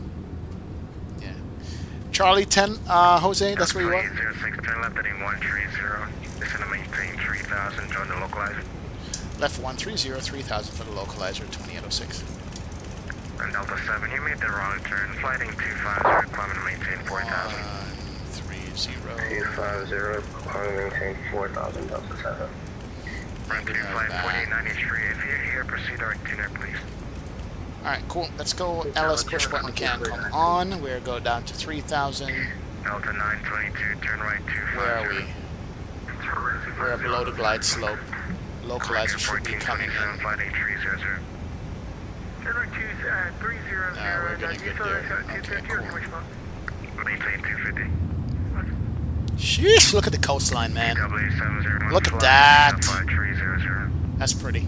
Yeah, Charlie 10. Jose, that's where you are. 06, turn left heading 130. Descend to maintain 3000. Join the localizer. Left 130, 3000 for the localizer, 2806. And Delta 7, you made the wrong turn. Flighting 250, climbing to maintain 4000. 130. 250, climbing to maintain 4000, Delta 7. Run to flight 4893. If you're here, proceed direct tuner, please. Alright, cool. Let's go LS push button can come on. We'll go down to 3000. Delta 922, turn right 250. Where are we? We're below the glide slope. Localizer should be coming in. Flight 8300. Turn right 300. We're gonna get there. Okay, cool. Maintain 250. Sheesh, look at the coastline, man. Look at that. That's pretty.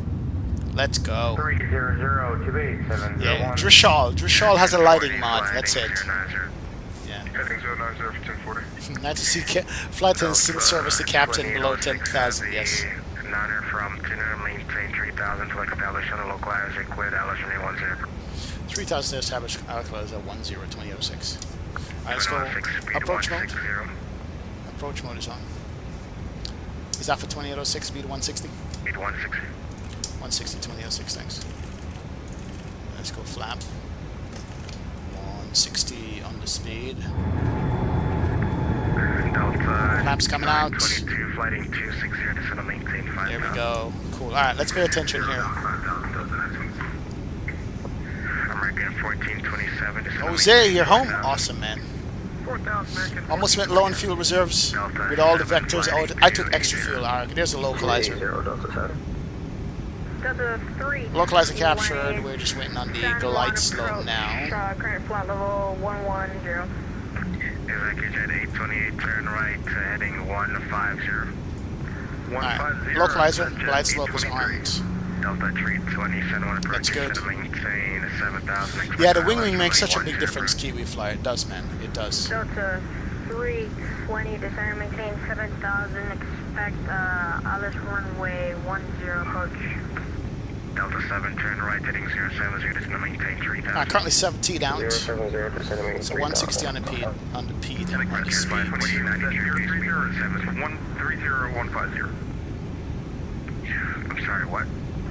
Let's go. 300 to 870. Yeah, Drishal has a lighting mod. That's it. Yeah. Heading 090 for 1040. Nice to see flight attendants service the captain below 10,000. Yes. Niner from tuner, maintain 3000 to establish on the localizer, quit Alice 10. 3000 to establish localizer 102806. Alright, let's go. Approach mode. Approach mode is on. Is that for 2806, speed 160? Speed 160. 160, 2806, thanks. Let's go flap. 160 on the speed. Delta. Flaps coming out. 22, flighting 260, descend to maintain 5000. There we go. Cool. Alright, let's pay attention here. American 1427, Jose, you're home? Awesome, man. Almost went low on fuel reserves with all the vectors. Oh, I took extra fuel. Alright, there's a localizer. Localizer captured. We're just waiting on the glide slope now. Current flight level 110. Executive Jet 828, turn right, heading 150. Alright, localizer, glide slope is armed. Delta 320, send one approach. That's good. Maintain 7000. Yeah, the wing makes such a big difference, Kiwi Fly. It does, man. It does. Delta 320, descend maintain 7000. Expect Alice runway 10 approach. Delta 7, turn right heading 070, just maintain 3000. Currently 7T down. So 160 on the P, on the speed. 130-150. I'm sorry, what?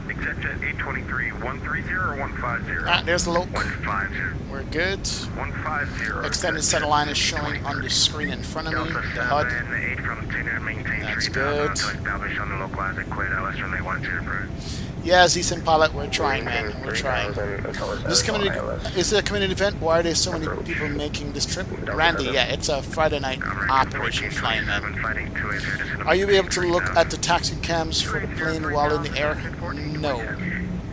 Except at 823, 130 or 150? There's the low. 150. We're good. 150. Extended center line is showing on the screen in front of me. Delta The HUD. 7, 8 from 10, maintain That's 3000 good. until established on the localizer, quit LS runway 10 approach. Yeah, Zson pilot, we're trying, man. We're trying. This community, is it a community event? Why are there so many people making this trip? Randy, yeah, it's a Friday night operation flying, man. Are you able to look at the taxi cams for the plane while in the air? No.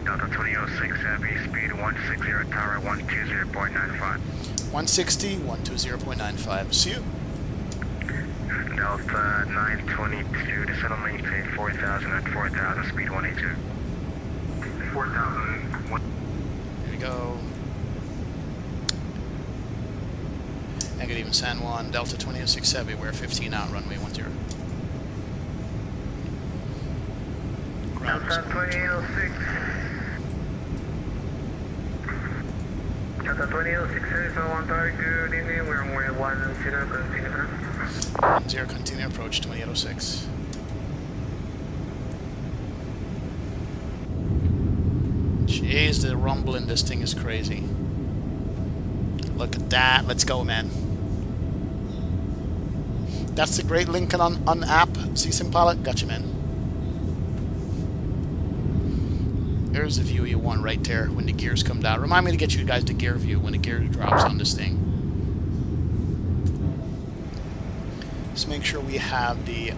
Delta 2006 Heavy, speed 160, tower 120.95. 160, 120.95. See you. Delta 922, descend on maintain 4000 at 4000, speed 182. 4000. Here we go. Negative San Juan, Delta 2006 Heavy, we're 15 out, runway 10. Delta 2006. Delta 2006 is on target, good evening, we're on way 10, continue for now. 10, continue approach 2806. Jeez, the rumble in this thing is crazy. Look at that. Let's go, man. That's the great link on app. Zson pilot. Gotcha, man. There's the view you want right there when the gears come down. Remind me to get you guys the gear view when the gear drops on this thing. Just make sure we have the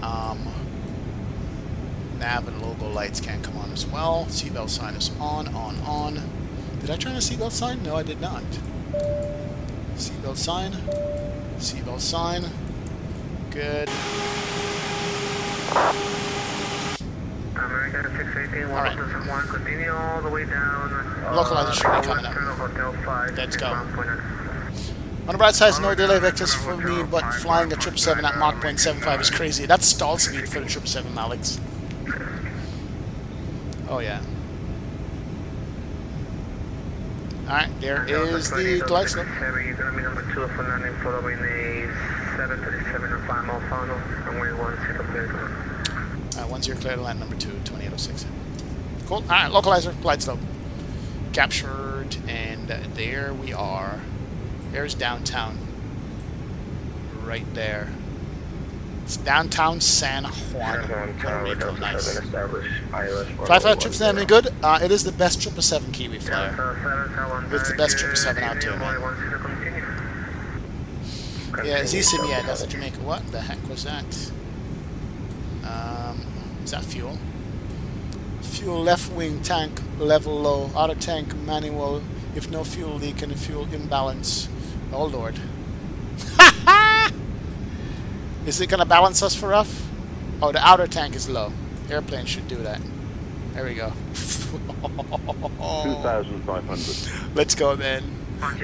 nav and logo lights can't come on as well. Seatbelt sign is on. Did I turn the seatbelt sign? No, I did not. Seatbelt sign. Seatbelt sign. Good. American 618, Alright. one, continue all the way down. Localizer should be coming up. Let's go. On the bright side, no delay vectors for me, but flying a 777 at Mach 0.75 is crazy. That's stall speed for the 777, Alex. Oh, yeah. Alright, there is the glide slope. You're going to be number 2 for landing following a 737 and 5 mile final. Runway 10 clear. 10 clear to land, number 2, 2806. Cool. Alright, localizer, glide slope. Captured, and there we are. There's downtown. Right there. It's downtown San Juan, Puerto Rico. Nice. Fly trips any good? It is the best 777 Kiwi flyer. It's the best 777 out there, man. Yeah, Zson, yeah, that's Jamaica. What the heck was that? Is that fuel? Fuel left wing tank level low. Outer tank manual. If no fuel leak and fuel imbalance. Oh lord. Is it gonna balance us for rough? Oh, the outer tank is low. Airplane should do that. There we go. 2,500. Let's go, man.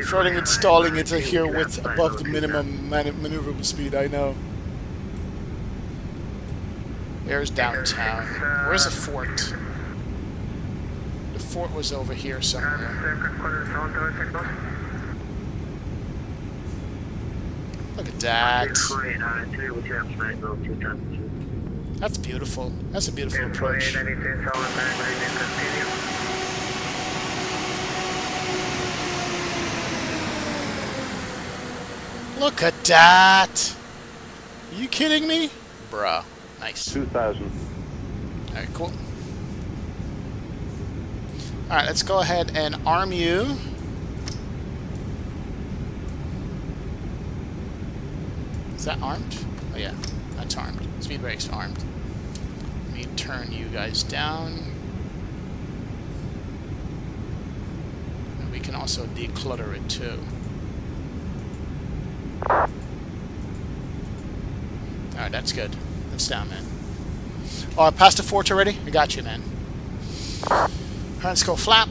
Shorting and stalling it here with above the minimum maneuverable speed. I know. There's downtown. Where's the fort? The fort was over here somewhere. Look at that. That's beautiful. That's a beautiful approach. Look at that. Are you kidding me? Bruh. Nice. 2,000. Alright, cool. Alright, let's go ahead and arm you. Is that armed? Oh yeah, that's armed. Speed brake's armed. Let me turn you guys down. And we can also declutter it too. Alright, that's good. That's down, man. Oh, I passed the fort already? I got you, man. Alright, let's go flap.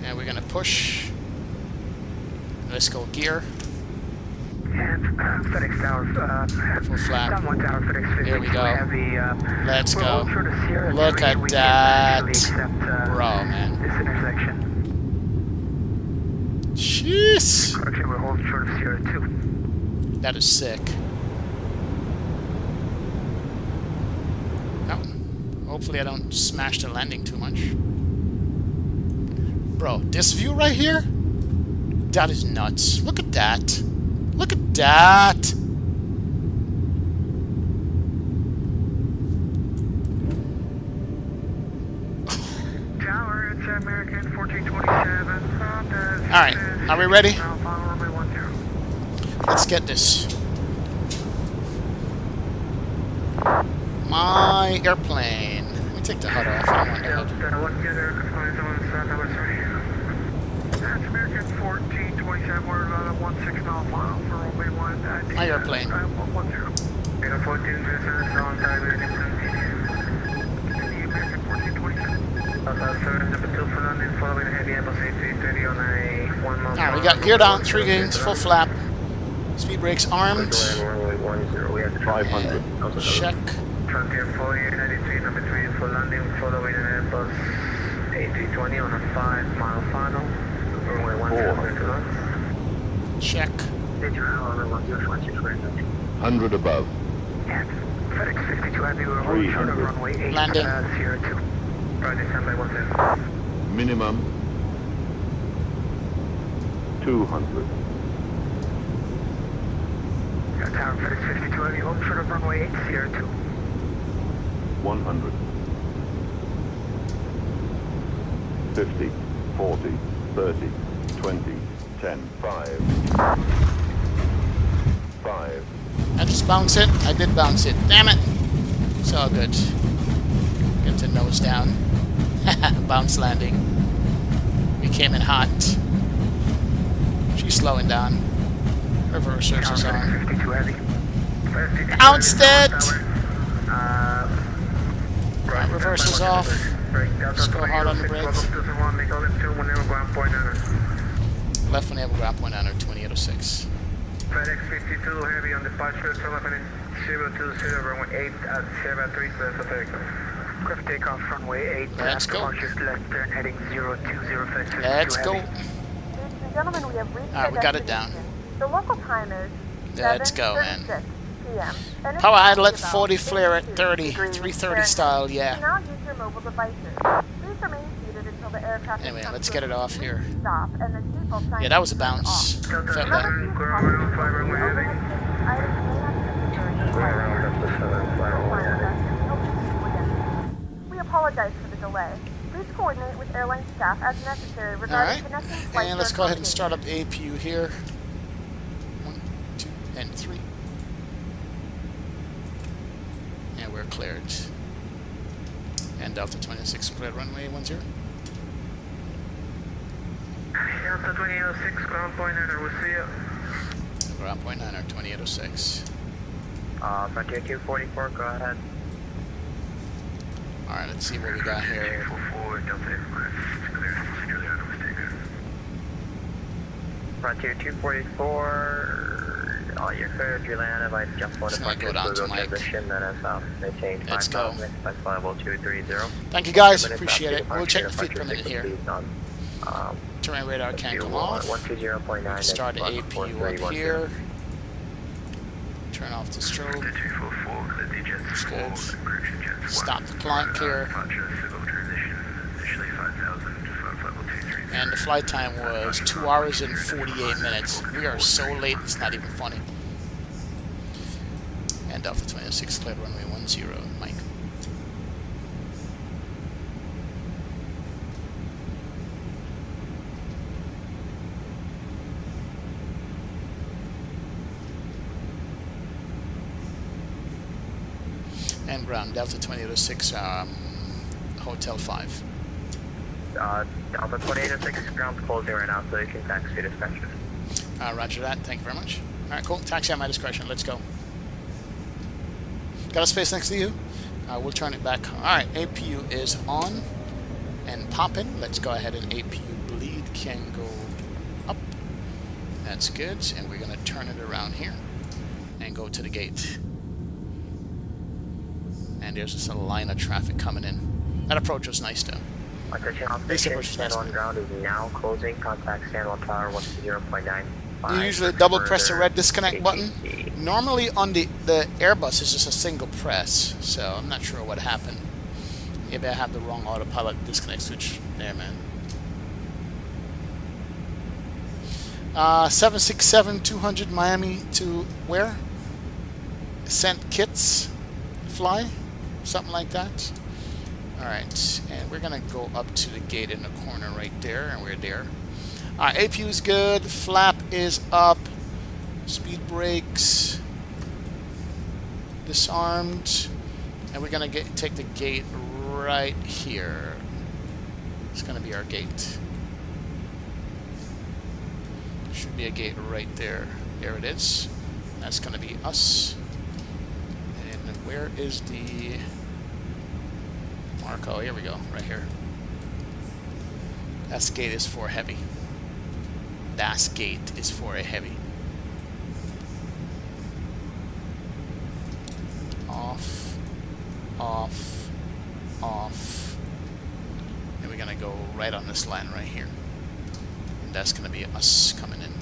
And we're gonna push. Let's go gear. FedEx Tower, Full flap. down 1 tower, FedEx 52 Here we go. Heavy, Let's we're go. all short of Sierra Look 3, at we that. can actually accept, Bro, man. this intersection. Jeez. Okay, we're holding short of Sierra 2. That is sick. No. Hopefully I don't smash the landing too much. Bro, this view right here? That is nuts. Look at that. Look at that. Tower, it's American 1427. Alright, are we ready? Let's get this. My airplane. Let me take the HUD off. I don't want the HUD. That's American 1427. We're about a 16 mile final for runway 1. My airplane. 10. 14 visitors on time and American 1427. Number 2 for London, following heavy Airbus A330 on a 1 mile. Alright, we got gear down, 3 gains, full flap. Speed brakes armed. 500. Check. Frontier 4893, number 3 for landing, following an Airbus A320 on a 5 mile final. Runway 10 to launch. Check. 100 above. FedEx 52 Heavy, we're holding short of runway 8. Landing. Sierra 2. Right, standby 10. Minimum 200. Tower FedEx 52 Heavy, holding short of runway 8, Sierra 2. 100. 50, 40, 30, 20, 10, 5. 5. I just bounce it. I did bounce it. Damn it. It's all good. Get to nose down. Bounce landing. We came in hot. She's slowing down. Reversers is on. 52 Heavy. Bounced it! Right, reversers off. Just go hard on the brakes. Left when they have a ground point under 2806. FedEx 52 Heavy on departure, telephone 020, runway 8 at Sierra 3, clear for takeoff. Clear for takeoff, runway 8. Let's go. Left turn heading 020, FedEx 52 Let's go. Ladies and gentlemen, we have reached Alright, we got it down. The local time is Let's go, man. 7:36 p.m. And Power it's outlet about 40 flare at 52 30. degrees 330 style, You yeah. now use your mobile devices. Please remain seated until the aircraft Anyway, comes let's to get a it off complete here. Stop and the seatbelt sign Yeah, that was a is turned bounce. off. Felt Remember that. to use caution when operating overhead items may not be necessary to flight. We apologize for the delay. Please coordinate with airline staff as necessary regarding Alright, connecting flights. and let's go ahead and start up the APU here. 1, 2, and 3. And we're cleared. And Delta 26 cleared runway 10. Delta 2806, ground point enter, we'll see you. Ground point 9 or 2806. Frontier 244, go ahead. Alright, let's see what we got here. Frontier 244, you're cleared, you land, I jump on Just gonna go down to Mike. position, then maintain Let's go. 5,230. Thank you guys, appreciate it. We'll check the feet per minute here. Terrain radar can't come off. 120.9. Start the APU up here. Turn off the strobe. That's good. Stop the climb here. And the flight time was 2 hours and 48 minutes. We are so late, it's not even funny. And Delta 26 cleared runway 10, Mike. And ground, Delta 2806, Hotel 5. Delta 2806, ground's closing right now, so you can taxi to discretion. Roger that, thank you very much. Alright, cool, taxi at my discretion, let's go. Got a space next to you? We'll turn it back. Alright, APU is on and popping. Let's go ahead and APU bleed can go up. That's good. And we're going to turn it around here and go to the gate. And there's just a line of traffic coming in. That approach was nice though. This approach was nice. Stand 1 ground is now closing. Contact stand 1 tower 10.9. You usually double press the red disconnect button. Normally on the Airbus is just a single press, so I'm not sure what happened. Maybe I have the wrong autopilot disconnect switch there, man. 767-200 Miami to where? Sent kits fly, something like that. Alright, and we're gonna go up to the gate in the corner right there, and we're there. Alright, APU is good, flap is up, speed brakes disarmed, and we're gonna take the gate right here. It's gonna be our gate. Should be a gate right there. There it is. That's gonna be us. And where is the Marco? Here we go, right here. That gate is for heavy. That gate is for a heavy. Off, off, off. And we're gonna go right on this line right here. And that's gonna be us coming in.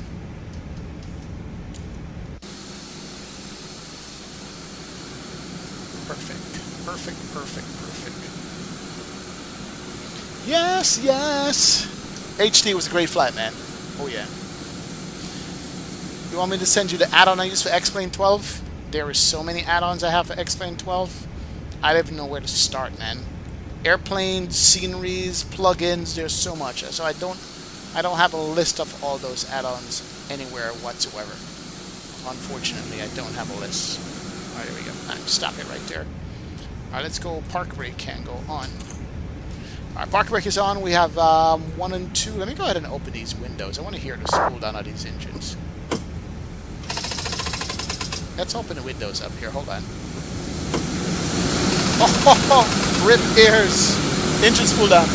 Perfect, perfect, perfect, perfect. Yes, yes. HD was a great flight, man. Oh yeah. You want me to send you the add-on I use for X-Plane 12? There is so many add-ons I have for X-Plane 12. I don't even know where to start, man. Airplanes, sceneries, plugins, there's so much. So I don't have a list of all those add-ons anywhere whatsoever. Unfortunately, I don't have a list. Alright, there we go. Alright, stop it right there. Alright, let's go. Park brake can go on. Alright, park brake is on. We have 1 and 2. Let me go ahead and open these windows. I want to hear the spool down of these engines. Let's open the windows up here. Hold on. Oh, rip ears. Engine spool down.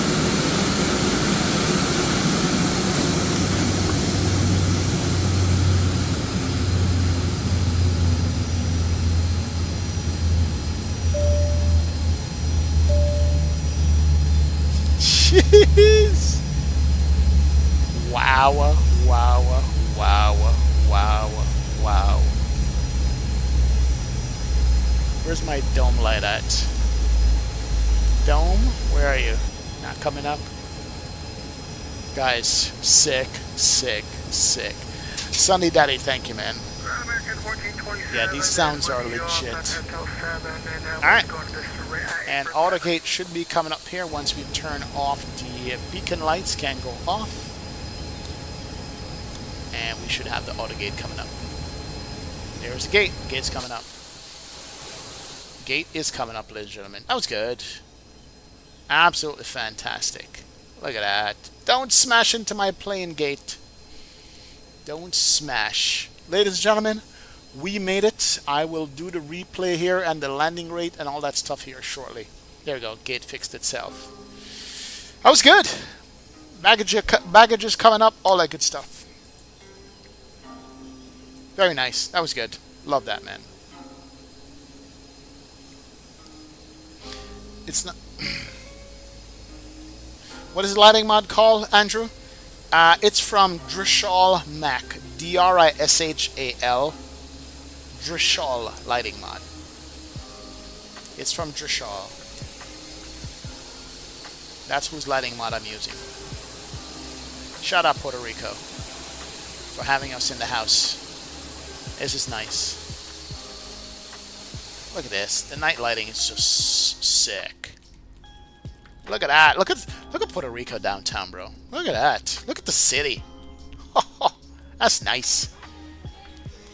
Jeez. Wow, wow, wow, wow, wow. Where's my dome light at? Dome? Where are you? Not coming up? Guys, sick, sick, sick. Sunny Daddy, thank you, man. Yeah, these sounds are legit. Alright. And AutoGate should be coming up here once we turn off the beacon lights. Can go off. And we should have the AutoGate coming up. There's the gate. Gate's coming up. Gate is coming up, ladies and gentlemen. That was good. Absolutely fantastic. Look at that. Don't smash into my plane gate. Don't smash. Ladies and gentlemen, we made it. I will do the replay here and the landing rate and all that stuff here shortly. There we go. Gate fixed itself. That was good. Baggage is coming up. All that good stuff. Very nice. That was good. Love that, man. It's not... What is the lighting mod called, Andrew? It's from Drishal Mac. D-R-I-S-H-A-L. Drishal lighting mod. It's from Drishal. That's whose lighting mod I'm using. Shout out Puerto Rico for having us in the house. This is nice. Look at this. The night lighting is just sick. Look at that. Look at Puerto Rico downtown, bro. Look at that. Look at the city. That's nice.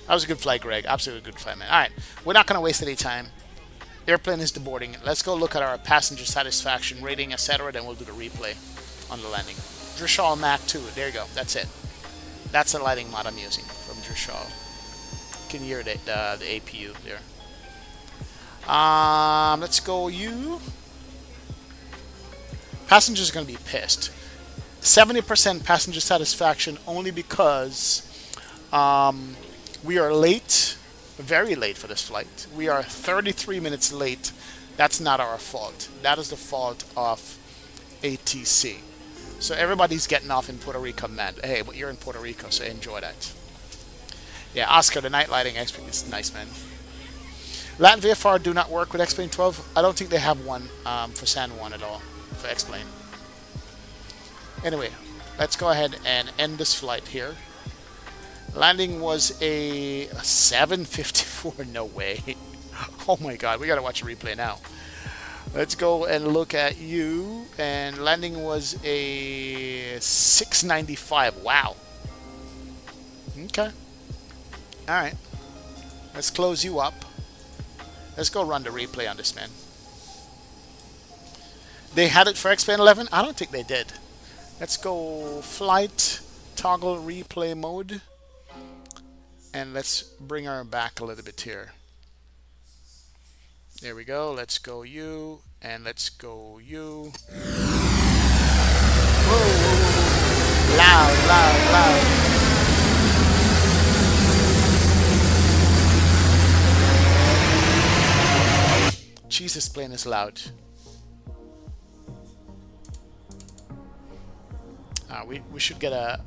That was a good flight, Greg. Absolutely good flight, man. All right. We're not going to waste any time. Airplane is deboarding. Let's go look at our passenger satisfaction rating, etc. Then we'll do the replay on the landing. Drishal Mac 2. There you go. That's it. That's the lighting mod I'm using from Drishal. You can hear the APU there. Let's go you. Passengers are going to be pissed. 70% passenger satisfaction only because We are late, very late for this flight. We are 33 minutes late. That's not our fault. That is the fault of ATC. So everybody's getting off in Puerto Rico, man. Hey, but you're in Puerto Rico, so enjoy that. Yeah, Oscar, the night lighting X-Plane is nice, man. Lat VFR do not work with X-Plane 12. I don't think they have one for San Juan at all, for X-Plane. Anyway, let's go ahead and end this flight here. Landing was a 7:54. No way. Oh my god, we gotta watch a replay now. Let's go and look at you. And landing was a 6:95. Wow. Okay. Alright. Let's close you up. Let's go run the replay on this, man. They had it for X-Plane 11? I don't think they did. Let's go flight, toggle replay mode. And let's bring her back a little bit here. There we go. Let's go you. And let's go you. Whoa, whoa, whoa. Loud, loud, loud. Jesus, plane is loud. We should get a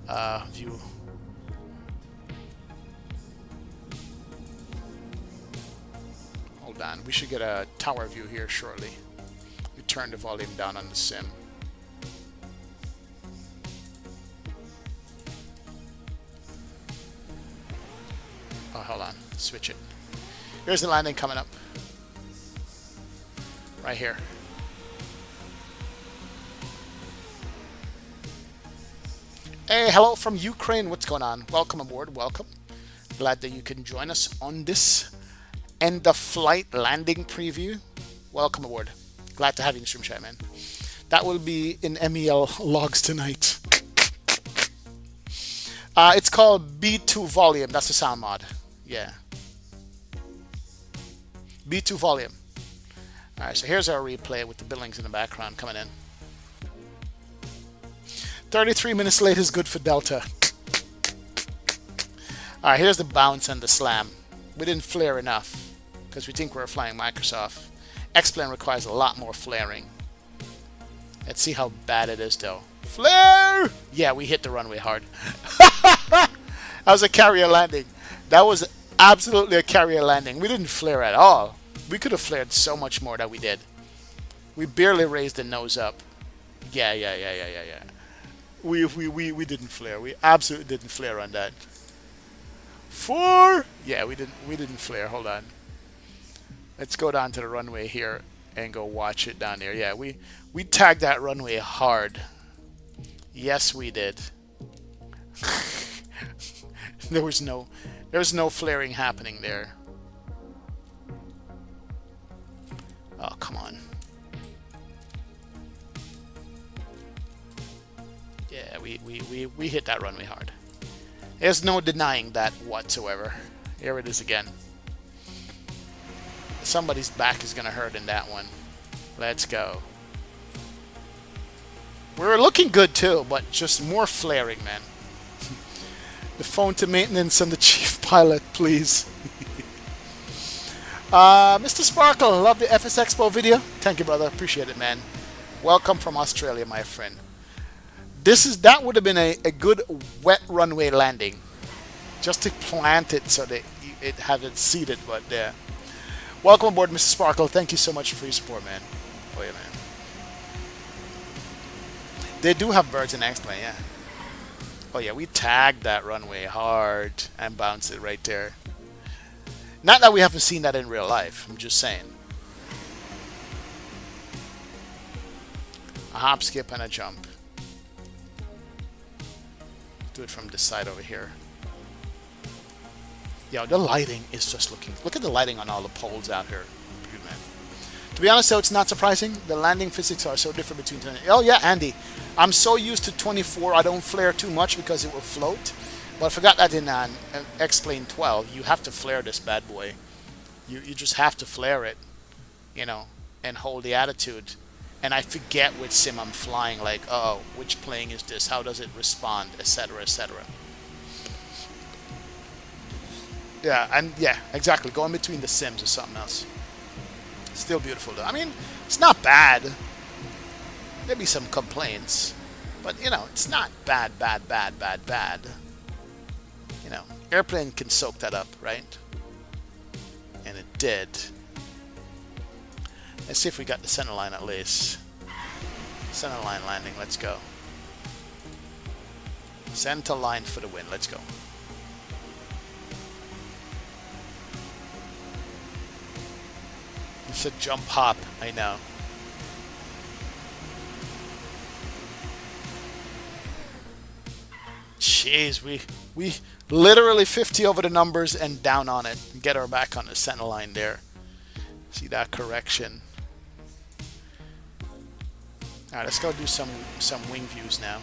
view. Hold on, we should get a tower view here shortly. We turn the volume down on the sim. Oh, hold on, switch it. Here's the landing coming up. Right here. Hey, hello from Ukraine. What's going on? Welcome aboard. Welcome. Glad that you can join us on this end of flight landing preview. Welcome aboard. Glad to have you in stream chat, man. That will be in MEL logs tonight. It's called B2 volume. That's the sound mod. Yeah. B2 volume. Alright, so here's our replay with the buildings in the background coming in. 33 minutes late is good for Delta. Alright, here's the bounce and the slam. We didn't flare enough because we think we're flying Microsoft. X-Plane requires a lot more flaring. Let's see how bad it is though. Flare! Yeah, we hit the runway hard. That was a carrier landing. That was absolutely a carrier landing. We didn't flare at all. We could have flared so much more than we did. We barely raised the nose up. Yeah. We didn't flare. We absolutely didn't flare on that. 4. Yeah, we didn't flare. Hold on. Let's go down to the runway here and go watch it down there. Yeah, we tagged that runway hard. Yes, we did. There was no flaring happening there. Oh, come on. Yeah, we hit that runway hard. There's no denying that whatsoever. Here it is again. Somebody's back is gonna hurt in that one. Let's go. We're looking good too, but just more flaring, man. The phone to maintenance and the chief pilot, please. Mr. Sparkle, love the FS Expo video. Thank you, brother. Appreciate it, man. Welcome from Australia, my friend. That would have been a good wet runway landing. Just to plant it so that it had it seated, but yeah. Welcome aboard, Mr. Sparkle. Thank you so much for your support, man. Oh yeah, man. They do have birds in X-Plane, yeah. Oh yeah, we tagged that runway hard and bounced it right there. Not that we haven't seen that in real life, I'm just saying. A hop, skip, and a jump. Do it from this side over here. Yo, the lighting is just look at the lighting on all the poles out here. Good, man. To be honest though, it's not surprising. The landing physics are so different between 10. Oh yeah, Andy. I'm so used to 24, I don't flare too much because it will float. But I forgot that in X-Plane 12, you have to flare this bad boy. You just have to flare it, you know, and hold the attitude. And I forget which sim I'm flying, like, oh, which plane is this? How does it respond? Etc., etc. Yeah, and yeah, exactly. Going between the sims or something else. Still beautiful though. I mean, it's not bad. Maybe some complaints, but you know, it's not bad. You know, airplane can soak that up, right? And it did. Let's see if we got the center line at least. Center line landing, let's go. Center line for the win, let's go. It's a jump hop, I know. Jeez, we literally 50 over the numbers and down on it. Get her back on the center line there. See that correction. Alright, let's go do some wing views now.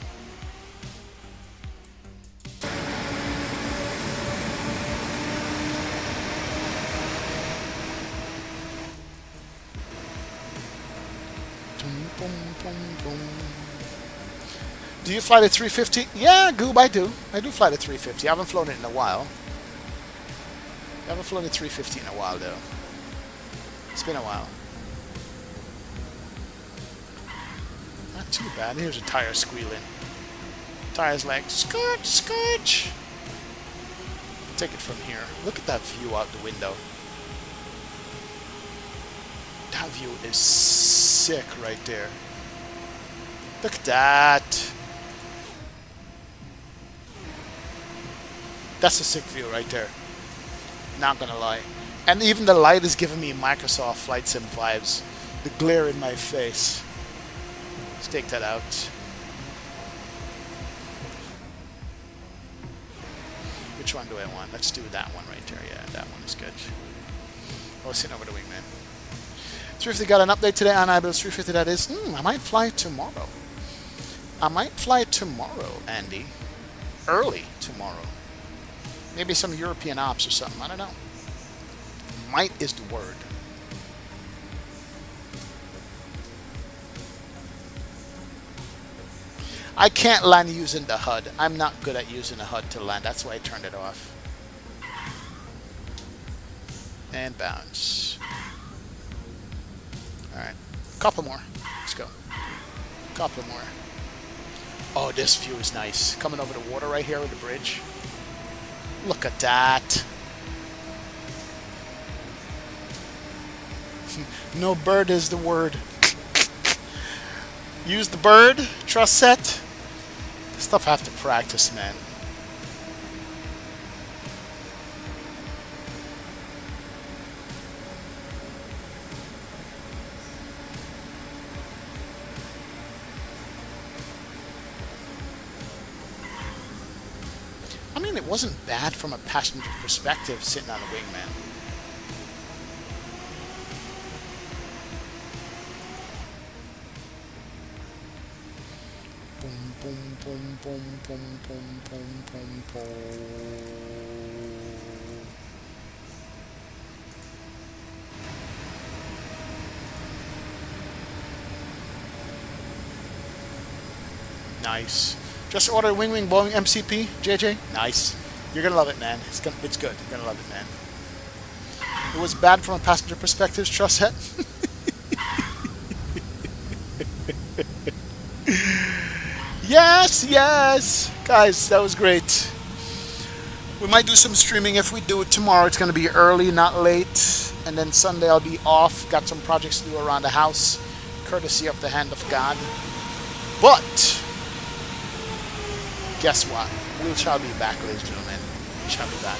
Do you fly the 350? Yeah, Goob, I do. I do fly the 350. I haven't flown it in a while. I haven't flown the 350 in a while, though. It's been a while. Not too bad. Here's a tire squealing. Tire's like, scotch, scotch. Take it from here. Look at that view out the window. That view is sick right there. Look at that. That's a sick view right there. Not gonna lie. And even the light is giving me Microsoft Flight Sim vibes. The glare in my face. Let's take that out. Which one do I want? Let's do that one right there. Yeah, that one is good. Oh, sitting over the wing, man. 350 got an update today on iBuild 350. That is, I might fly tomorrow. I might fly tomorrow, Andy. Early tomorrow. Maybe some European ops or something. I don't know. Might is the word. I can't land using the HUD. I'm not good at using the HUD to land. That's why I turned it off. And bounce. Alright. Couple more. Let's go. Couple more. Oh, this view is nice. Coming over the water right here with the bridge. Look at that. No bird is the word. Use the bird. Trust set. This stuff I have to practice, man. I mean, it wasn't bad from a passenger perspective sitting on a wing, man. Boom, boom, boom, boom, boom, boom, boom, boom, boom. Nice. Just ordered a wing Boeing MCP, JJ. Nice. You're gonna love it, man. It's good. You're gonna love it, man. It was bad from a passenger perspective, trust set. Yes, yes. Guys, that was great. We might do some streaming if we do it tomorrow. It's gonna be early, not late. And then Sunday I'll be off. Got some projects to do around the house, courtesy of the hand of God. But guess what? We shall be back, ladies and gentlemen. We shall be back.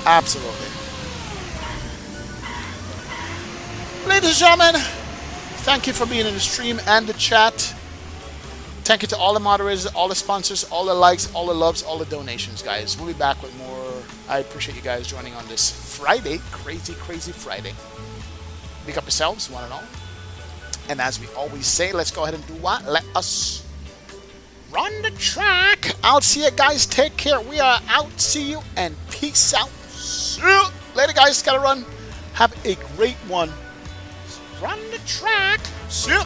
Absolutely. Ladies and gentlemen, thank you for being in the stream and the chat. Thank you to all the moderators, all the sponsors, all the likes, all the loves, all the donations, guys. We'll be back with more. I appreciate you guys joining on this Friday. Crazy, crazy Friday. Pick up yourselves, one and all. And as we always say, let's go ahead and do what? Let us run the track. I'll see you guys. Take care. We are out. See you and peace out. See you. Later, guys. Gotta run. Have a great one. Run the track. See you.